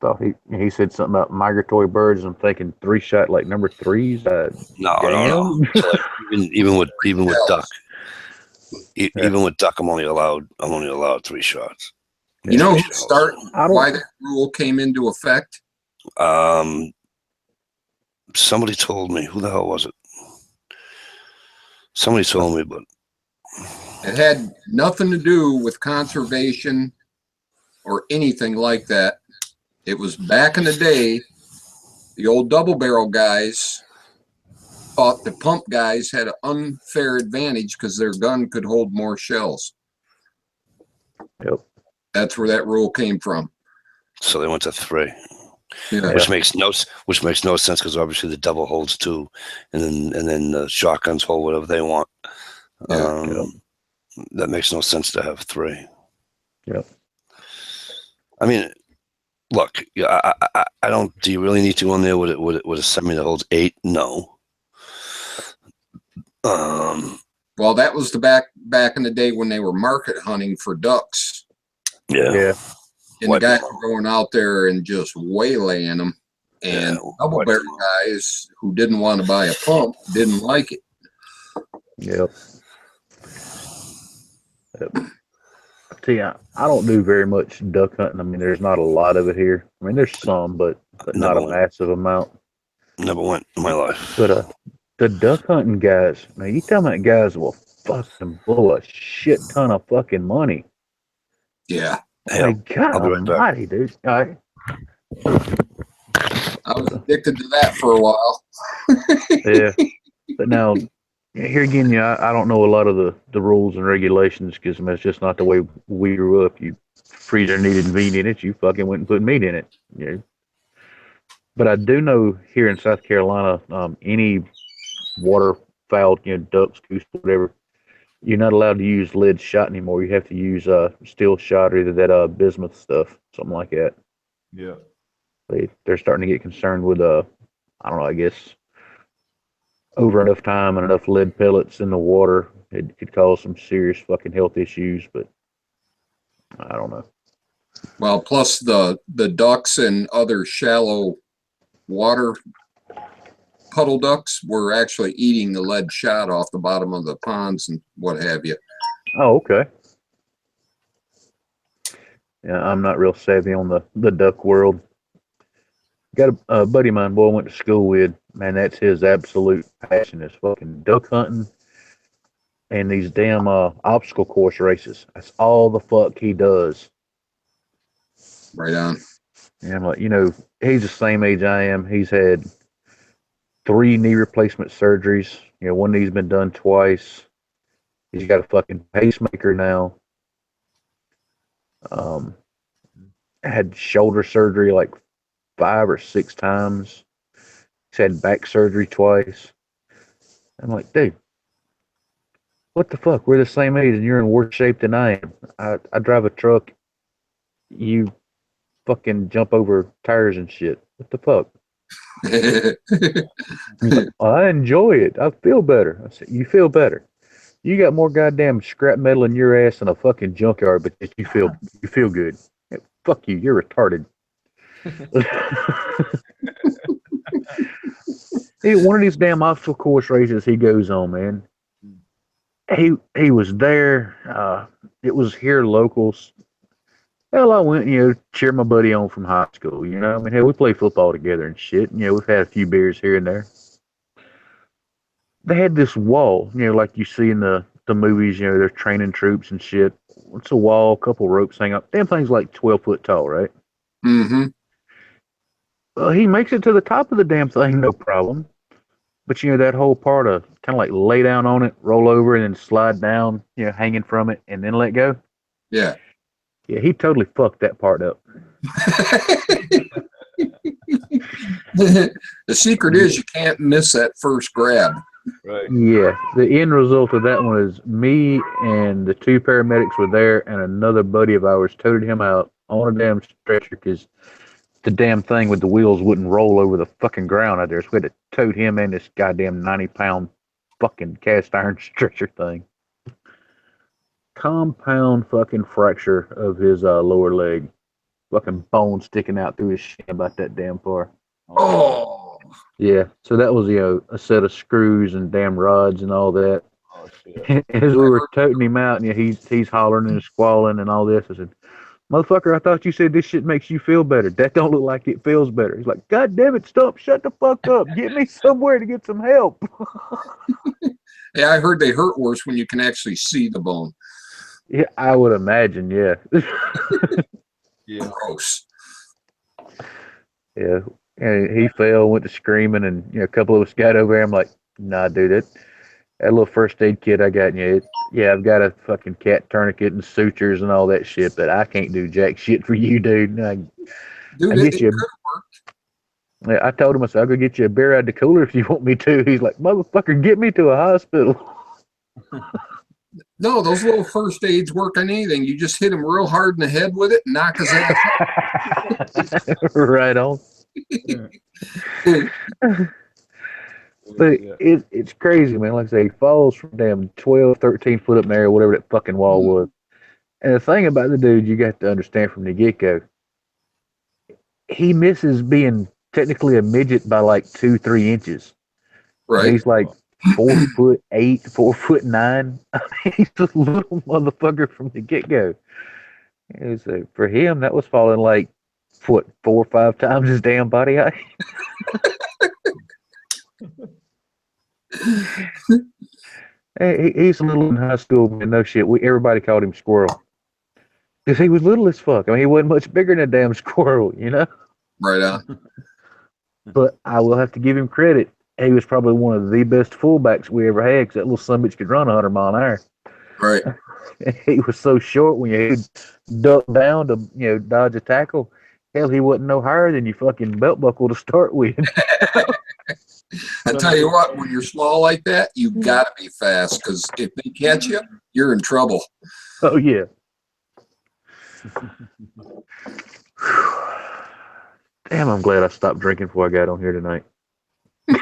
Thought he said something about migratory birds. I'm thinking 3-shot like number 3s. No. So like, even with duck, even with duck, I'm only allowed 3 shots. You know why that rule came into effect? Somebody told me. Who the hell was it? Somebody told me, but it had nothing to do with conservation or anything like that. It was back in the day, the old double barrel guys thought the pump guys had an unfair advantage because their gun could hold more shells. Yep. That's where that rule came from. So they went to 3. Yeah. Which makes no sense because obviously the double holds 2, and then the shotguns hold whatever they want. Yeah. That makes no sense to have 3. Yep. I mean, look, I don't. Do you really need to on there with a semi that holds 8? No. Well, that was the back in the day when they were market hunting for ducks. Yeah. And the guys were going out there and just waylaying them. And double barrel guys who didn't want to buy a pump didn't like it. Yep. See, I don't do very much duck hunting. I mean, there's not a lot of it here. I mean, there's some, but not a massive amount. Never went in my life. But the duck hunting guys, man, you tell me that guys will fucking blow a shit ton of fucking money. Yeah. Like, God almighty, dude. I was addicted to that for a while. Yeah. But now, here again, I don't know a lot of the rules and regulations because it's just not the way we grew up. You freezer needed meat in it, you fucking went and put meat in it. You know? But I do know here in South Carolina, any waterfowl, ducks, goose, whatever, you're not allowed to use lead shot anymore. You have to use steel shot or either that bismuth stuff, something like that. Yeah. They're starting to get concerned with I don't know, I guess over enough time and enough lead pellets in the water, it could cause some serious fucking health issues, but I don't know. Well, plus the ducks and other shallow water puddle ducks were actually eating the lead shot off the bottom of the ponds and what have you. Oh, okay. Yeah, I'm not real savvy on the duck world. Got a buddy of mine, boy, I went to school with. Man, that's his absolute passion is fucking duck hunting and these damn obstacle course races. That's all the fuck he does. Right on. And I'm like, he's the same age I am. He's had 3 knee replacement surgeries. One knee's been done twice. He's got a fucking pacemaker now. Had shoulder surgery like 5 or 6 times. He's had back surgery twice. I'm like, dude, what the fuck? We're the same age and you're in worse shape than I am. I drive a truck. You fucking jump over tires and shit. What the fuck? He's like, I enjoy it. I feel better. I said, you feel better. You got more goddamn scrap metal in your ass than a fucking junkyard, but you feel good. Yeah, fuck you. You're retarded. One of these damn obstacle course races he goes on, man. He was there. It was here locals. Hell, I went, cheer my buddy on from high school. I mean, hell, we play football together and shit. We've had a few beers here and there. They had this wall, like you see in the movies. They're training troops and shit. It's a wall, a couple ropes hang up. Damn thing's like 12 foot tall, right? Mm-hmm. He makes it to the top of the damn thing, no problem. But that whole part of kind of like lay down on it, roll over, and then slide down, hanging from it, and then let go. Yeah. Yeah, he totally fucked that part up. The secret is you can't miss that first grab. Right. Yeah, the end result of that one is me and the 2 paramedics were there, and another buddy of ours toted him out on a damn stretcher because the damn thing with the wheels wouldn't roll over the fucking ground out there. So we had to tote him and this goddamn 90-pound fucking cast iron stretcher thing. Compound fucking fracture of his lower leg. Fucking bone sticking out through his shin about that damn far. Oh. Yeah, so that was, a set of screws and damn rods and all that. Oh, shit. As we were toting him out, and he's hollering and squalling and all this, I said, motherfucker, I thought you said this shit makes you feel better. That don't look like it feels better. He's like, God damn it, stop, shut the fuck up. Get me somewhere to get some help. Yeah, I heard they hurt worse when you can actually see the bone. Yeah, I would imagine, yeah. Yeah. Gross. Yeah. And he fell, went to screaming, and a couple of us got over there. I'm like, nah, dude, That little first aid kit I got, yeah, I've got a fucking cat tourniquet and sutures and all that shit, but I can't do jack shit for you, dude. I get you. I told him, I said, I'll go get you a beer out of the cooler if you want me to. He's like, motherfucker, get me to a hospital. No, those little first aids work on anything. You just hit him real hard in the head with it and knock his ass out. Right on. But it's crazy, man. Like I say, he falls from damn 12, 13 foot up in the air, whatever that fucking wall was. And the thing about the dude, you got to understand from the get-go, he misses being technically a midget by like 2-3 inches. Right. And he's like 4'8", 4'9". I mean, he's a little motherfucker from the get-go. For him, that was falling like, 4 or 5 times his damn body height. He's a little in high school, man. No shit. Everybody called him Squirrel. Because he was little as fuck. I mean, he wasn't much bigger than a damn squirrel, you know? Right on. But I will have to give him credit. He was probably one of the best fullbacks we ever had because that little son bitch could run 100 mile an hour. Right. He was so short when you duck down to, dodge a tackle. Hell, he wasn't no higher than your fucking belt buckle to start with. I tell you what, when you're small like that, you got to be fast because if they catch you, you're in trouble. Oh, yeah. Damn, I'm glad I stopped drinking before I got on here tonight. Got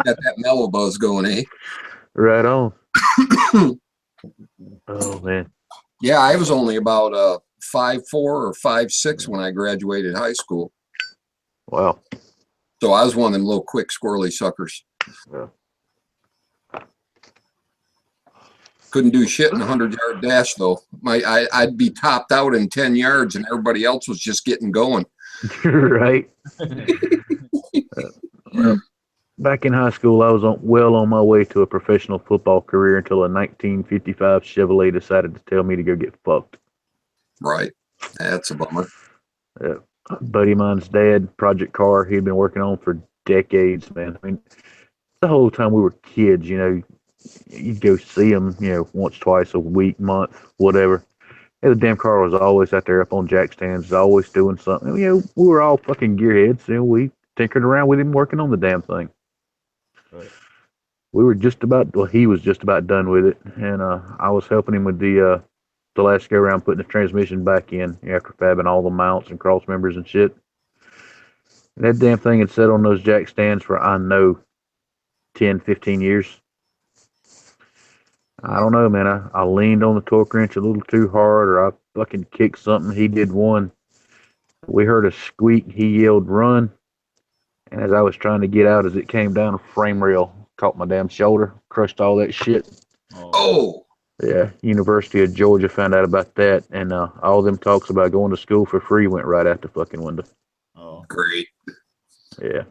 that mellow buzz going, eh? Right on. Oh, man. Yeah, I was only about 5'4" or 5'6" when I graduated high school. Wow. So I was one of them little quick squirrely suckers. Yeah. Couldn't do shit in a 100-yard dash though. I'd be topped out in 10 yards and everybody else was just getting going. Right. Well, back in high school, I was on my way to a professional football career until a 1955 Chevrolet decided to tell me to go get fucked. Right. That's a bummer. Yeah. A buddy of mine's dad, project car he'd been working on for decades, man. I mean, the whole time we were kids, you'd go see him, once, twice a week, month, whatever. And the damn car was always out there up on jack stands, always doing something. We were all fucking gearheads. We tinkered around with him working on the damn thing. Right. He was just about done with it. And I was helping him with the last go around putting the transmission back in after fabbing all the mounts and cross members and shit. And that damn thing had sat on those jack stands for, I know, 10, 15 years. I don't know, man. I leaned on the torque wrench a little too hard, or I fucking kicked something. He did one. We heard a squeak. He yelled, "Run!" And as I was trying to get out, as it came down, a frame rail caught my damn shoulder, crushed all that shit. Oh! Yeah, University of Georgia found out about that, and all them talks about going to school for free went right out the fucking window. Oh, great. Yeah.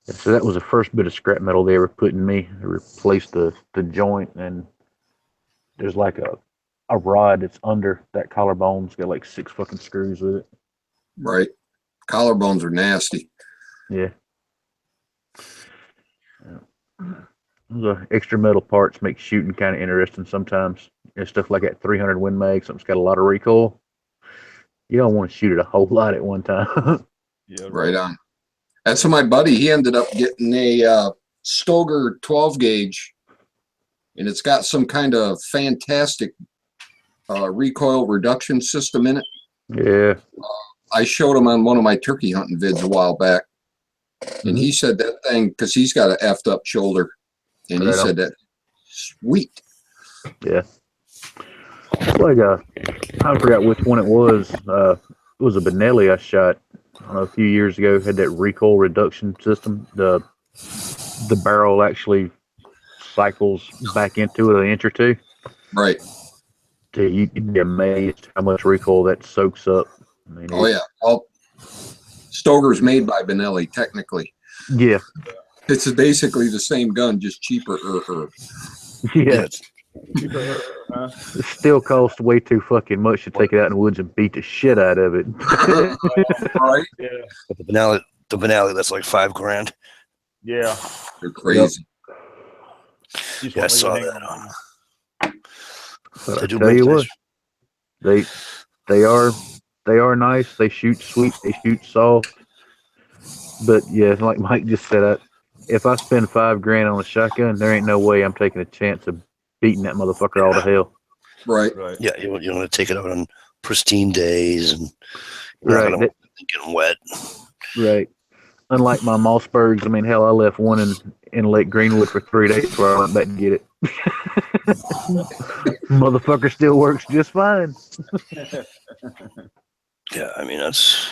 So that was the first bit of scrap metal they ever put in me. They replaced the joint, and there's like a rod that's under that collarbone. It's got like 6 fucking screws with it. Right. Collarbones are nasty. Yeah. The extra metal parts make shooting kind of interesting sometimes. Stuff like that 300 Win Mag, something's got a lot of recoil. You don't want to shoot it a whole lot at one time. yeah. Right on. That's my buddy. He ended up getting a Stoger 12 gauge, and it's got some kind of fantastic recoil reduction system in it. Yeah. I showed him on one of my turkey hunting vids a while back, and he said that thing, because he's got an effed up shoulder, and he said that, sweet. Yeah. Like I forgot which one it was. It was a Benelli I shot a few years ago. Had that recoil reduction system. The barrel actually cycles back into it an inch or two. Right. You'd be amazed how much recoil that soaks up. I mean, oh yeah. Well, Stoger's made by Benelli, technically. Yeah. It's basically the same gun, just cheaper. Yeah. It still costs way too fucking much to take it out in the woods and beat the shit out of it. Right? Yeah. But the Benelli, that's like $5,000. Yeah. They're crazy. Just Yeah, I won't leave saw it hang that. on. But They I do tell make you nice. what, they are nice. They shoot sweet. They shoot soft. But yeah, like Mike just said, if I spend $5,000 on a shotgun, there ain't no way I'm taking a chance of beating that motherfucker all to hell. Right. Right. Yeah, you want to take it out on pristine days and you're Right. not going to get wet. Right. Unlike my Mossbergs, I mean, hell, I left one in Lake Greenwood for 3 days before I went back to get it. Motherfucker still works just fine. Yeah, I mean, that's.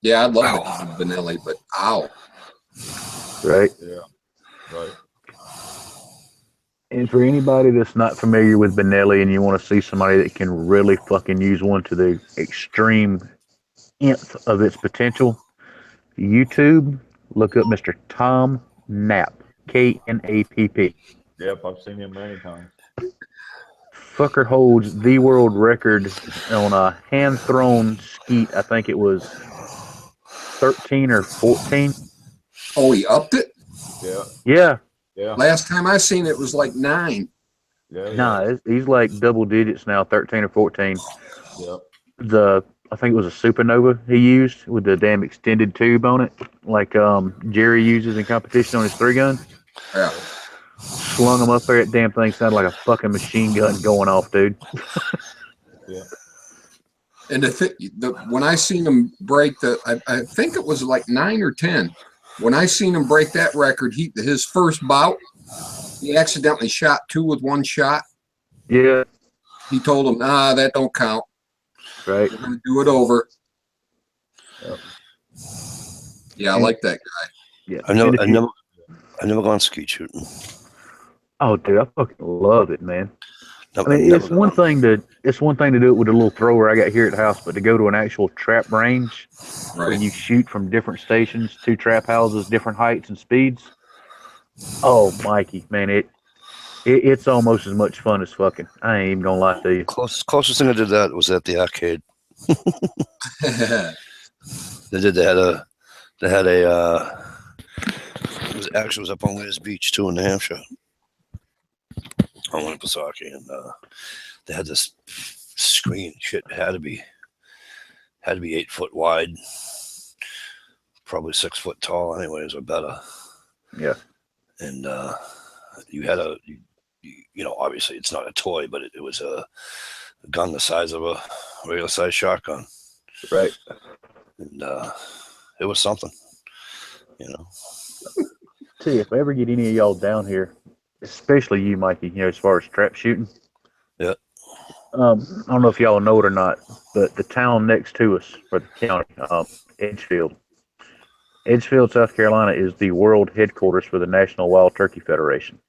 Yeah, I'd love to go to Benelli, but ow. Right. Yeah. Right. And for anybody that's not familiar with Benelli and you want to see somebody that can really fucking use one to the extreme nth of its potential, YouTube, look up Mr. Tom Knapp, Knapp. Yep, I've seen him many times. Fucker holds the world record on a hand-thrown skeet. I think it was 13 or 14. Oh, he upped it? Yeah. Yeah. Yeah. Last time I seen it was like 9. Yeah. Nah, he's like double digits now, 13 or 14. Yep. I think it was a Supernova he used with the damn extended tube on it, like Jerry uses in competition on his 3-gun. Yeah. Slung him up there. That damn thing sounded like a fucking machine gun going off, dude. Yeah. And when I seen him break I think it was like 9 or 10. When I seen him break that record, his first bout, he accidentally shot 2 with 1 shot. Yeah. He told him, that don't count. Right. We're gonna do it over. Yep. Yeah, I like that guy. Yeah. I've never gone skeet shooting. Oh, dude, I fucking love it, man. No, I mean, it's one thing to do it with a little thrower I got here at the house, but to go to an actual trap range where Right. you shoot from different stations, 2 trap houses, different heights and speeds. Oh, Mikey, man, it's almost as much fun as fucking. I ain't even gonna lie to you. Closest thing I did that was at the arcade. They had a it was up on Lears Beach too in New Hampshire. I went to Pasaki and they had this screen. Shit had to be 8 foot wide, probably 6 foot tall, anyways, or better. Yeah. And you had obviously it's not a toy, but it was a gun the size of a regular size shotgun. Right. And it was something, Tell you, if I ever get any of y'all down here, especially you, Mikey, as far as trap shooting. Yeah. I don't know if y'all know it or not, but the town next to us, for the county, Edgefield, South Carolina, is the world headquarters for the National Wild Turkey Federation.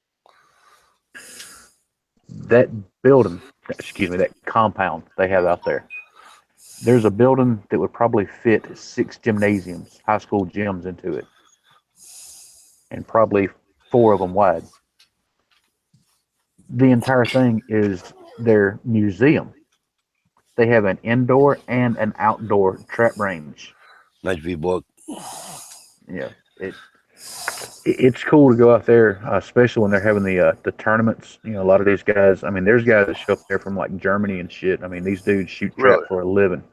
That compound they have out there, there's a building that would probably fit 6 gymnasiums, high school gyms into it, and probably 4 of them wide. The entire thing is their museum. They have an indoor and an outdoor trap range. Might be book. Yeah, it's cool to go out there, especially when they're having the tournaments. A lot of these guys. I mean, there's guys that show up there from like Germany and shit. I mean, these dudes shoot trap for a living.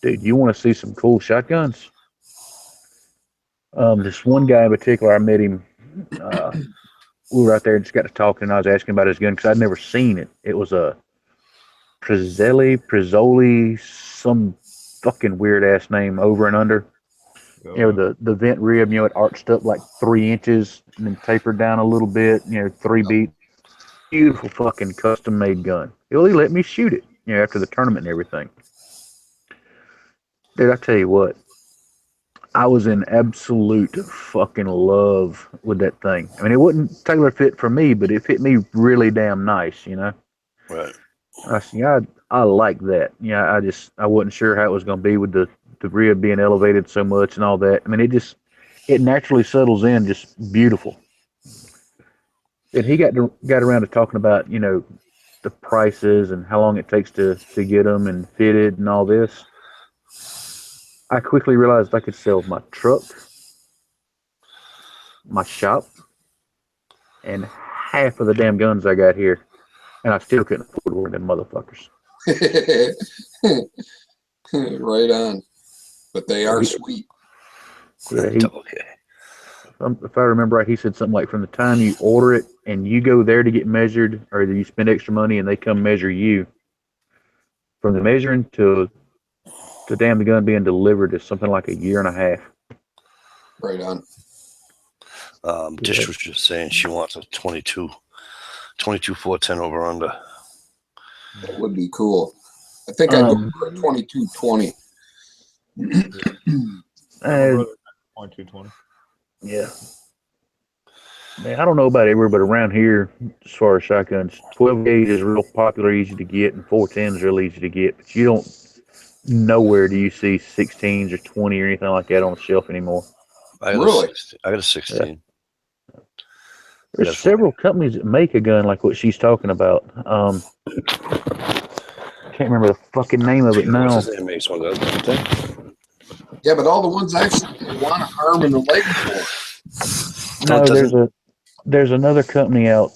Dude, you want to see some cool shotguns? This one guy in particular, I met him. We were out there and just got to talking, and I was asking about his gun because I'd never seen it. It was a Prizzoli, some fucking weird ass name, over and under. The vent rib, it arched up like 3 inches and then tapered down a little bit, 3 beat. Beautiful fucking custom made gun. He let me shoot it, after the tournament and everything. Dude, I tell you what, I was in absolute fucking love with that thing. I mean, it wouldn't tailor fit for me, but it fit me really damn nice, Right. I like that. I wasn't sure how it was going to be with the rib being elevated so much and all that. I mean, it naturally settles in just beautiful. And he got around to talking about, the prices and how long it takes to get them and fitted and all this. I quickly realized I could sell my truck, my shop, and half of the damn guns I got here, and I still couldn't afford one of them motherfuckers. Right on. But they are sweet. Yeah, Okay. if I remember right, he said something like from the time you order it and you go there to get measured, or you spend extra money and they come measure you, from the measuring to damn the gun being delivered is something like a year and a half. Right on. Tish was just saying she wants a 22 410 over under. That would be cool. I think I'd go for a 2220. 2220. Yeah. Man, I don't know about everywhere, but around here, as far as shotguns, 12 gauge is real popular, easy to get, and 410 is real easy to get. But you don't, nowhere do you see 16s or 20 or anything like that on the shelf anymore. I got a 16. Yeah. There's several companies that make a gun like what she's talking about. Can't remember the fucking name of it now. What's his name makes one, doesn't it? Yeah, but all the ones I've seen, they want an arm and a leg for. No, there's another company out.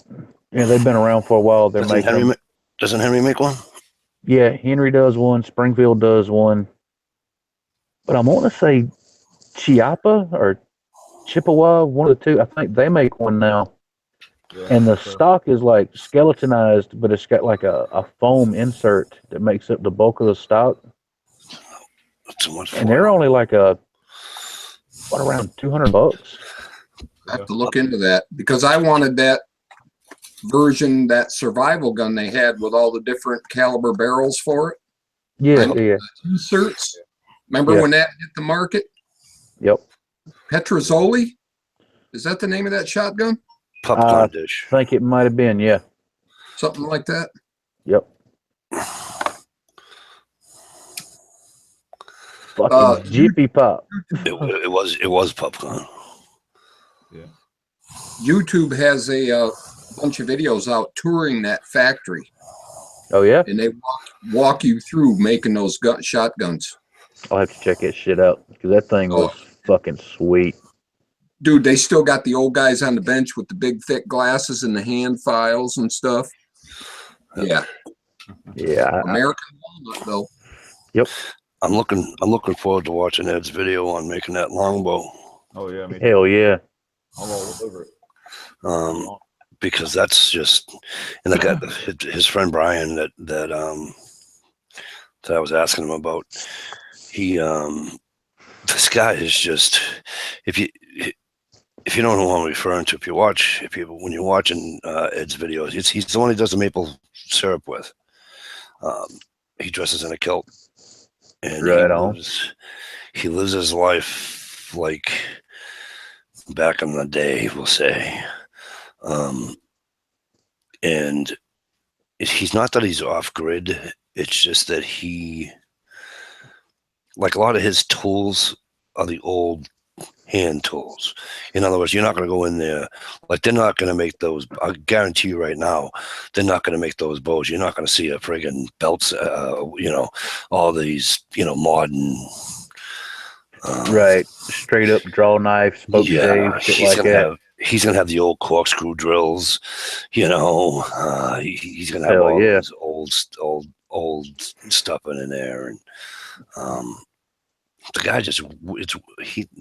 Yeah, they've been around for a while. They're making. Doesn't Henry make one? Yeah, Henry does one. Springfield does one. But I want to say Chiapa or Chippewa, one of the two. I think they make one now. Yeah, and the stock is like skeletonized, but it's got like a foam insert that makes up the bulk of the stock. And they're only like around $200. I have to look into that because I wanted that version, that survival gun they had with all the different caliber barrels for it. Yeah, yeah. Inserts. Remember when that hit the market? Yep. Petrozzoli? Is that the name of that shotgun? Popcorn dish. I think it might have been, yeah. Something like that? Yep. Fucking Jiffy Pop. It was popcorn. Yeah. YouTube has a bunch of videos out touring that factory. Oh yeah. And they walk you through making those shotguns. I'll have to check that shit out because that thing was fucking sweet. Dude, they still got the old guys on the bench with the big thick glasses and the hand files and stuff. Yeah. Yeah. American walnut though. Yep. I'm looking forward to watching Ed's video on making that longbow. Oh yeah, hell yeah. I'm all over it. Because that's just, and I got his friend Brian that I was asking him about. He this guy is just, if you don't know who I'm referring to, when you're watching Ed's videos, he's the one who does the maple syrup with. He dresses in a kilt, and he lives his life like back in the day, we'll say. And he's not that he's off grid. It's just that he, like a lot of his tools are the old hand tools. In other words, you're not going to go in there, like they're not going to make those. I guarantee you right now, they're not going to make those bows. You're not going to see a friggin' belts, all these, modern. Right, straight up draw knife, smoke shave, shit like that. He's gonna have the old corkscrew drills, he's gonna have all this old stuff in there, and the guy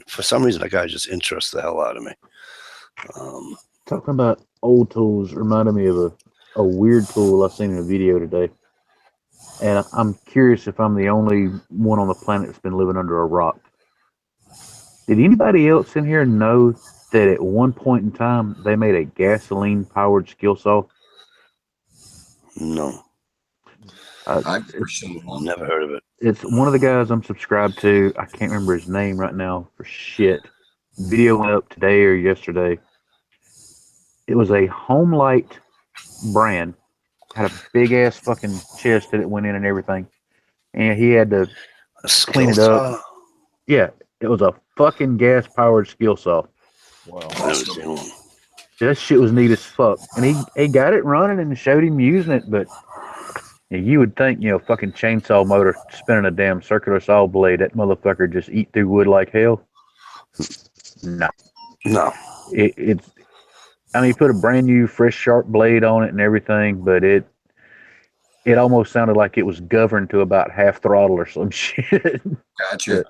for some reason that guy just interests the hell out of me. Talking about old tools reminded me of a weird tool I seen in a video today, and I'm curious if I'm the only one on the planet that's been living under a rock. Did anybody else in here know that at one point in time they made a gasoline-powered skill saw? No. I've never heard of it. It's one of the guys I'm subscribed to. I can't remember his name right now for shit. Video went up today or yesterday. It was a Home Light brand. Had a big-ass fucking chest that it went in and everything. And he had to clean it up. Yeah. It was a fucking gas-powered skill saw. Wow. That shit was neat as fuck. And he got it running and showed him using it, but, You would think, fucking chainsaw motor spinning a damn circular saw blade, that motherfucker just eat through wood like hell. No. No. It's, I mean, you put a brand new, fresh, sharp blade on it and everything, but it almost sounded like it was governed to about half throttle or some shit. Gotcha.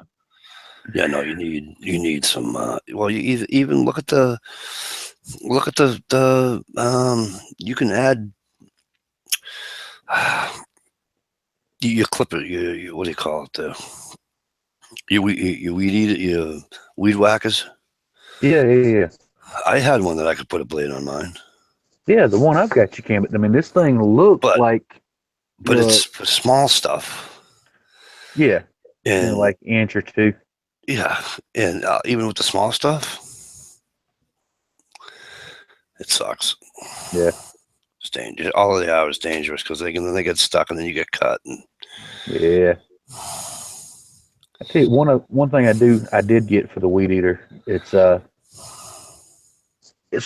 Yeah, no, you need some. Well, you even look at the you can add your clipper. You what do you call it? You weed eater, your weed whackers. Yeah. I had one that I could put a blade on mine. Yeah, the one I've got, you can. But I mean, this thing looks like. But it's for small stuff. Yeah, and like inch or two. Yeah, and even with the small stuff, it sucks. Yeah, it's dangerous. All of the hours dangerous because they get stuck and then you get cut. Yeah. I tell you, one thing I did get for the weed eater. It's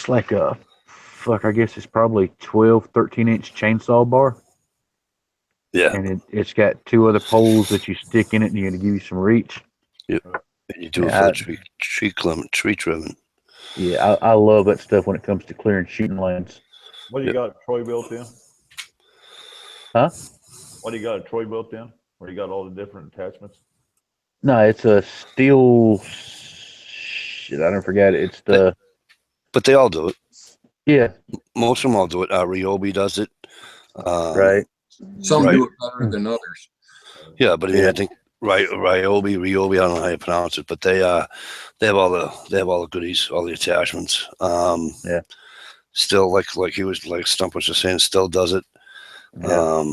like a fuck. I guess it's probably 12, 13-inch chainsaw bar. Yeah, and it's got two other poles that you stick in it, and you're gonna give you some reach. Yep. And you do it for the tree trimming. Yeah, I love that stuff when it comes to clearing shooting lanes. What do you got Troy built in? Huh? What do you got Troy built in? Where you got all the different attachments? No, it's a steel. Shit, I don't forget it. It's the. But they all do it. Yeah. Most of them all do it. Ryobi does it. Right. Some do it better than others. Yeah, but I think Ryobi, I don't know how you pronounce it, but they have all the goodies, all the attachments. Yeah. Still, like Stump was just saying, still does it. Yeah.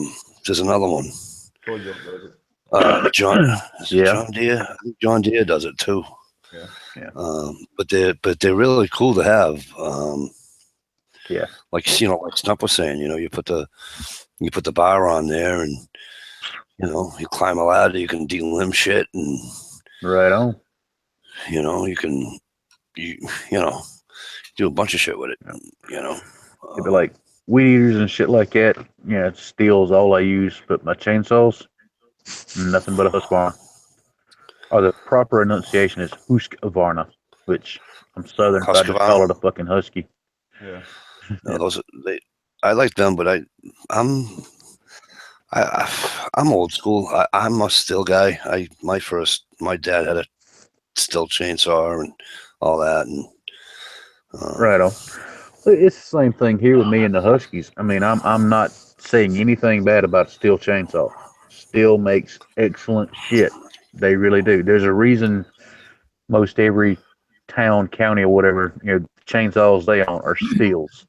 There's another one. Yeah. John Deere. I think John Deere does it too. Yeah. But they're really cool to have. Yeah. Like Stump was saying, you put the bar on there, and you climb a ladder, you can delimb shit, and right on. You can do a bunch of shit with it. It'd be like weed eaters and shit like that. Steel's all I use, but my chainsaws, nothing but a Husqvarna. Or the proper enunciation is Husqvarna, which I'm Southern, so I just call it a fucking husky. Yeah. No, I like them, but I'm old school. I'm a still guy. My dad had a still chainsaw and all that, and right on. It's the same thing here with me and the Huskies. I mean, I'm not saying anything bad about Steel chainsaw. Steel makes excellent shit. They really do. There's a reason most every town, county, or whatever, chainsaws they own are Steels.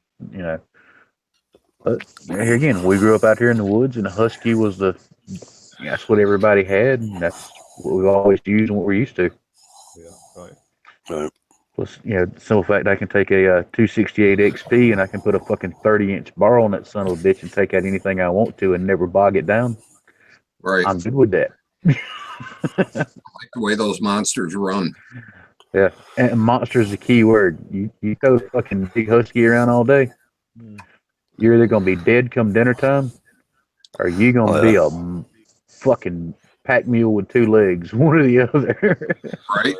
But here again, we grew up out here in the woods, and the Husky was that's what everybody had, and that's what we've always used and what we're used to. Yeah, right. Plus, simple fact, I can take a 268 XP and I can put a fucking 30-inch bar on that son of a bitch and take out anything I want to and never bog it down. Right. I'm good with that. I like the way those monsters run. Yeah, and monster is the key word. You throw the fucking big husky around all day, you're either gonna be dead come dinner time, or you gonna be a fucking pack mule with two legs, one or the other. Right.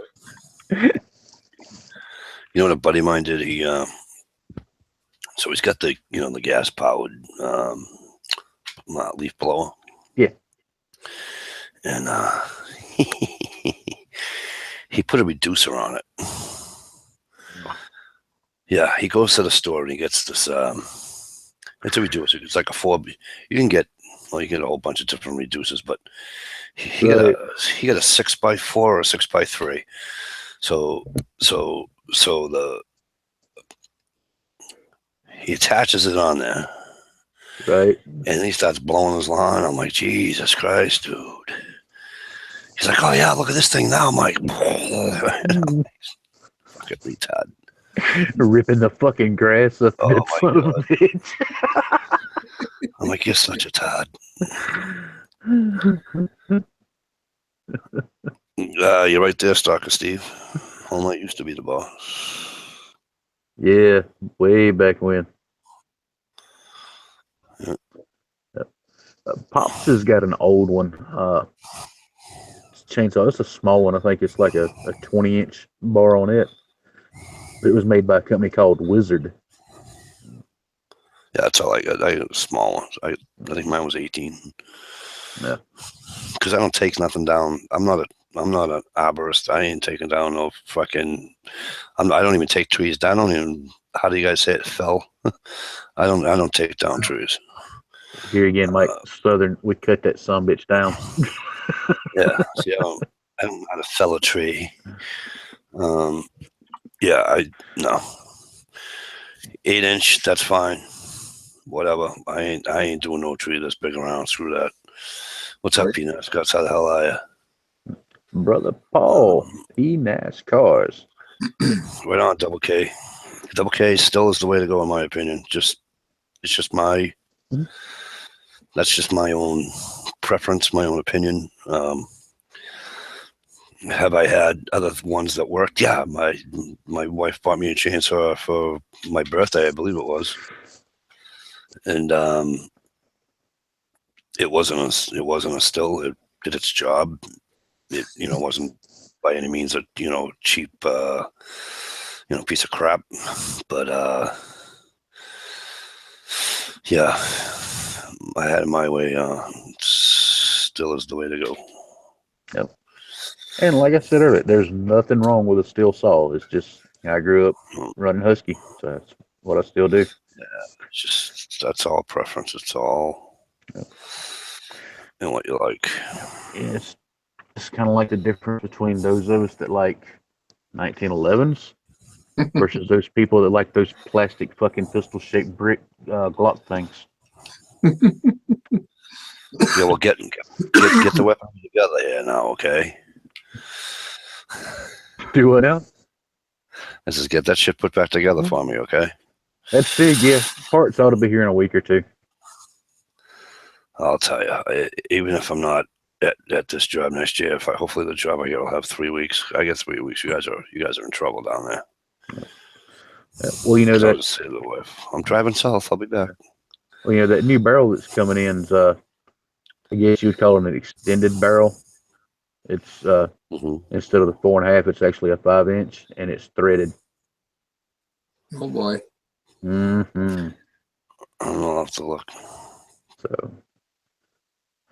What a buddy of mine did? He so he's got the the gas powered leaf blower. Yeah. And he put a reducer on it. Yeah, he goes to the store and he gets this. It's a reducer. It's like a 4B. You can get a whole bunch of different reducers, but he got a 6x4 or a 6x3. So he attaches it on there, right? And he starts blowing his lawn. I'm like, Jesus Christ, dude. He's like, oh yeah, look at this thing now. I'm like, fucking retard. Ripping the fucking grass up that son of a bitch. I'm like, you're such a tad. You're right there, Stalker Steve. All night used to be the boss. Yeah, way back when. Yeah. Pops has got an old one. Chainsaw. It's a small one. I think it's like a 20-inch bar on it. It was made by a company called Wizard. Yeah, that's all I got. I got a small one. I think mine was 18. Yeah. Because I don't take nothing down. I'm not an arborist. I ain't taking down no fucking. I don't even take trees down. I don't even. How do you guys say it? Fell. I don't take down trees. Here again, Mike. Southern. We cut that sumbitch down. Yeah. See, I don't know how to fell a tree. Yeah. No. 8-inch. That's fine. Whatever. I ain't doing no tree that's big around. Screw that. What's up, Peanut? Scott? How the hell are you? Brother Paul, P-Nash Cars. Right on, Double K. Double K still is the way to go, in my opinion. It's just my. That's just my own preference, my own opinion. Have I had other ones that worked? Yeah, my wife bought me a chainsaw for my birthday, I believe it was, and it wasn't a still. It did its job. It wasn't by any means a cheap piece of crap, but yeah, I had it my way. Still is the way to go. Yep. And like I said earlier, there's nothing wrong with a steel saw. It's just I grew up running Husky, so that's what I still do. Yeah, that's all preference. It's all and what you like. Yeah, it's kind of like the difference between those of us that like 1911s versus those people that like those plastic fucking pistol-shaped brick Glock things. Yeah, well, get the weapon together here now, okay? Do what now? I says, get that shit put back together for me, okay? That's big, yeah. Parts ought to be here in a week or two. I'll tell you, even if I'm not at this job next year, hopefully the job I get will have 3 weeks. I get 3 weeks. You guys are in trouble down there. Well, you know that. I'll just say to the wife, I'm driving south. I'll be back. Well, you know that new barrel that's coming in is, I guess you would call it an extended barrel. It's instead of the 4.5, it's actually a 5-inch, and it's threaded. Oh boy. Mm-hmm. I'll have to look. So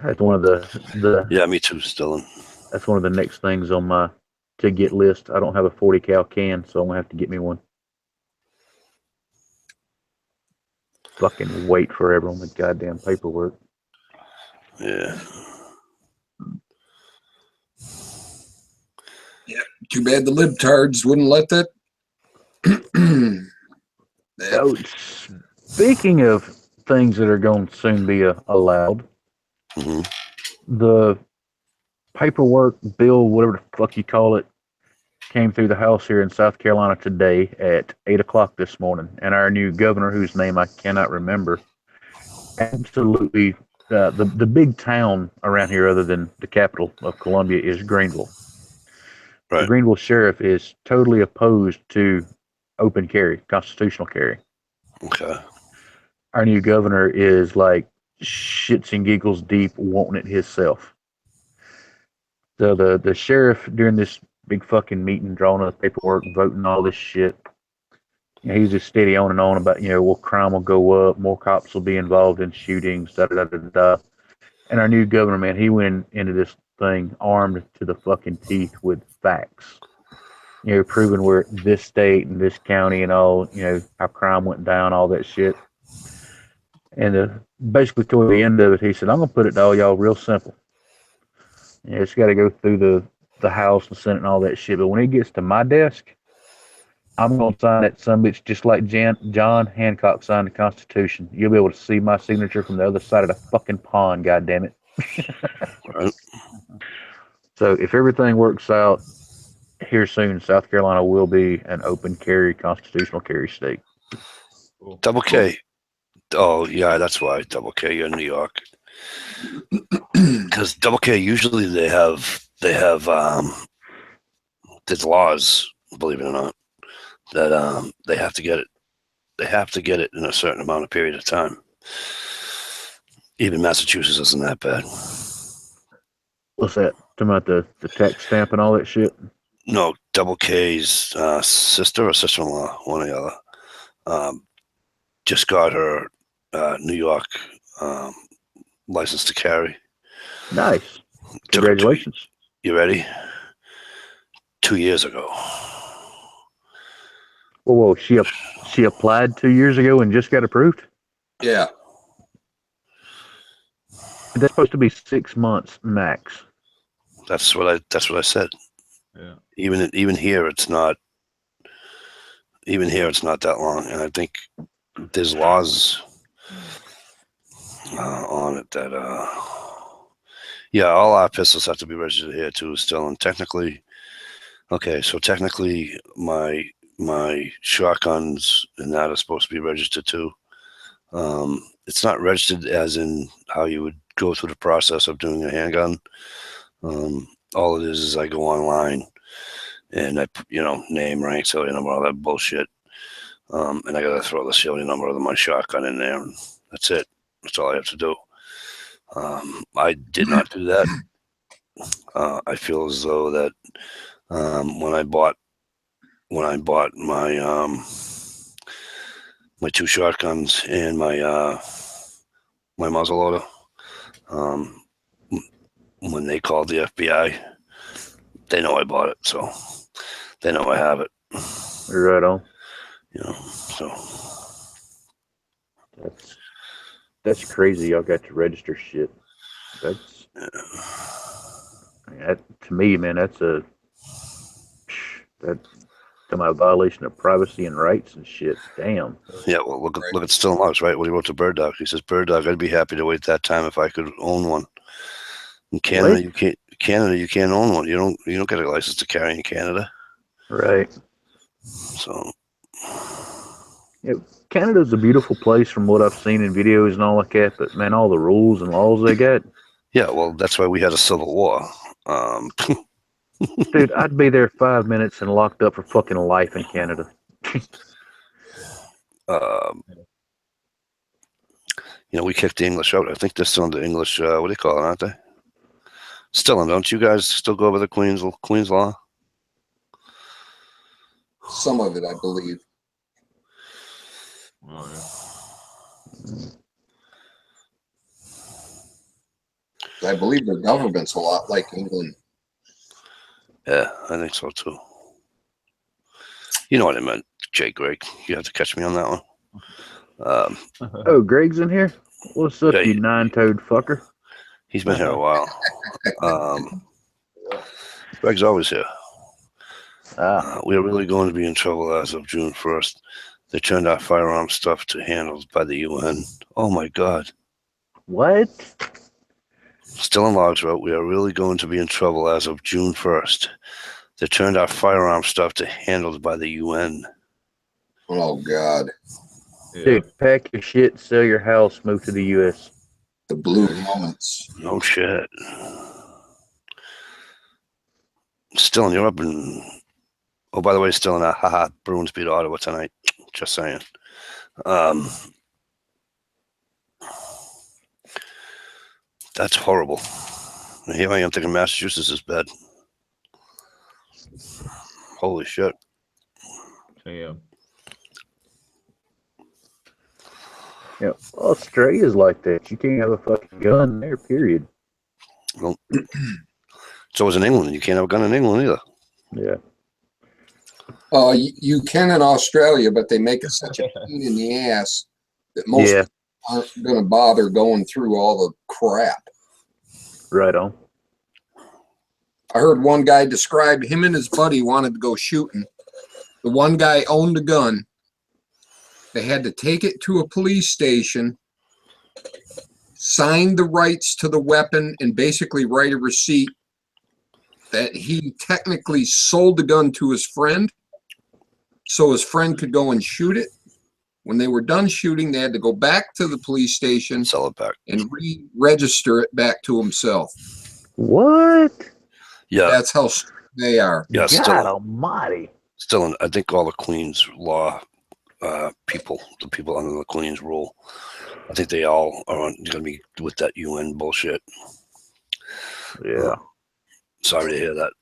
that's one of the. Yeah, me too, Dylan. That's one of the next things on my to get list. I don't have a 40 cal can, so I'm gonna have to get me one. Fucking wait forever on the goddamn paperwork. Yeah. Yeah. Too bad the libtards wouldn't let that. So, speaking of things that are going to soon be allowed, the paperwork bill, whatever the fuck you call it, came through the House here in South Carolina today at 8 o'clock this morning. And our new governor, whose name I cannot remember, absolutely, the big town around here other than the capital of Columbia is Greenville. Right. The Greenville sheriff is totally opposed to open carry, constitutional carry. Okay. Our new governor is like shits and giggles deep wanting it himself. So the sheriff during this big fucking meeting, drawing up paperwork, voting all this shit, he's just steady on and on about, well, crime will go up, more cops will be involved in shootings, da da da da da. And our new governor, man, he went into this thing armed to the fucking teeth with facts. Proving where this state and this county and all, how crime went down, all that shit. And basically toward the end of it, he said, I'm going to put it to all y'all real simple. It's got to go through the House, the Senate, and all that shit. But when it gets to my desk, I'm going to sign that sumbitch just like John Hancock signed the Constitution. You'll be able to see my signature from the other side of the fucking pond, goddammit. Right. So if everything works out here soon, South Carolina will be an open carry, constitutional carry state. Double K. Oh, yeah, that's why. Double K, you're in New York. Because Double K, usually they have there's laws, believe it or not, that they have to get it in a certain amount of period of time. Even Massachusetts isn't that bad. What's that? Talking about the tax stamp and all that shit? No, Double K's sister or sister-in-law, one or the other, just got her New York license to carry. Nice. Took her Congratulations. you ready? 2 years ago. Whoa, she applied 2 years ago and just got approved? Yeah. That's supposed to be 6 months max. That's what I said. Yeah. Even here, it's not. Even here, it's not that long, and I think there's laws on it that. Yeah, all our pistols have to be registered here too. Still, and technically, okay, so technically, my shotguns and that are supposed to be registered too. It's not registered as in how you would go through the process of doing a handgun. All it is I go online and I put, name, rank, serial number, all that bullshit. And I got to throw the serial number of my shotgun in there, and that's it. That's all I have to do. I did not do that. I feel as though that when I bought my my 2 shotguns and my muzzleloader, when they called the FBI, they know I bought it, so they know I have it. Right on. So that's crazy. Y'all got to register shit. That's to me, man. That's my violation of privacy and rights and shit. Damn. Yeah, well, look at Still Logs, right? What he wrote to Bird Dog. He says, "Bird Dog, I'd be happy to wait that time if I could own one." In Canada, you can't. Canada, you can't own one. You don't get a license to carry in Canada. Right. So. Yeah, Canada's a beautiful place from what I've seen in videos and all like that, but man, all the rules and laws they got. Yeah, well, that's why we had a civil war. Dude, I'd be there 5 minutes and locked up for fucking life in Canada. We kicked the English out. I think they're still under English, what do you call it, aren't they? Still in, don't you guys still go over the Queen's law? Some of it, I believe. Oh, yeah. I believe the government's a lot like England. Yeah, I think so too. You know what I meant, Jay Greg. You have to catch me on that one. Oh, Greg's in here? What's up, you nine-toed fucker? He's been here a while. Greg's always here. We are really going to be in trouble as of June 1st. They turned our firearm stuff to handled by the UN. Oh my God. What? Still in Logs wrote, we are really going to be in trouble as of June 1st. They turned our firearm stuff to handled by the UN. Oh God. Yeah. Dude, pack your shit, sell your house, move to the US. The blue moments. No shit. Still, you're up in... Oh, by the way, still in a Bruins beat Ottawa tonight. Just saying. That's horrible. And here I am thinking Massachusetts is bad. Holy shit. Damn. Yeah, Australia's like that. You can't have a fucking gun there, period. Well, so is in England. You can't have a gun in England either. Yeah. You can in Australia, but they make it such a pain in the ass that most people aren't going to bother going through all the crap. Right on. I heard one guy describe him and his buddy wanted to go shooting. The one guy owned a gun. They had to take it to a police station, sign the rights to the weapon, and basically write a receipt that he technically sold the gun to his friend so his friend could go and shoot it. When they were done shooting, they had to go back to the police station, sell it back, and re-register it back to himself. What? Yeah. That's how strict they are. Yeah, God almighty. Still, I think all the Queen's law people, the people under the Queen's rule. I think they all are going to be with that UN bullshit. Yeah. Sorry to hear that.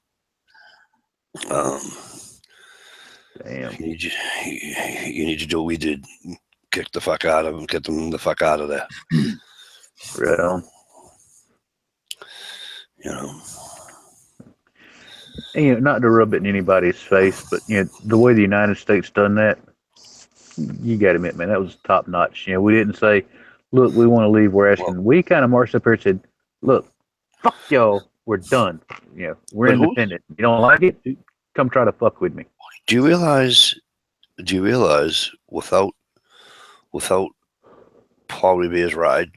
Damn. You need to do what we did. Kick the fuck out of them. Get them the fuck out of there. Right on. You know. And, you know, not to rub it in anybody's face, but you know, the way the United States done that, you got to admit, man, that was top notch. You know, we didn't say, "Look, we want to leave Washington." Well, we kind of marched up here and said, "Look, fuck y'all, we're done. You know, we're independent. You don't like it? Come try to fuck with me." Do you realize? Without Paul Revere's ride,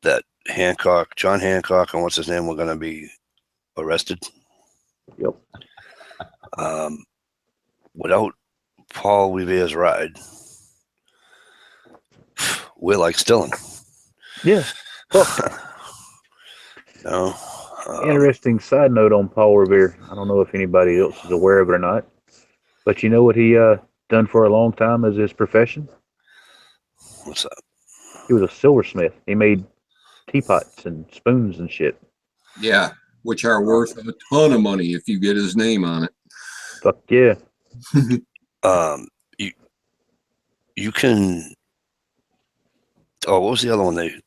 that John Hancock, and what's his name, were going to be arrested? Yep. Without Paul Revere's ride, we're like Stilling. Yeah. No. Interesting side note on Paul Revere. I don't know if anybody else is aware of it or not, but you know what he done for a long time as his profession? What's that? He was a silversmith. He made teapots and spoons and shit. Yeah, which are worth a ton of money if you get his name on it. Fuck yeah. You can. Oh, what was the other one? The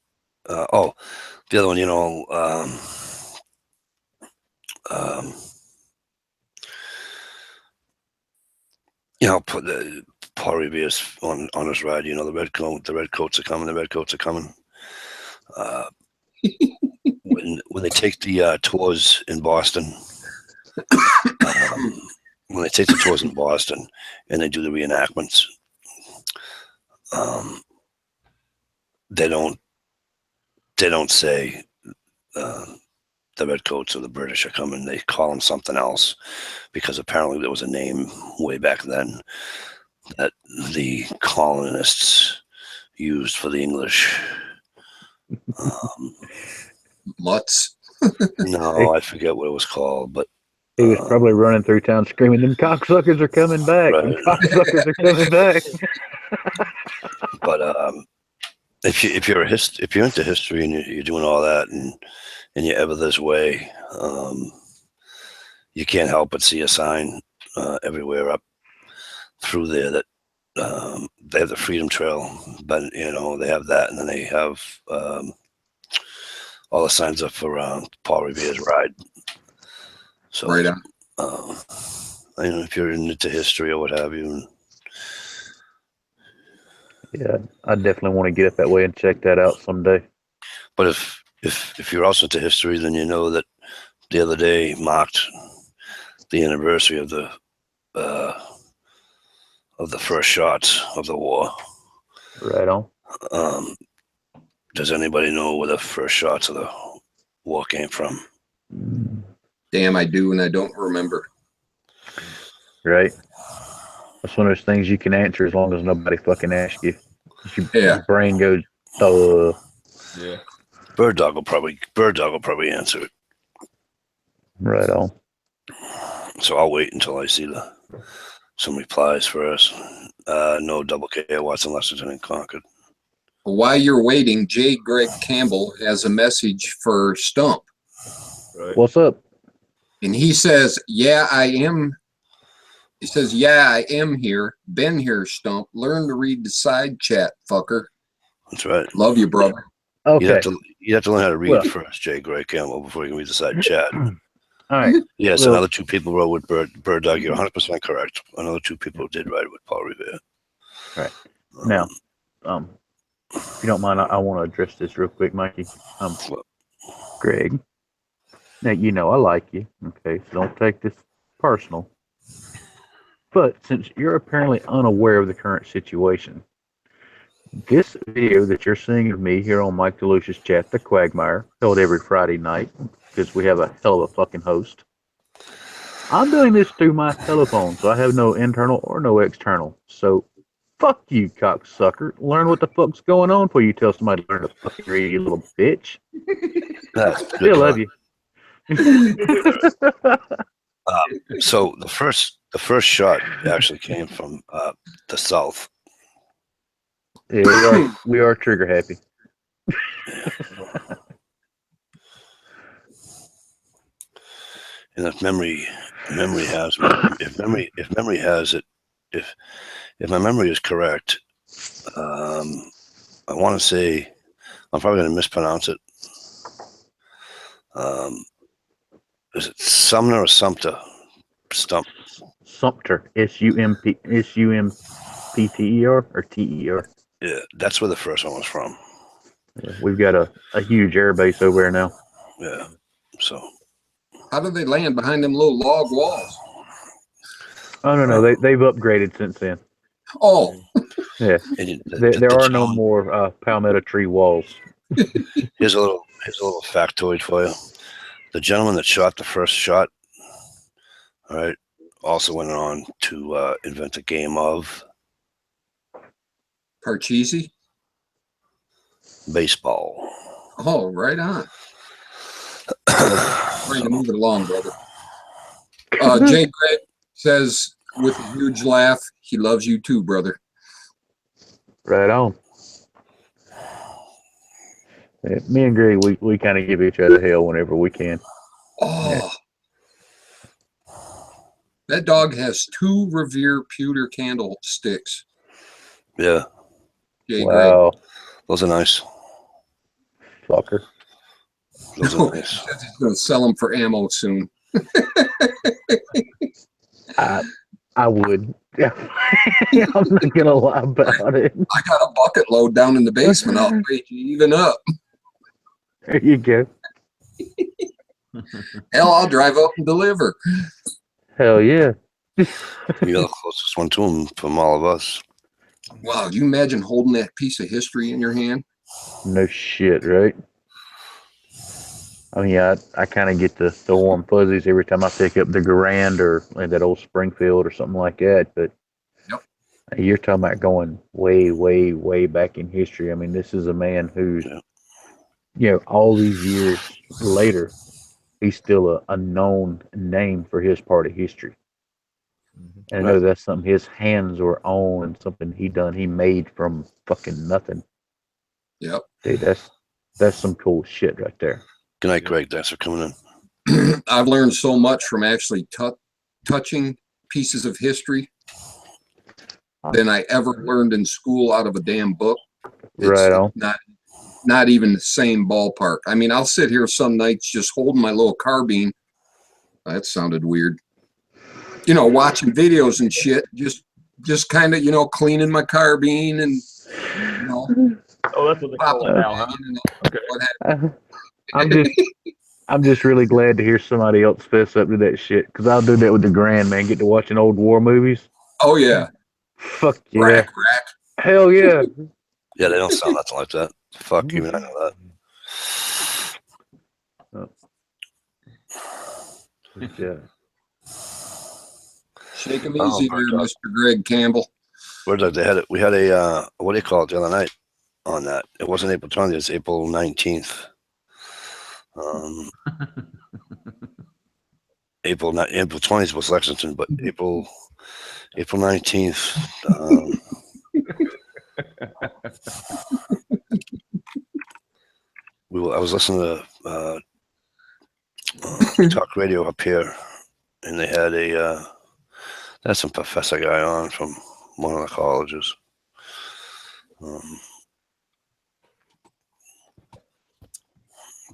other one. You know. Put the Paul Revere's on his ride. You know, the red coats are coming. The red coats are coming. When they take the tours in Boston, and they do the reenactments, they don't say the redcoats or the British are coming. They call them something else, because apparently there was a name way back then that the colonists used for the English. Mutts. No, I forget what it was called, but he was probably running through town screaming, "Them cocksuckers are coming back! Right. Them cocksuckers are coming back!" But if you're into history and you're doing all that and you're ever this way, you can't help but see a sign everywhere up through there that they have the Freedom Trail, but you know they have that, and then they have all the signs up for Paul Revere's ride. So, right on. You know, if you're into history or what have you. Yeah, I definitely want to get up that way and check that out someday. But if you're also into history, then you know that the other day marked the anniversary of the first shots of the war. Right on. Does anybody know where the first shots of the war came from? Damn, I do, and I don't remember. Right. That's one of those things you can answer as long as nobody fucking asks you. Your brain goes, Yeah. Bird Dog will probably answer it. Right on. So I'll wait until I see some replies first. No Double K, Watson, Lexington, and Concord. While you're waiting, J. Greg Campbell has a message for Stump. Right. What's up? And he says, "Yeah, I am." He says, "Yeah, I am here. Been here, Stump. Learn to read the side chat, fucker." That's right. Love you, brother. Okay. You have to learn how to read first, J. Greg Campbell, before you can read the side chat. All right. Yes, Well, another two people wrote with Bird Dog. You're 100% correct. Another two people did write with Paul Revere. Right. Now, if you don't mind, I want to address this real quick, Mikey. Greg, now you know I like you, okay? So don't take this personal. But since you're apparently unaware of the current situation, this video that you're seeing of me here on Mike DeLucia's chat, the Quagmire, held every Friday night, because we have a hell of a fucking host. I'm doing this through my telephone, so I have no internal or no external. So, fuck you, cocksucker. Learn what the fuck's going on before you tell somebody to learn to fucking read, you little bitch. Still love you. So the first shot actually came from the south. Yeah, we are trigger happy. And if memory has it, if my memory is correct, I want to say I'm probably going to mispronounce it. Is it Sumner or Sumter? Sumter. SUMPTER or TER. Yeah, that's where the first one was from. Yeah, we've got a huge air base over there now. Yeah. So. How did they land behind them little log walls? Oh no, they've upgraded since then. Oh. Yeah. There are no more palmetto tree walls. Here's a little factoid for you. The gentleman that shot the first shot, all right, also went on to invent a game of Parcheesi? Baseball. Oh, right on. Trying to move it along, brother. Jay Greg says with a huge laugh, he loves you too, brother. Right on. Yeah, me and Greg, we kind of give each other hell whenever we can. Oh. Yeah. That dog has 2 Revere pewter candlesticks. Yeah. Jay wow. Greg. Those are nice. Fucker. Those are nice. He says he's going to sell them for ammo soon. I would. I'm not gonna lie about it. I got a bucket load down in the basement. I'll trade you even up. There you go. Hell, I'll drive up and deliver. Hell yeah. You're the closest one to him from all of us. Wow, you imagine holding that piece of history in your hand? No shit, right? I mean, I kind of get the warm fuzzies every time I pick up the Garand or like that old Springfield or something like that. But yep. You're talking about going way, way, way back in history. I mean, this is a man who's, all these years later, he's still a known name for his part of history. And I know that's something his hands were on and something he made from fucking nothing. Yep. Dude, that's some cool shit right there. Good night, Greg. Thanks for coming in. I've learned so much from actually touching pieces of history than I ever learned in school out of a damn book. It's right on. Not even the same ballpark. I mean, I'll sit here some nights just holding my little carbine. That sounded weird. Watching videos and shit, just kind of, cleaning my carbine and, Oh, that's what they call it now, huh? Okay. I'm just really glad to hear somebody else fess up to that shit, because I'll do that with the Grand, man. Get to watching old war movies. Oh yeah. Fuck yeah. Rack. Hell yeah. Yeah, they don't sound nothing like that. Fuck, even I know that. Yeah. Shake 'em easy there, Mr. Greg Campbell. They had it. We had a what do you call it the other night on that? It wasn't April 20th. It's April 19th. April 20th was Lexington, but April 19th. I was listening to talk radio up here, and they had some professor guy on from one of the colleges.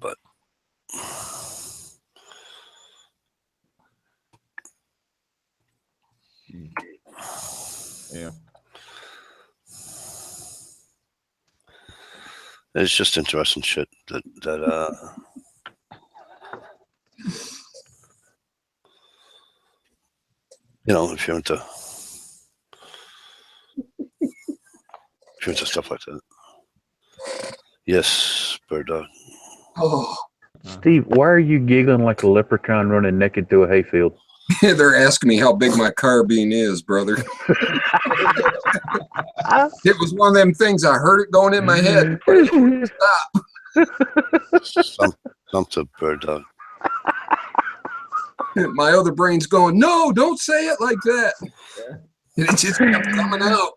But yeah, it's just interesting shit that if you're into stuff like that. Yes, bird dog. Oh, Steve, why are you giggling like a leprechaun running naked through a hayfield? they're asking me how big my carbine is, brother. It was one of them things. I heard it going in my head. Some to bird dog. My other brain's going, no, don't say it like that. Yeah. And it just kept coming out.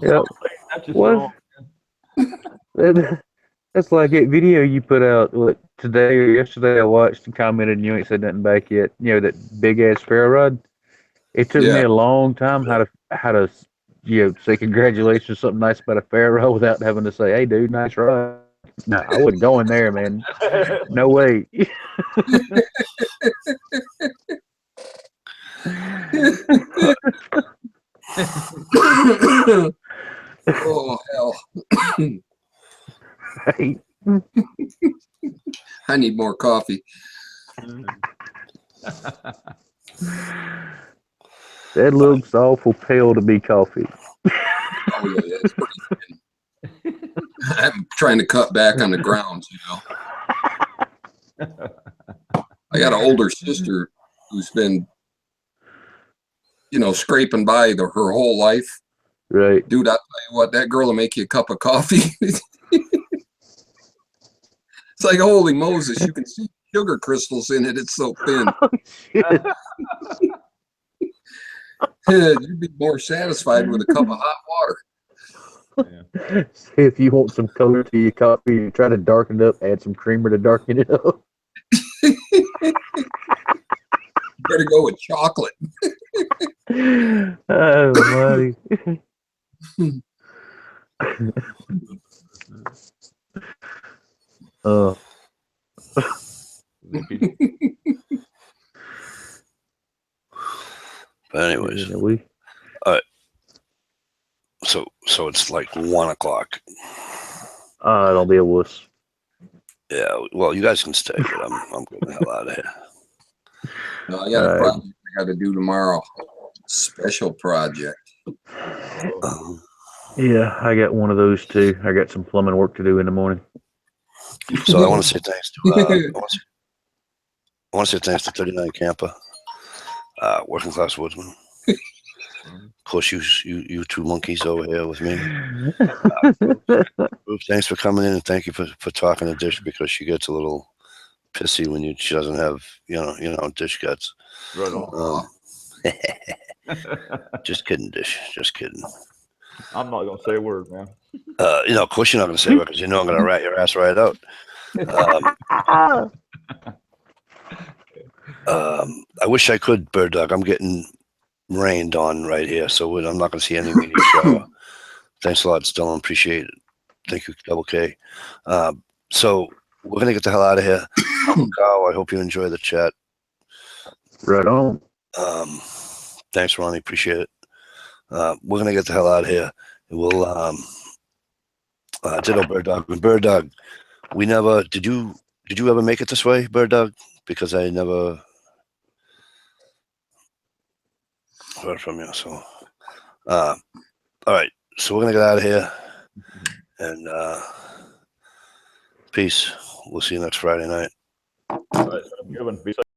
Yep. That's just What? wrong. That's like that video you put out today or yesterday. I watched and commented, and you ain't said nothing back yet. You know that big ass ferro rod. It took me Yeah. a long time how to say congratulations, something nice about a ferro rod without having to say, "Hey, dude, nice rod." No, I wouldn't go in there, man. No way. Oh, hell. Right. I need more coffee. That looks awful pale to be coffee. Oh, yeah, it's pretty thin. I'm trying to cut back on the grounds, you know. I got an older sister who's been, you know, scraping by her whole life. Right. Dude, I'll tell you what, that girl will make you a cup of coffee. It's like, holy Moses, you can see sugar crystals in it. It's so thin. Oh, shit. You'd be more satisfied with a cup of hot water. See, if you want some color to your coffee, you try to darken it up, add some creamer to darken it up. Better go with chocolate. Oh, buddy. But anyways, so it's like 1 o'clock. Don't be a wuss. Yeah, well, you guys can stay, but I'm getting the hell out of here. No, I got a project I got to do tomorrow. Special project. Yeah, I got one of those too. I got some plumbing work to do in the morning. So I want to say thanks to I want to say thanks to 39 Camper, Working Class Woodsman. Of course, you two monkeys over here with me. Ruth, thanks for coming in, and thank you for talking to Dish, because she gets a little pissy when she doesn't have you know Dish guts. Right on. Just kidding, Dish. Just kidding. I'm not gonna say a word, man. Of course you're not gonna say it, because you know I'm gonna rat your ass right out. I wish I could, Bird Dog. I'm getting rained on right here, so I'm not going to see any media shower. Thanks a lot, Dylan. Appreciate it. Thank you, Double K. So we're going to get the hell out of here. Carl, I hope you enjoy the chat. Right on. Thanks, Ronnie. Appreciate it. We're going to get the hell out of here. We'll ditto Bird Dog. Bird Dog, we never did you ever make it this way, Bird Dog? Because I never heard from you. So all right, so we're gonna get out of here, and peace. We'll see you next Friday night. All right, have a good one. Be safe.